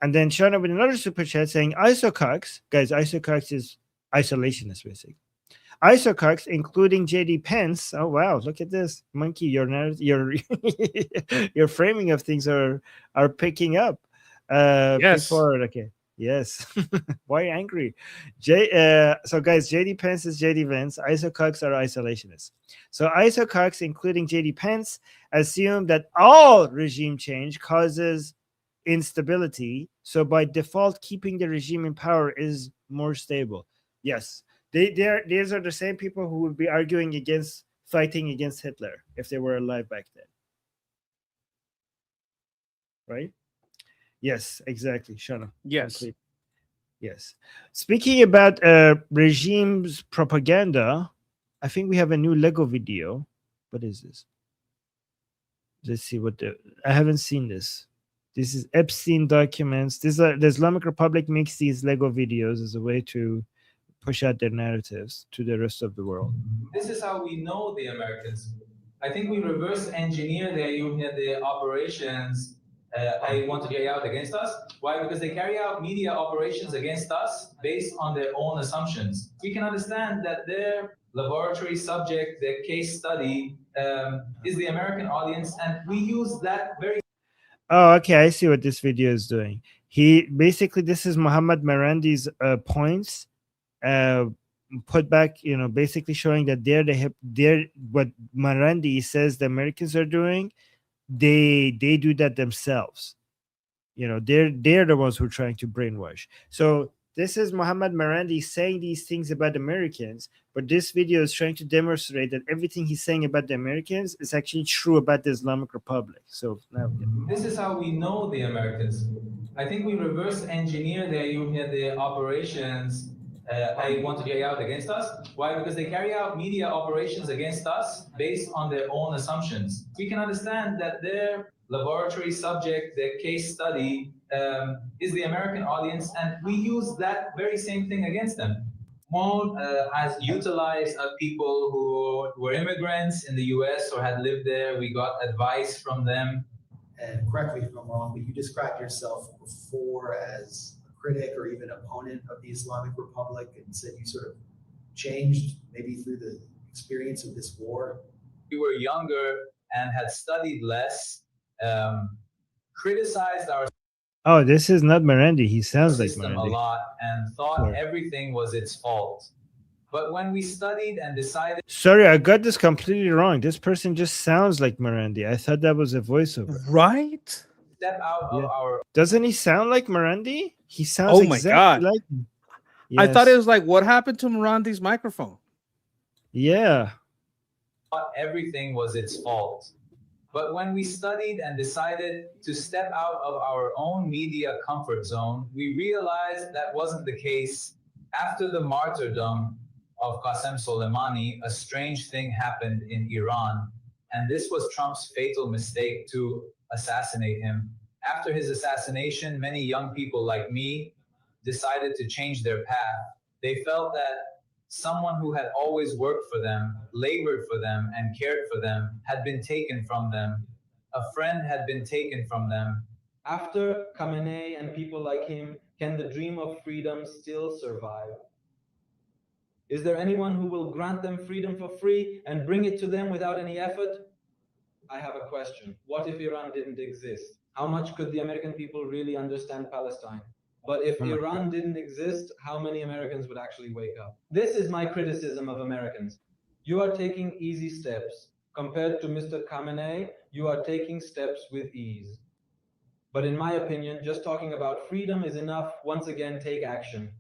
And then Shauna with another super chat saying, isocox, guys, isocox is isolationist, basically. Isocox, including JD Pence. Oh wow, look at this, monkey! Your framing of things are picking up. Yes. People are okay. Yes. Why are you angry? So guys, JD Pence is JD Vance. Isocox are isolationists. So isocox, including JD Pence, assume that all regime change causes instability. So by default, keeping the regime in power is more stable. Yes. These are the same people who would be fighting against Hitler if they were alive back then. Right? Yes, exactly. Shana. Yes. Complete. Yes. Speaking about regime's propaganda, I think we have a new Lego video. What is this? Let's see I haven't seen this. This is Epstein documents. The Islamic Republic makes these Lego videos as a way to push out their narratives to the rest of the world. This is how we know the Americans. I think we reverse engineer their operations. I want to carry out against us. Why? Because they carry out media operations against us based on their own assumptions. We can understand that their laboratory subject, their case study, is the American audience, and we use that very. Oh, okay. I see what this video is doing. This is Mohammad Marandi's points. Put back, basically showing that they're what Marandi says the Americans are doing, they do that themselves. They're the ones who are trying to brainwash. So this is Mohammad Marandi saying these things about Americans, but this video is trying to demonstrate that everything he's saying about the Americans is actually true about the Islamic Republic. So now this is how we know the Americans. I think we reverse engineer their operations. I want to carry out against us. Why? Because they carry out media operations against us based on their own assumptions. We can understand that their laboratory subject, their case study, is the American audience, and we use that very same thing against them. Mold has utilized people who were immigrants in the US or had lived there. We got advice from them. And correct me if I'm wrong, but you described yourself before as critic or even opponent of the Islamic Republic, and said you sort of changed maybe through the experience of this war. We were younger and had studied less, criticized our this is not Marandi. He sounds like system Marandi a lot and thought everything was its fault. But when we studied and decided Sorry, I got this completely wrong. This person just sounds like Morandi. I thought that was a voiceover. Right? to step out Yeah. of our Doesn't he sound like Morandi? He sounds Oh my exactly God. like him. I thought it Yes. was like, what happened to Morandi's microphone? Yeah. thought everything was its fault. But when we studied and decided to step out of our own media comfort zone, we realized that wasn't the case. After the martyrdom of Qasem Soleimani, a strange thing happened in Iran, and this was Trump's fatal mistake to assassinate him. After his assassination, many young people like me decided to change their path. They felt that someone who had always worked for them, labored for them, and cared for them had been taken from them. A friend had been taken from them. After Khamenei and people like him, can the dream of freedom still survive? Is there anyone who will grant them freedom for free and bring it to them without any effort? I have a question. What if Iran didn't exist? How much could the American people really understand Palestine? But if Oh my Iran didn't exist, how many Americans would actually wake up? This is my criticism of Americans. You are taking easy steps. Compared to Mr. Khamenei, you are taking steps with ease. But in my opinion, just talking about freedom is enough. Once again, take action.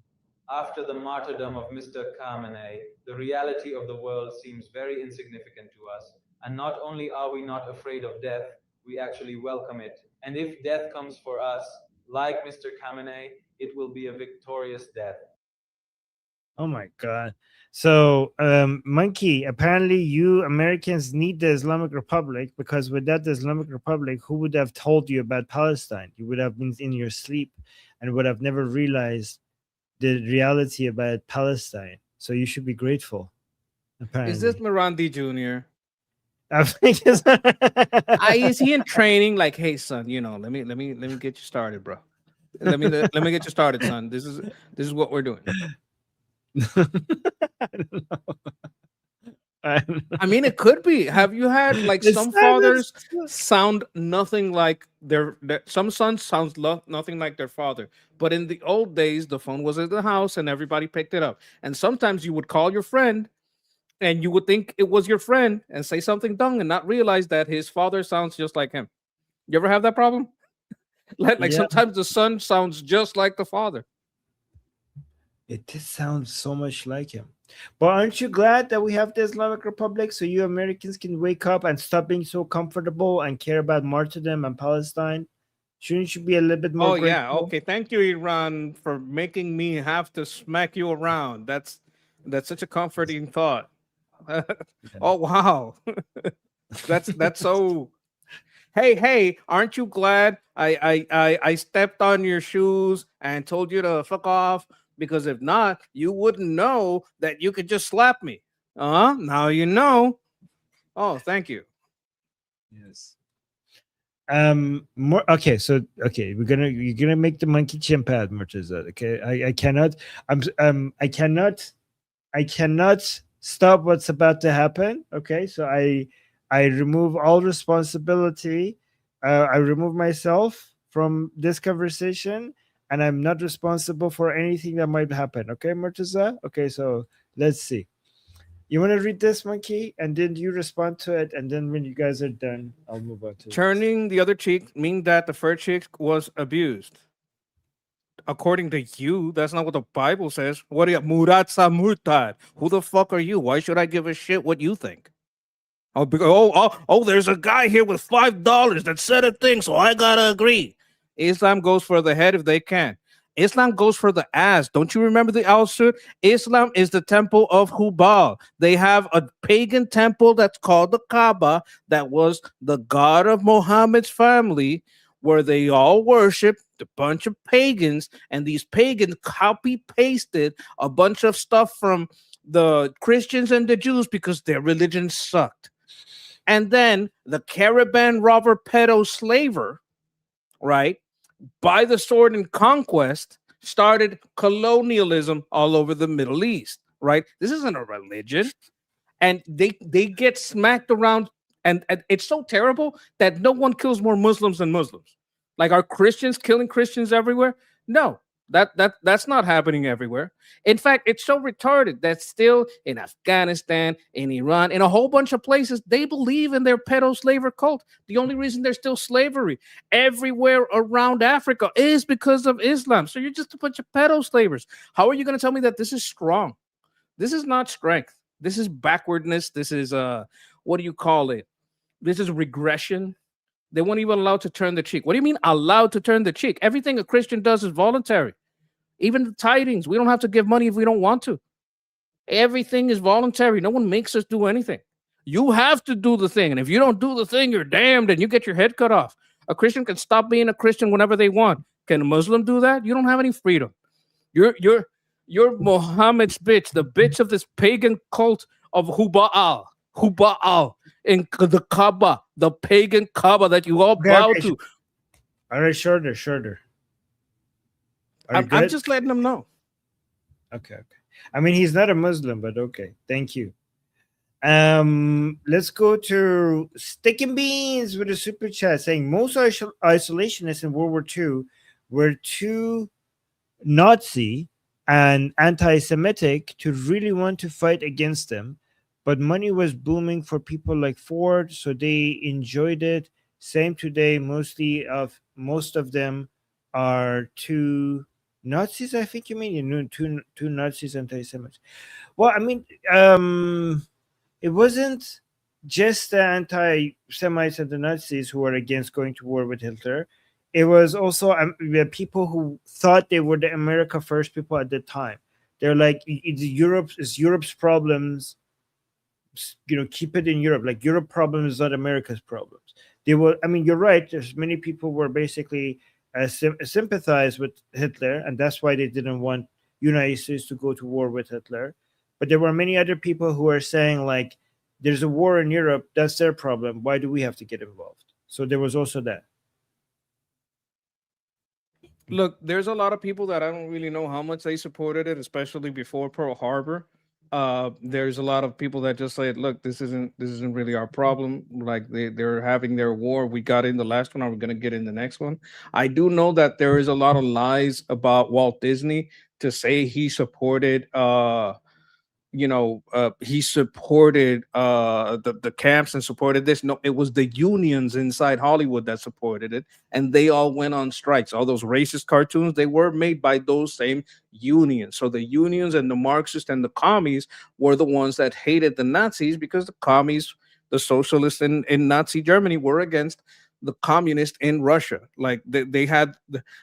After the martyrdom of Mr. Khamenei, the reality of the world seems very insignificant to us. And not only are we not afraid of death, we actually welcome it. And if death comes for us, like Mr. Khamenei, it will be a victorious death. Oh my God. So, Monkey, apparently you Americans need the Islamic Republic because without the Islamic Republic, who would have told you about Palestine? You would have been in your sleep and would have never realized the reality about Palestine. So you should be grateful. Apparently. Is this Morandi Jr.? I think it's- Is he in training? Like, hey, son, let me get you started, bro. Let me get you started, son. This is what we're doing. I don't know. I don't know. I mean, it could be. Have you had like It some sounds- fathers sound nothing like some sons sounds nothing like their father? But in the old days, the phone was in the house and everybody picked it up. And sometimes you would call your friend, and you would think it was your friend and say something dumb and not realize that his father sounds just like him. You ever have that problem? Like Yeah. sometimes the son sounds just like the father. It did sound so much like him. But aren't you glad that we have the Islamic Republic so you Americans can wake up and stop being so comfortable and care about martyrdom and Palestine? Shouldn't you be a little bit more Oh yeah, grateful? okay. Thank you, Iran, for making me have to smack you around. That's such a comforting thought. Oh wow, that's so. Hey, aren't you glad I stepped on your shoes and told you to fuck off? Because if not, you wouldn't know that you could just slap me. Now you know. Oh, thank you. Yes. More okay. So okay, you're gonna make the monkey chimp ad, Murtaza. Okay, I cannot. I cannot stop what's about to happen. Okay, so I remove all responsibility. I remove myself from this conversation, and I'm not responsible for anything that might happen. Okay, Murtaza. Okay, so let's see. You want to read this, Monkey, and then you respond to it, and then when you guys are done, I'll move on to it. Turning the other cheek mean that the first cheek was abused. According to you, that's not what the Bible says. What are you, Murat Samurtad? Who the fuck are you? Why should I give a shit what you think? There's a guy here with $5 that said a thing, so I gotta agree. Islam goes for the head if they can. Islam goes for the ass. Don't you remember the al-Sud? Islam is the temple of Hubal. They have a pagan temple that's called the Kaaba that was the god of Muhammad's family, where they all worship a bunch of pagans, and these pagans copy-pasted a bunch of stuff from the Christians and the Jews because their religion sucked. And then the caravan robber pedo slaver, right, by the sword and conquest, started colonialism all over the Middle East, right? This isn't a religion. And they get smacked around, and it's so terrible that no one kills more Muslims than Muslims. Like, are Christians killing Christians everywhere? No. That's not happening everywhere. In fact, it's so retarded that still in Afghanistan, in Iran, in a whole bunch of places, they believe in their pedo-slaver cult. The only reason there's still slavery everywhere around Africa is because of Islam. So you're just a bunch of pedo-slavers. How are you going to tell me that this is strong? This is not strength. This is backwardness. This is what do you call it? This is regression. They weren't even allowed to turn the cheek. What do you mean allowed to turn the cheek? Everything a Christian does is voluntary. Even the tithings, we don't have to give money if we don't want to. Everything is voluntary. No one makes us do anything. You have to do the thing. And if you don't do the thing, you're damned and you get your head cut off. A Christian can stop being a Christian whenever they want. Can a Muslim do that? You don't have any freedom. You're Muhammad's bitch, the bitch of this pagan cult of Huba'al in the Kaaba, the pagan Kaaba that you all bow to. All right, shorter. I'm just letting them know. Okay. I mean, he's not a Muslim, but okay. Thank you. Let's go to Stick and Beans with a super chat saying most isolationists in World War II were too Nazi and anti-Semitic to really want to fight against them, but money was booming for people like Ford, so they enjoyed it. Same today. Most of them are too Nazis. I think you mean, you know, two Nazis, anti-Semites. Well, I mean, it wasn't just the anti-Semites and the Nazis who were against going to war with Hitler. It was also the people who thought they were the America First people at the time. They're like, it's Europe's problems. You know, keep it in Europe. Like, Europe problems is not America's problems. They were. I mean, you're right. There's many people were basically sympathize with Hitler, and that's why they didn't want United States to go to war with Hitler. But there were many other people who are saying, like, there's a war in Europe. That's their problem. Why do we have to get involved? So there was also that. Look, there's a lot of people that I don't really know how much they supported it, especially before Pearl Harbor. There's a lot of people that just said, look, this isn't really our problem. Like, they're having their war. We got in the last one, are we going to get in the next one? I do know that there is a lot of lies about Walt Disney to say he supported he supported the camps and supported this. No, it was the unions inside Hollywood that supported it, and they all went on strikes. All those racist cartoons, they were made by those same unions. So the unions and the Marxists and the commies were the ones that hated the Nazis, because the commies, the socialists in Nazi Germany, were against the communists in Russia. Like, they had,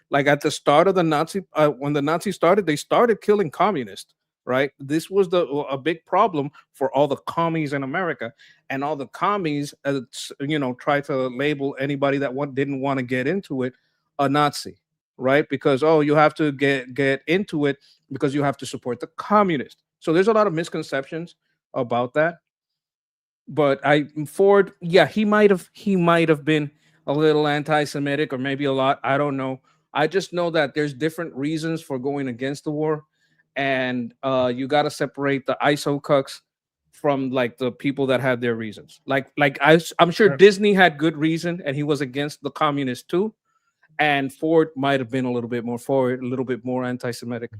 like, at the start of the Nazi, when the Nazis started, they started killing communists. Right, this was a big problem for all the commies in America, and all the commies, try to label anybody that didn't want to get into it a Nazi, right? Because you have to get into it because you have to support the communists. So there's a lot of misconceptions about that. But Ford, yeah, he might have been a little anti-Semitic, or maybe a lot. I don't know. I just know that there's different reasons for going against the war. And you got to separate the ISO cucks from, like, the people that had their reasons. I'm sure Disney had good reason, and he was against the communists too. And Ford might have been a little bit more forward, a little bit more anti-Semitic.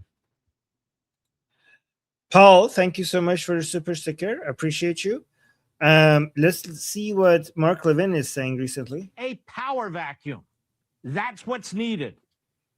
Paul, thank you so much for the super sticker. Appreciate you. Let's see what Mark Levin is saying recently. A power vacuum. That's what's needed.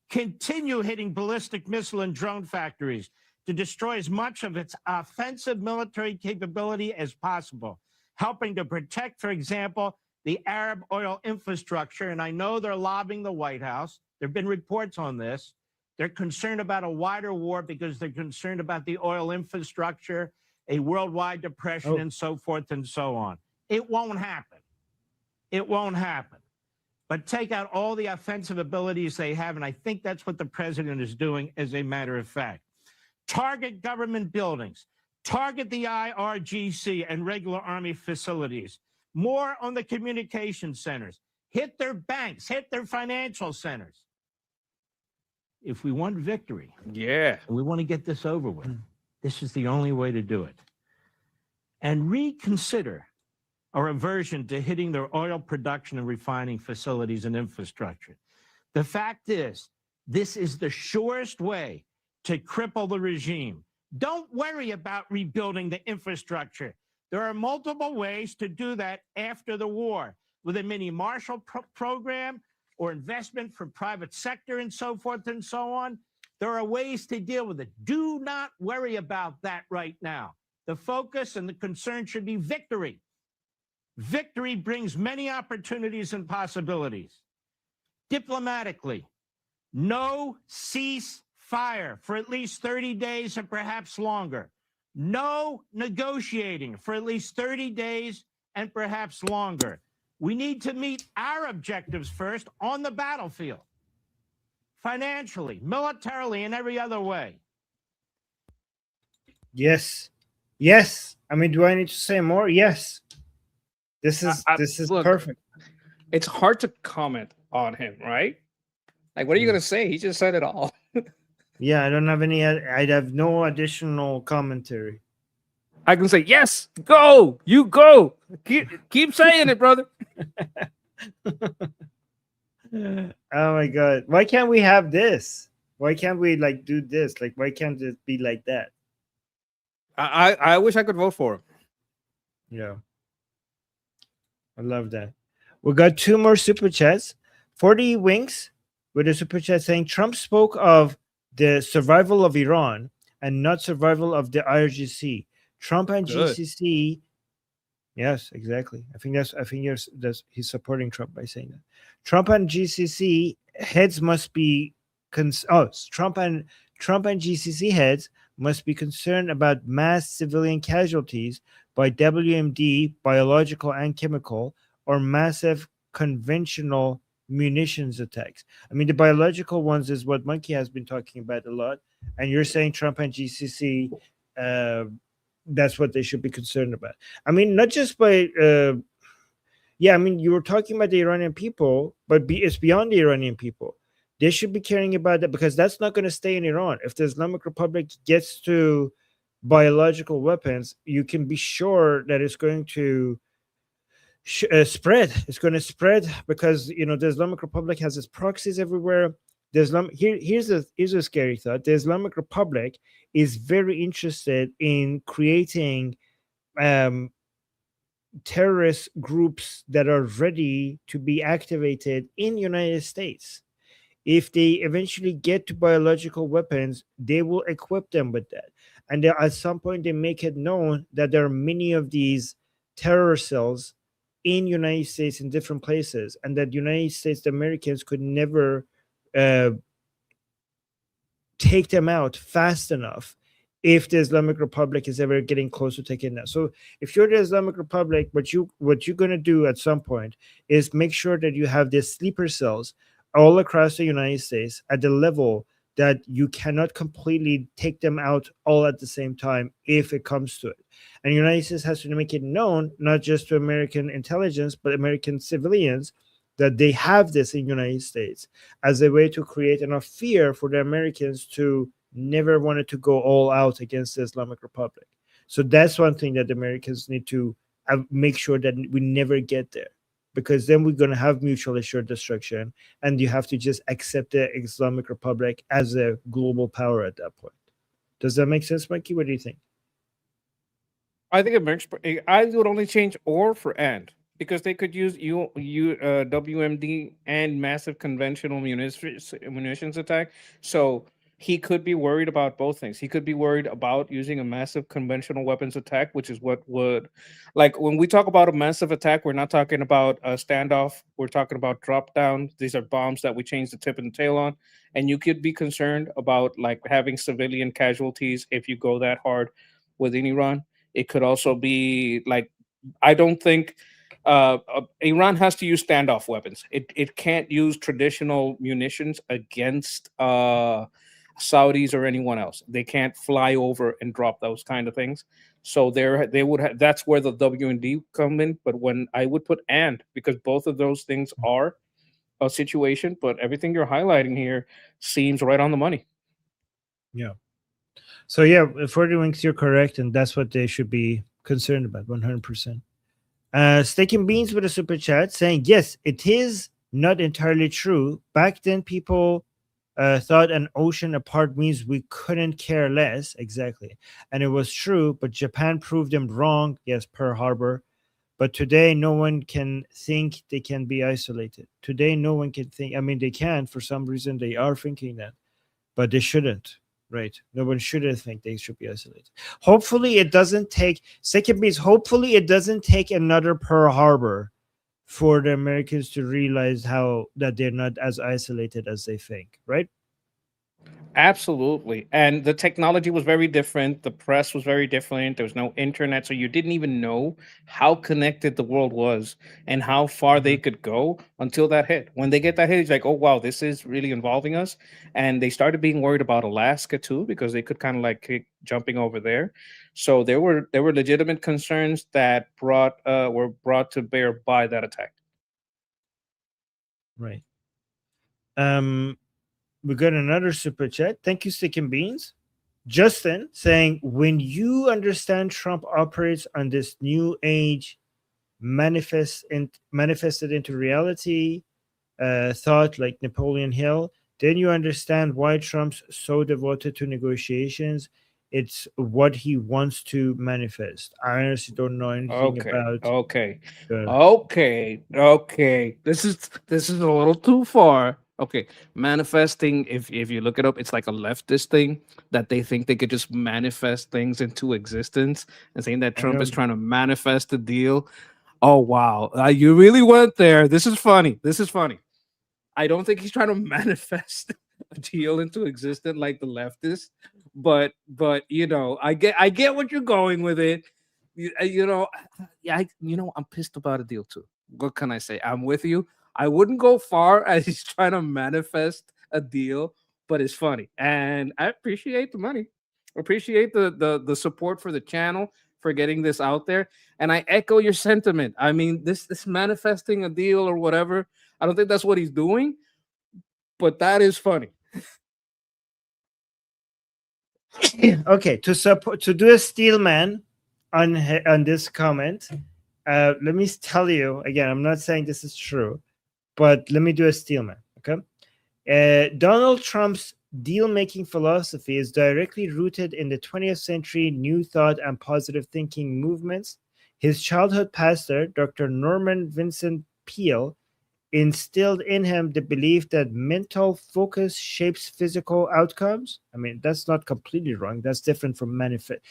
Continue hitting ballistic missile and drone factories to destroy as much of its offensive military capability as possible, helping to protect, for example, the Arab oil infrastructure. And I know they're lobbying the White House. There have been reports on this. They're concerned about a wider war because they're concerned about the oil infrastructure, a worldwide depression, and so forth and so on. It won't happen. It won't happen. But take out all the offensive abilities they have, and I think that's what the president is doing, as a matter of fact. Target government buildings. Target the IRGC and regular Army facilities. More on the communication centers. Hit their banks. Hit their financial centers. If we want victory, and we want to get this over with, this is the only way to do it. And reconsider our aversion to hitting their oil production and refining facilities and infrastructure. The fact is, This is the surest way to cripple the regime. Don't worry about rebuilding the infrastructure. There are multiple ways to do that after the war, with a mini Marshall program or investment from private sector and so forth and so on. There are ways to deal with it. Do not worry about that right now. The focus and the concern should be victory. Victory brings many opportunities and possibilities. Diplomatically, no ceasefire for at least 30 days and perhaps longer. No negotiating for at least 30 days and perhaps longer. We need to meet our objectives first on the battlefield, financially, militarily, and every other way. Yes. Yes. I mean, do I need to say more? Yes. This is look, perfect. It's hard to comment on him, right? Like, what are you gonna say? He just said it all. Yeah, I don't have any. I have no additional commentary. I can say yes. Go. You go. Keep saying it, brother. Oh my god! Why can't we have this? Why can't we like do this? Like, why can't it be like that? I wish I could vote for him. Yeah, I love that. We got 2 more super chats. 40 Winks with a super chat saying Trump spoke of the survival of Iran and not survival of the IRGC. Trump and Good. GCC. Yes, exactly. I think he's supporting Trump by saying that. Trump and GCC heads must be Trump and GCC heads must be concerned about mass civilian casualties by WMD, biological and chemical, or massive conventional munitions attacks. I mean, the biological ones is what Monkey has been talking about a lot, and you're saying Trump and GCC, that's what they should be concerned about. I mean, not just by, I mean, you were talking about the Iranian people, but it's beyond the Iranian people. They should be caring about that, because that's not going to stay in Iran. If the Islamic Republic gets to biological weapons, you can be sure that it's going to spread. It's going to spread because, you know, the Islamic Republic has its proxies everywhere. Here's a scary thought. The Islamic Republic is very interested in creating terrorist groups that are ready to be activated in the United States. If they eventually get to biological weapons, they will equip them with that. And at some point, they make it known that there are many of these terror cells in United States in different places, and that United States, the Americans could never take them out fast enough if the Islamic Republic is ever getting close to taking that. So if you're the Islamic Republic, what you're going to do at some point is make sure that you have these sleeper cells all across the United States at the level that you cannot completely take them out all at the same time if it comes to it. And the United States has to make it known, not just to American intelligence, but American civilians, that they have this in the United States as a way to create enough fear for the Americans to never wanted to go all out against the Islamic Republic. So that's one thing that the Americans need to make sure that we never get there, because then we're going to have mutual assured destruction, and you have to just accept the Islamic Republic as a global power at that point. Does that make sense, Mikey? What do you think? I think it makes. I would only change or for and, because they could use WMD and massive conventional munitions attack. So he could be worried about both things. He could be worried about using a massive conventional weapons attack, which is what would, like, when we talk about a massive attack, we're not talking about a standoff. We're talking about drop down. These are bombs that we change the tip and the tail on. And you could be concerned about like having civilian casualties if you go that hard within Iran. It could also be like, I don't think Iran has to use standoff weapons. It can't use traditional munitions against Saudis or anyone else. They can't fly over and drop those kind of things. So they would have, that's where the WMD come in. But when I would put and, because both of those things are a situation, but everything you're highlighting here seems right on the money. Yeah. So yeah, 40 Winks, you're correct, and that's what they should be concerned about, 100%. Steak and Beans with a super chat saying, yes, it is not entirely true. Back then, people thought an ocean apart means we couldn't care less. Exactly. And it was true, but Japan proved them wrong. Yes, Pearl Harbor. But today, no one can think they can be isolated. Today, no one can think. I mean, they can. For some reason, they are thinking that, but they shouldn't. Right? No one shouldn't think they should be isolated. Hopefully, it doesn't take. Second means hopefully it doesn't take another Pearl Harbor for the Americans to realize how that they're not as isolated as they think. Right? Absolutely. And the technology was very different. The press was very different. There was no internet. So you didn't even know how connected the world was and how far they could go until that hit. When they get that hit, it's like, oh, wow, this is really involving us. And they started being worried about Alaska, too, because they could kind of like keep jumping over there. So there were legitimate concerns that were brought to bear by that attack. Right. We got another super chat. Thank you, Stick and Beans. Justin saying, when you understand Trump operates on this new age manifested into reality thought like Napoleon Hill, then you understand why Trump's so devoted to negotiations. It's what he wants to manifest. I honestly don't know anything about. Okay. This is a little too far. Okay, manifesting. If you look it up, it's like a leftist thing that they think they could just manifest things into existence, and saying that Trump is trying to manifest the deal. Oh wow, you really went there. This is funny. I don't think he's trying to manifest a deal into existence like the leftists, but I get what you're going with it. I'm pissed about a deal too. What can I say? I'm with you. I wouldn't go far as he's trying to manifest a deal, but it's funny, and I appreciate the money. Appreciate the support for the channel for getting this out there, and I echo your sentiment. I mean, this manifesting a deal or whatever. I don't think that's what he's doing, but that is funny. Okay, to do a steel man on this comment. Let me tell you again. I'm not saying this is true, but let me do a steel man. Okay, Donald Trump's deal-making philosophy is directly rooted in the 20th century New Thought and positive thinking movements. His childhood pastor, Dr. Norman Vincent Peale, instilled in him the belief that mental focus shapes physical outcomes. I mean, that's not completely wrong. That's different from manifesting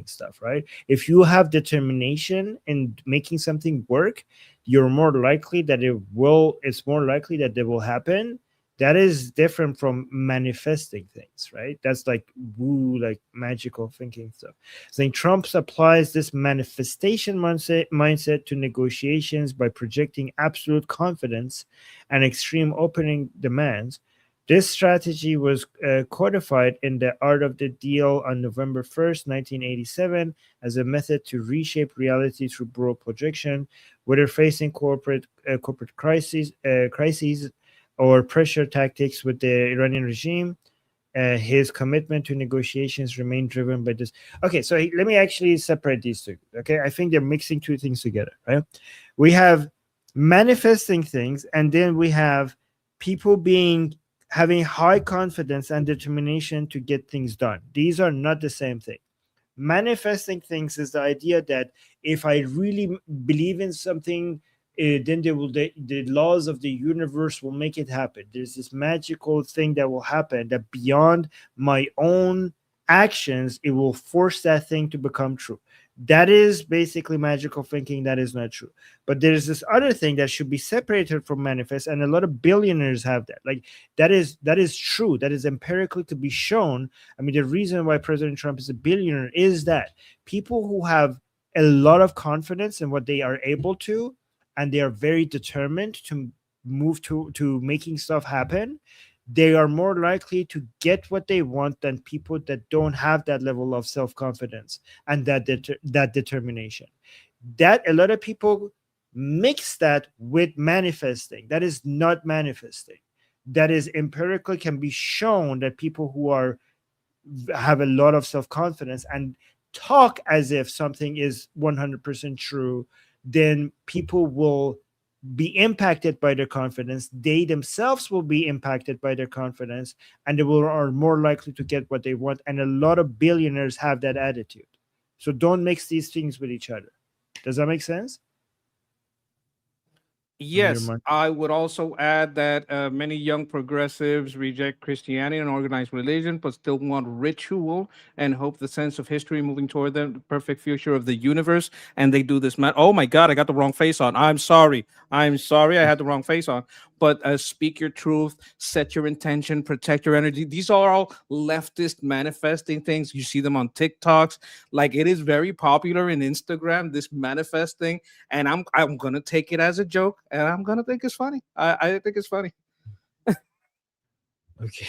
stuff, right? If you have determination in making something work, you're more likely that it's more likely that it will happen. That is different from manifesting things, right? That's like woo, like magical thinking stuff. I think Trump applies this manifestation mindset to negotiations by projecting absolute confidence and extreme opening demands. This strategy was codified in The Art of the Deal on November 1st, 1987, as a method to reshape reality through broad projection, whether facing corporate crises or pressure tactics with the Iranian regime. His commitment to negotiations remained driven by this. Okay, so let me actually separate these two. Okay, I think they're mixing two things together, right? We have manifesting things, and then we have people having high confidence and determination to get things done. These are not the same thing. Manifesting things is the idea that if I really believe in something, then the laws of the universe will make it happen. There's this magical thing that will happen that beyond my own actions, it will force that thing to become true. That is basically magical thinking. That is not true. But there's this other thing that should be separated from manifest, and a lot of billionaires have that. Like that is true. That is empirically to be shown. I mean, the reason why President Trump is a billionaire is that people who have a lot of confidence in what they are able to, and they are very determined to move to making stuff happen, they are more likely to get what they want than people that don't have that level of self-confidence and that determination. That a lot of people mix that with manifesting. That is not manifesting. That is empirically can be shown that people who have a lot of self-confidence and talk as if something is 100% true, then people will be impacted by their confidence. They themselves will be impacted by their confidence, and they are more likely to get what they want. And a lot of billionaires have that attitude. So don't mix these things with each other. Does that make sense? Yes, I would also add that many young progressives reject Christianity and organized religion, but still want ritual and hope the sense of history moving toward them, the perfect future of the universe. And they do this, man. Oh my God, I got the wrong face on. I'm sorry. I had the wrong face on. But speak your truth, set your intention, protect your energy. These are all leftist manifesting things. You see them on TikToks. Like, it is very popular in Instagram, this manifesting. And I'm gonna take it as a joke, and I'm gonna think it's funny. I think it's funny. Okay.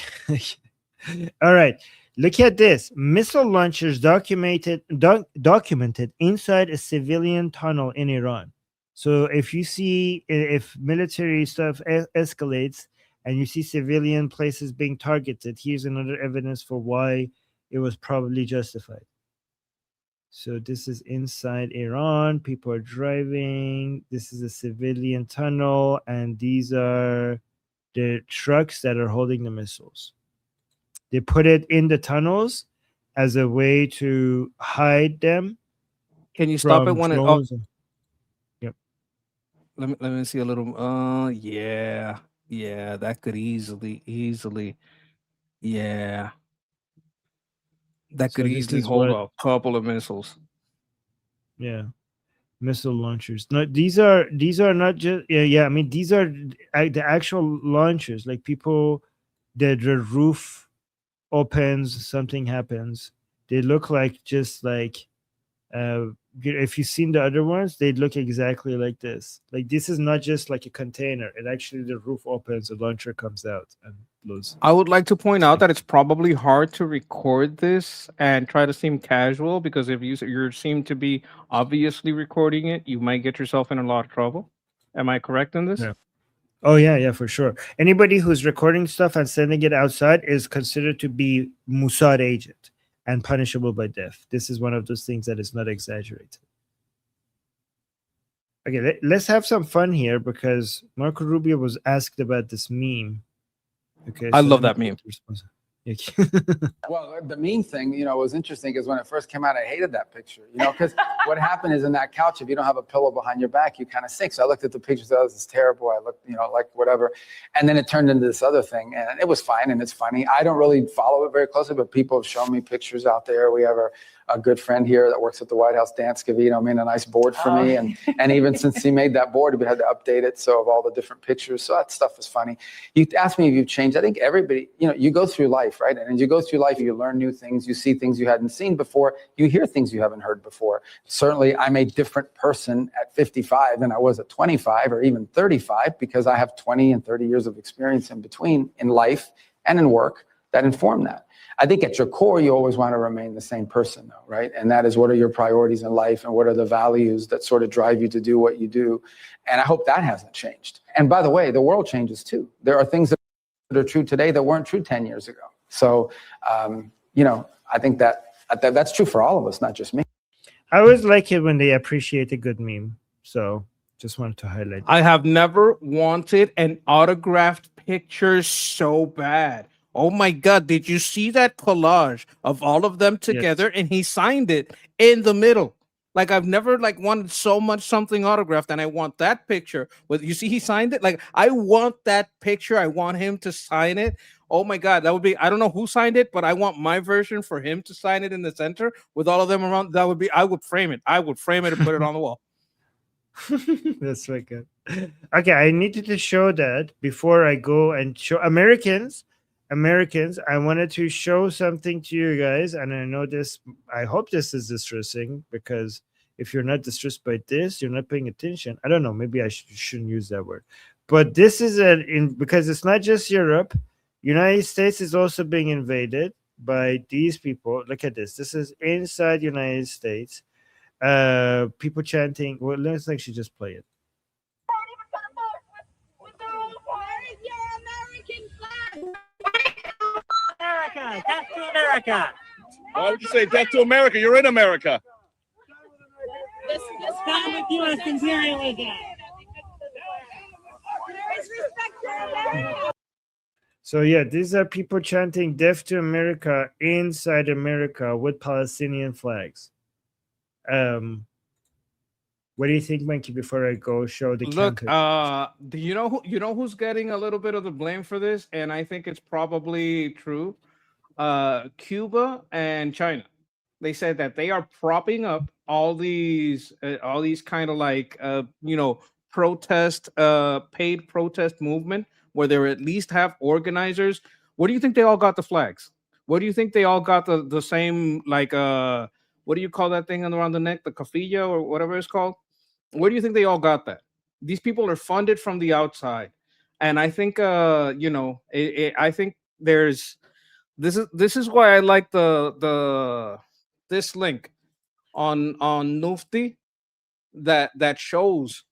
All right. Look at this. Missile launchers documented inside a civilian tunnel in Iran. So if you see, if military stuff escalates and you see civilian places being targeted, here's another evidence for why it was probably justified. So this is inside Iran. People are driving. This is a civilian tunnel, and these are the trucks that are holding the missiles. They put it in the tunnels as a way to hide them. Can you stop it when it? Oh, yep. Let me see a little. Yeah, that could easily, yeah. That could easily hold a couple of missiles. Yeah, missile launchers. No, these are not just yeah. I mean, these are the actual launchers. Like people, the roof opens, something happens. They look like just like if you've seen the other ones, they look exactly like this. Like this is not just like a container. It actually the roof opens, the launcher comes out and blows. I would like to point out that it's probably hard to record this and try to seem casual, because if you seem to be obviously recording it, you might get yourself in a lot of trouble. Am I correct in this? Yeah. Oh yeah, for sure. Anybody who's recording stuff and sending it outside is considered to be Mossad agent and punishable by death. This is one of those things that is not exaggerated. Okay, let's have some fun here, because Marco Rubio was asked about this meme. Okay, I love that meme. Well, the meme thing, was interesting, because when it first came out, I hated that picture, because what happened is in that couch, if you don't have a pillow behind your back, you kind of sink. So I looked at the picture, said, oh, this is terrible. I looked, like whatever. And then it turned into this other thing, and it was fine and it's funny. I don't really follow it very closely, but people have shown me pictures out there. We have a good friend here that works at the White House, Dan Scavino, made a nice board for me. And even since he made that board, we had to update it. So of all the different pictures. So that stuff is funny. You asked me if you've changed. I think everybody, you go through life, right? And as you go through life, you learn new things. You see things you hadn't seen before. You hear things you haven't heard before. Certainly, I'm a different person at 55 than I was at 25 or even 35, because I have 20 and 30 years of experience in between in life and in work that inform that. I think at your core, you always want to remain the same person, though, right? And that is, what are your priorities in life, and what are the values that sort of drive you to do what you do? And I hope that hasn't changed. And by the way, the world changes too. There are things that are true today that weren't true 10 years ago. So, I think that's true for all of us, not just me. I always like it when they appreciate a good meme. So just wanted to highlight that. I have never wanted an autographed picture so bad. Oh my God, did you see that collage of all of them together? Yes. And he signed it in the middle. Like, I've never wanted so much something autographed, and I want that picture. With, you see, he signed it. Like, I want that picture. I want him to sign it. Oh my God, that would be, I don't know who signed it, but I want my version for him to sign it in the center with all of them around. That would be, I would frame it. I would frame it and put it on the wall. That's very good. Okay, I needed to show that before I go and show Americans, I wanted to show something to you guys, and I know this, I hope this is distressing, because if you're not distressed by this, you're not paying attention. I don't know, maybe I shouldn't use that word. But this is because it's not just Europe. United States is also being invaded by these people. Look at this. This is inside United States. People chanting. Well, let's actually just play it. America, death to America. Why would you say death to America? You're in America. Stop with U.S. imperialism. So yeah, these are people chanting "Death to America" inside America with Palestinian flags. What do you think, Mikey? Before I go show the Look, counter. do you know who's getting a little bit of the blame for this? And I think it's probably true. Cuba and China. They said that they are propping up all these kind of like protest, paid protest movement where they at least have organizers. What do you think they all got the flags? What do you think they all got the same like what do you call that thing around the neck, the kafia or whatever it's called? Where do you think they all got that? These people are funded from the outside, and I think I think there's this is why I like this link on Nufti that shows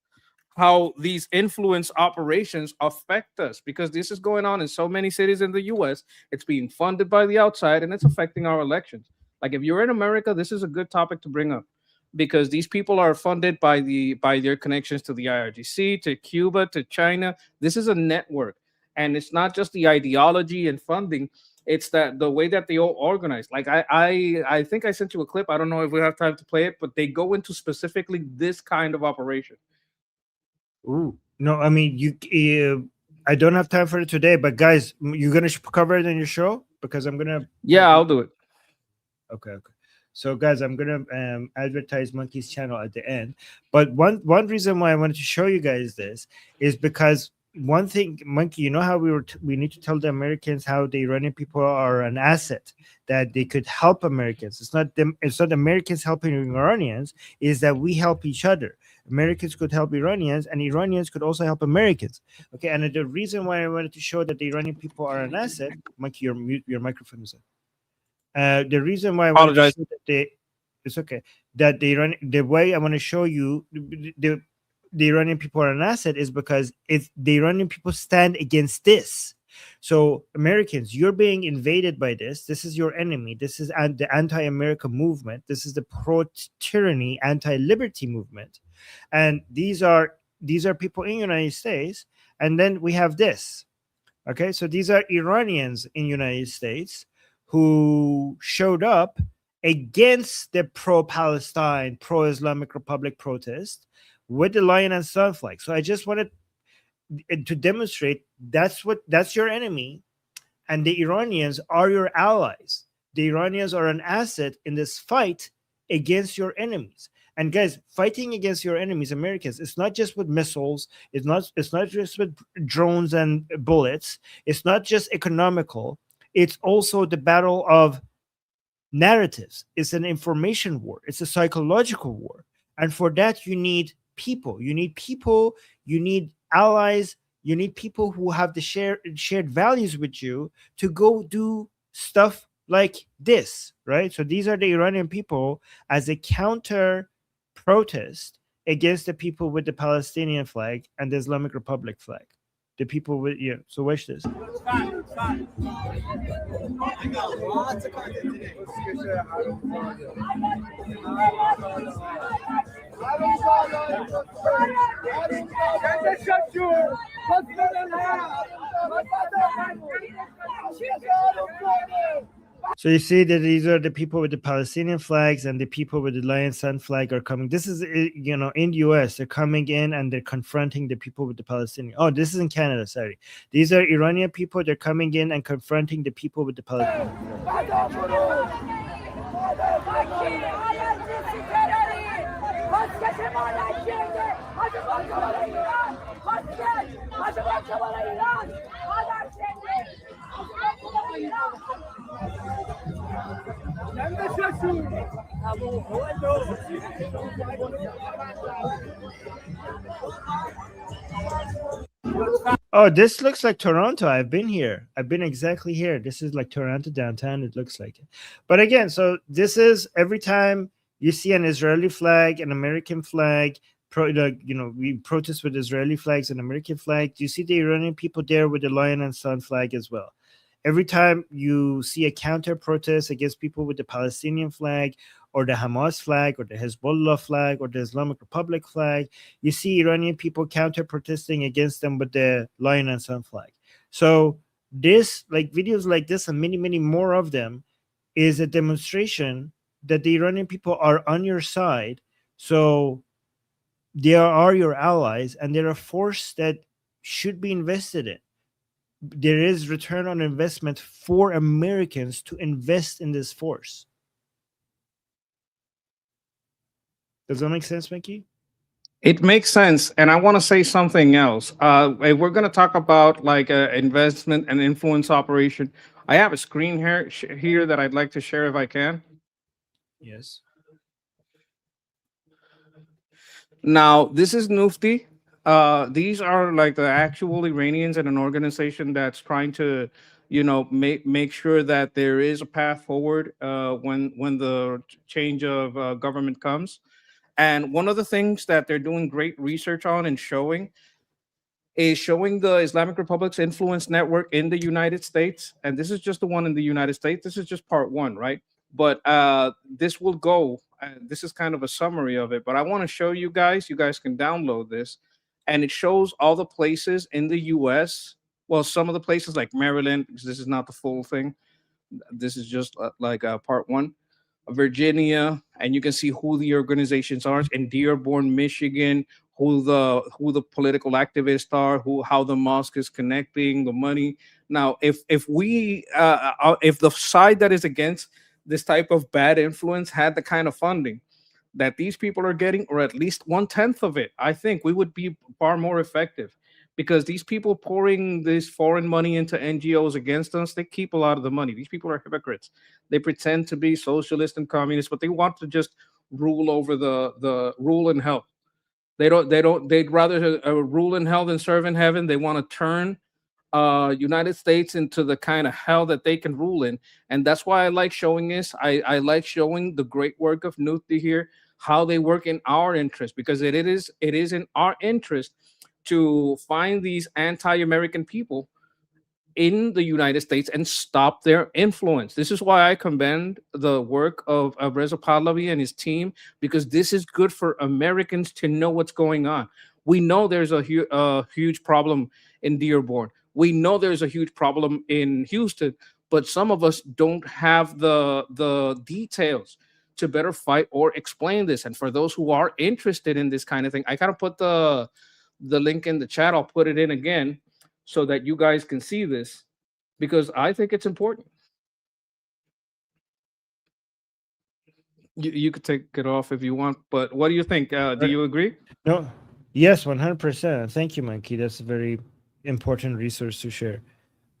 how these influence operations affect us, because this is going on in so many cities in the US. It's being funded by the outside and it's affecting our elections. Like if you're in America, this is a good topic to bring up, because these people are funded by their connections to the IRGC, to Cuba, to China. This is a network, and it's not just the ideology and funding. It's that the way that they all organize. Like I think I sent you a clip. I don't know if we have time to play it, but they go into specifically this kind of operation. Ooh, no, I mean I don't have time for it today, but guys, you're gonna cover it in your show because I'm gonna. Yeah, I'll do it. Okay. So guys, I'm gonna advertise Monkey's channel at the end. But one reason why I wanted to show you guys this is because one thing, Monkey, you know how we need to tell the Americans how the Iranian people are an asset, that they could help Americans. It's not Americans helping Iranians, is that we help each other. Americans could help Iranians, and Iranians could also help Americans. Okay, and the reason why I wanted to show that the Iranian people are an asset, Monkey, your microphone is on. The reason why I wanted to show that it's okay, that the way I want to show you the Iranian people are an asset is because the Iranian people stand against this. So Americans, you're being invaded by this. This is your enemy. This is the anti-America movement. This is the pro-tyranny, anti-liberty movement. And these are people in the United States. And then we have this. Okay, so these are Iranians in the United States who showed up against the pro-Palestine, pro-Islamic Republic protest with the lion and sun flag. So I just wanted to demonstrate that's your enemy, and the Iranians are your allies. The Iranians are an asset in this fight against your enemies. And guys, fighting against your enemies, Americans, it's not just with missiles. It's not just with drones and bullets. It's not just economical. It's also the battle of narratives. It's an information war. It's a psychological war. And for that, you need people. You need allies. You need people who have the shared values with you to go do stuff like this, right? So these are the Iranian people as a counter protest against the people with the Palestinian flag and the Islamic Republic flag. The people with So watch this. So you see that these are the people with the Palestinian flags, and the people with the lion sun flag are coming. This is, in the US, they're coming in and they're confronting the people with the Palestinian. Oh, this is in Canada, sorry. These are Iranian people. They're coming in and confronting the people with the Palestinian Oh, this looks like Toronto. I've been here. I've been exactly here. This is like Toronto downtown. It looks like it. But again, so this is every time you see an Israeli flag, an American flag, we protest with Israeli flags and American flag. You see the Iranian people there with the lion and sun flag as well. every time you see a counter protest against people with the Palestinian flag or the Hamas flag or the Hezbollah flag or the Islamic Republic flag, you see Iranian people counter protesting against them with the lion and sun flag. So this, like videos like this and many, many more of them, is a demonstration that the Iranian people are on your side. So they are your allies, and they're a force that should be invested in. There is return on investment for Americans to invest in this force. Does that make sense, Mickey? It makes sense, and I want to say something else. We're going to talk about like investment and influence operation. I have a screen here that I'd like to share if I can. Yes. Now, this is Nufti. These are like the actual Iranians in an organization that's trying to, make sure that there is a path forward when the change of government comes. And one of the things that they're doing great research on and showing the Islamic Republic's influence network in the United States. And this is just the one in the United States. This is just part one, right? But this will go. This is kind of a summary of it. But I want to show you guys. You guys can download this. And it shows all the places in the U.S. Well, some of the places like Maryland, because this is not the full thing. This is just like part one. Virginia, and you can see who the organizations are in Dearborn, Michigan, who the political activists are, how the mosque is connecting the money. Now, if the side that is against this type of bad influence had the kind of funding that these people are getting, or at least 1/10 of it, I think we would be far more effective. Because these people pouring this foreign money into NGOs against us, they keep a lot of the money. These people are hypocrites. They pretend to be socialist and communist, but they want to just rule over the rule in hell. They'd rather rule in hell than serve in heaven. They want to turn United States into the kind of hell that they can rule in. And that's why I like showing this. I like showing the great work of Nuthi here, how they work in our interest, because it is in our interest to find these anti-American people in the United States and stop their influence. This is why I commend the work of Reza Pahlavi and his team, because this is good for Americans to know what's going on. We know there's a huge problem in Dearborn. We know there's a huge problem in Houston, but some of us don't have the details to better fight or explain this. And for those who are interested in this kind of thing, I kind of put the link in the chat. I'll put it in again so that you guys can see this, because I think it's important. You could take it off if you want, but what do you think? Do you agree? No. Yes, 100%. Thank you, Monkey. That's a very important resource to share.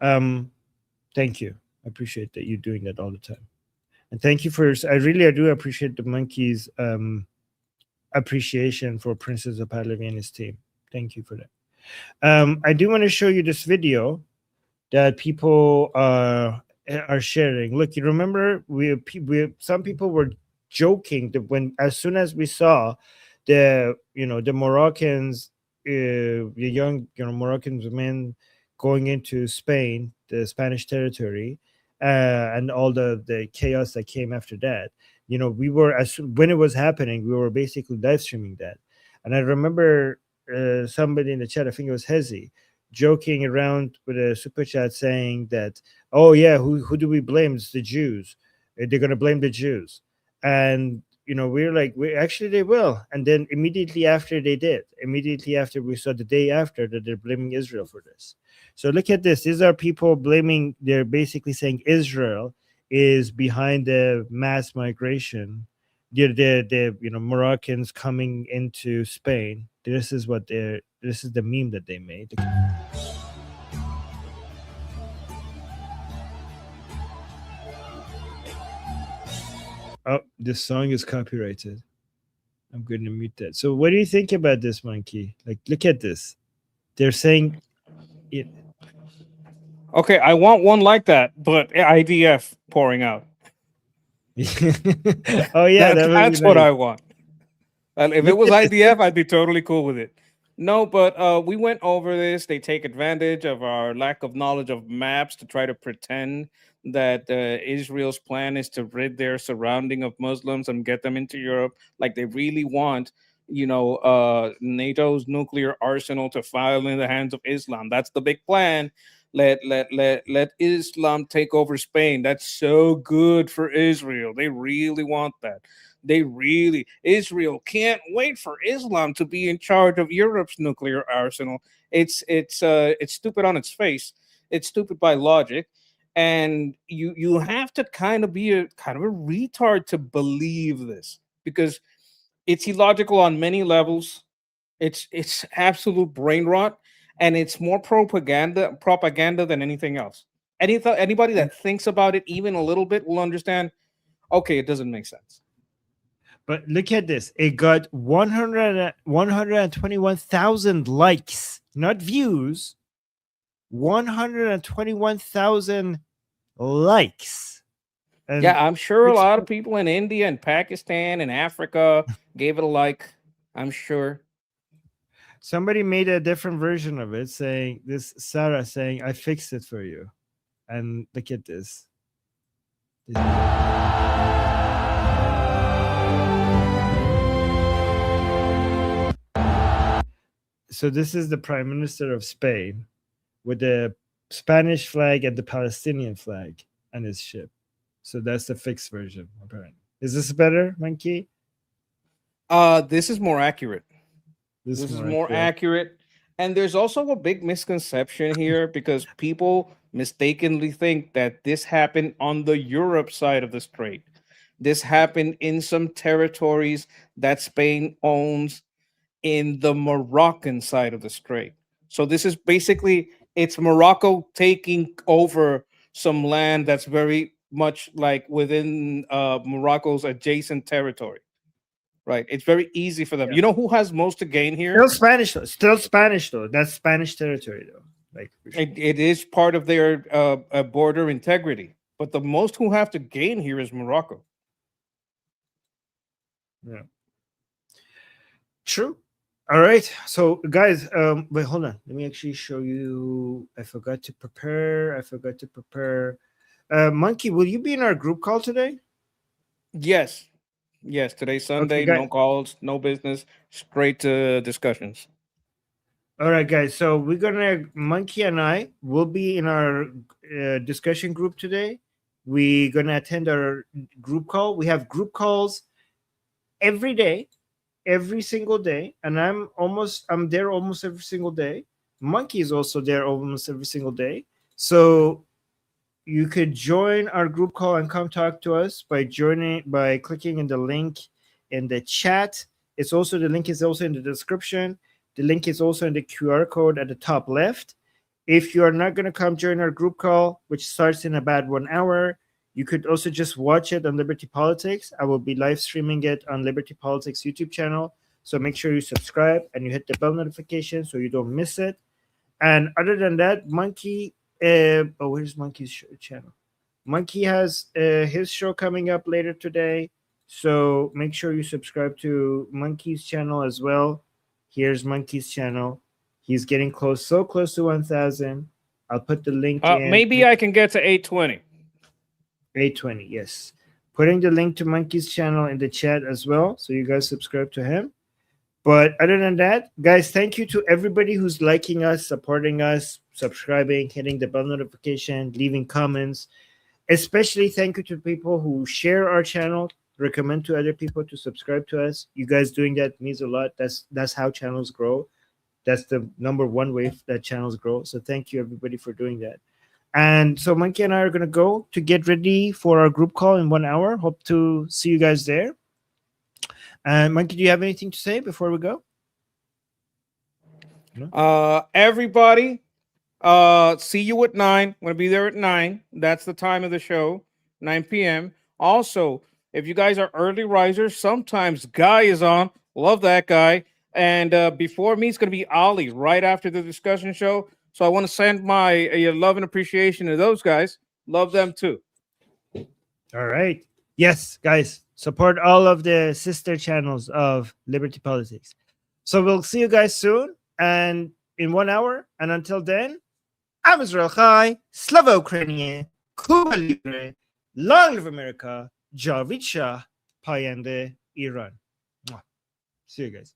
Thank you. I appreciate that you're doing that all the time. And thank you for, I do appreciate the Monkey's appreciation for Princess Pahlavi and his team. Thank you for that. I do want to show you this video that people are sharing. Look, you remember some people were joking that as soon as we saw the Moroccans, the young Moroccan men going into Spain, the Spanish territory, and all the chaos that came after that, we were, when it was happening, we were basically live streaming that. And I remember somebody in the chat, I think it was Hezi, joking around with a super chat saying that, oh yeah, who do we blame? It's the Jews. They're going to blame the Jews. And we're like, they will. And then immediately after they did, immediately after we saw the day after that they're blaming Israel for this. So look at this. These are people blaming, they're basically saying Israel is behind the mass migration. The Moroccans coming into Spain. This is the meme that they made. Oh, this song is copyrighted. I'm going to mute that. So what do you think about this, Monkey? Like, look at this. They're saying it. Okay, I want one like that, but IDF pouring out. Oh yeah, that's what I want. And if it was IDF, I'd be totally cool with it. No, but we went over this. They take advantage of our lack of knowledge of maps to try to pretend that Israel's plan is to rid their surrounding of Muslims and get them into Europe, like they really want, NATO's nuclear arsenal to fall in the hands of Islam. That's the big plan. Let Islam take over Spain. That's so good for Israel. They really want that. Israel can't wait for Islam to be in charge of Europe's nuclear arsenal. It's stupid on its face. It's stupid by logic, and you have to kind of be a retard to believe this, because it's illogical on many levels. It's absolute brain rot, and it's more propaganda than anything else. Anybody that thinks about it even a little bit will understand. Okay, it doesn't make sense. But look at this. It got 121,000 likes, not views. 121,000 likes. And yeah, I'm sure a lot of people in India and Pakistan and Africa gave it a like. I'm sure. Somebody made a different version of it, saying this, Sarah saying, I fixed it for you. And look at this. So this is the Prime Minister of Spain with the Spanish flag and the Palestinian flag on his ship. So that's the fixed version, apparently. Is this better, Monkey? This is more accurate. This is more accurate. And there's also a big misconception here, because people mistakenly think that this happened on the Europe side of the strait. This happened in some territories that Spain owns in the Moroccan side of the strait. So this is basically, it's Morocco taking over some land that's very much like within Morocco's adjacent territory. Right. It's very easy for them. Yeah. You know who has most to gain here? Still Spanish though. Still Spanish though. That's Spanish territory though. Like sure. It is part of their border integrity. But the most who have to gain here is Morocco. Yeah. True. All right. So guys, wait, hold on. Let me actually show you. I forgot to prepare. Monkey, will you be in our group call today? Yes. Yes, today's Sunday, okay, no calls, no business, straight to discussions. All right, guys. So we're gonna, Monkey and I will be in our discussion group today. We're gonna attend our group call. We have group calls every day, every single day, and I'm there almost every single day. Monkey is also there almost every single day. So you could join our group call and come talk to us by clicking in the link in the chat. The link is also in the description. The link is also in the QR code at the top left. If you are not going to come join our group call, which starts in about 1 hour, you could also just watch it on Liberty Politics. I will be live streaming it on Liberty Politics YouTube channel. So make sure you subscribe and you hit the bell notification so you don't miss it. And other than that, Monkey, where's Monkey's channel? Monkey has his show coming up later today. So make sure you subscribe to Monkey's channel as well. Here's Monkey's channel. He's getting so close to 1,000. I'll put the link in. Maybe I can get to 820. 820, yes. Putting the link to Monkey's channel in the chat as well. So you guys subscribe to him. But other than that, guys, thank you to everybody who's liking us, supporting us, subscribing, hitting the bell notification, leaving comments. Especially thank you to people who share our channel, recommend to other people to subscribe to us. You guys doing that means a lot. That's how channels grow. That's the number one way that channels grow. So thank you, everybody, for doing that. And so Monkey and I are going to go to get ready for our group call in 1 hour. Hope to see you guys there. And Monkey, do you have anything to say before we go? No? Everybody, see you at 9. I'm going to be there at 9. That's the time of the show, 9 p.m. Also, if you guys are early risers, sometimes Guy is on. Love that guy. And before me, it's going to be Ali right after the discussion show. So I want to send my love and appreciation to those guys. Love them too. All right. Yes, guys, support all of the sister channels of Liberty Politics. So we'll see you guys soon. and in 1 hour. And until then, I'm Israel Chai, Slava Ukrainian, Cuba Libre, long live America, Javid Shah, Payende Iran. Mwah. See you guys.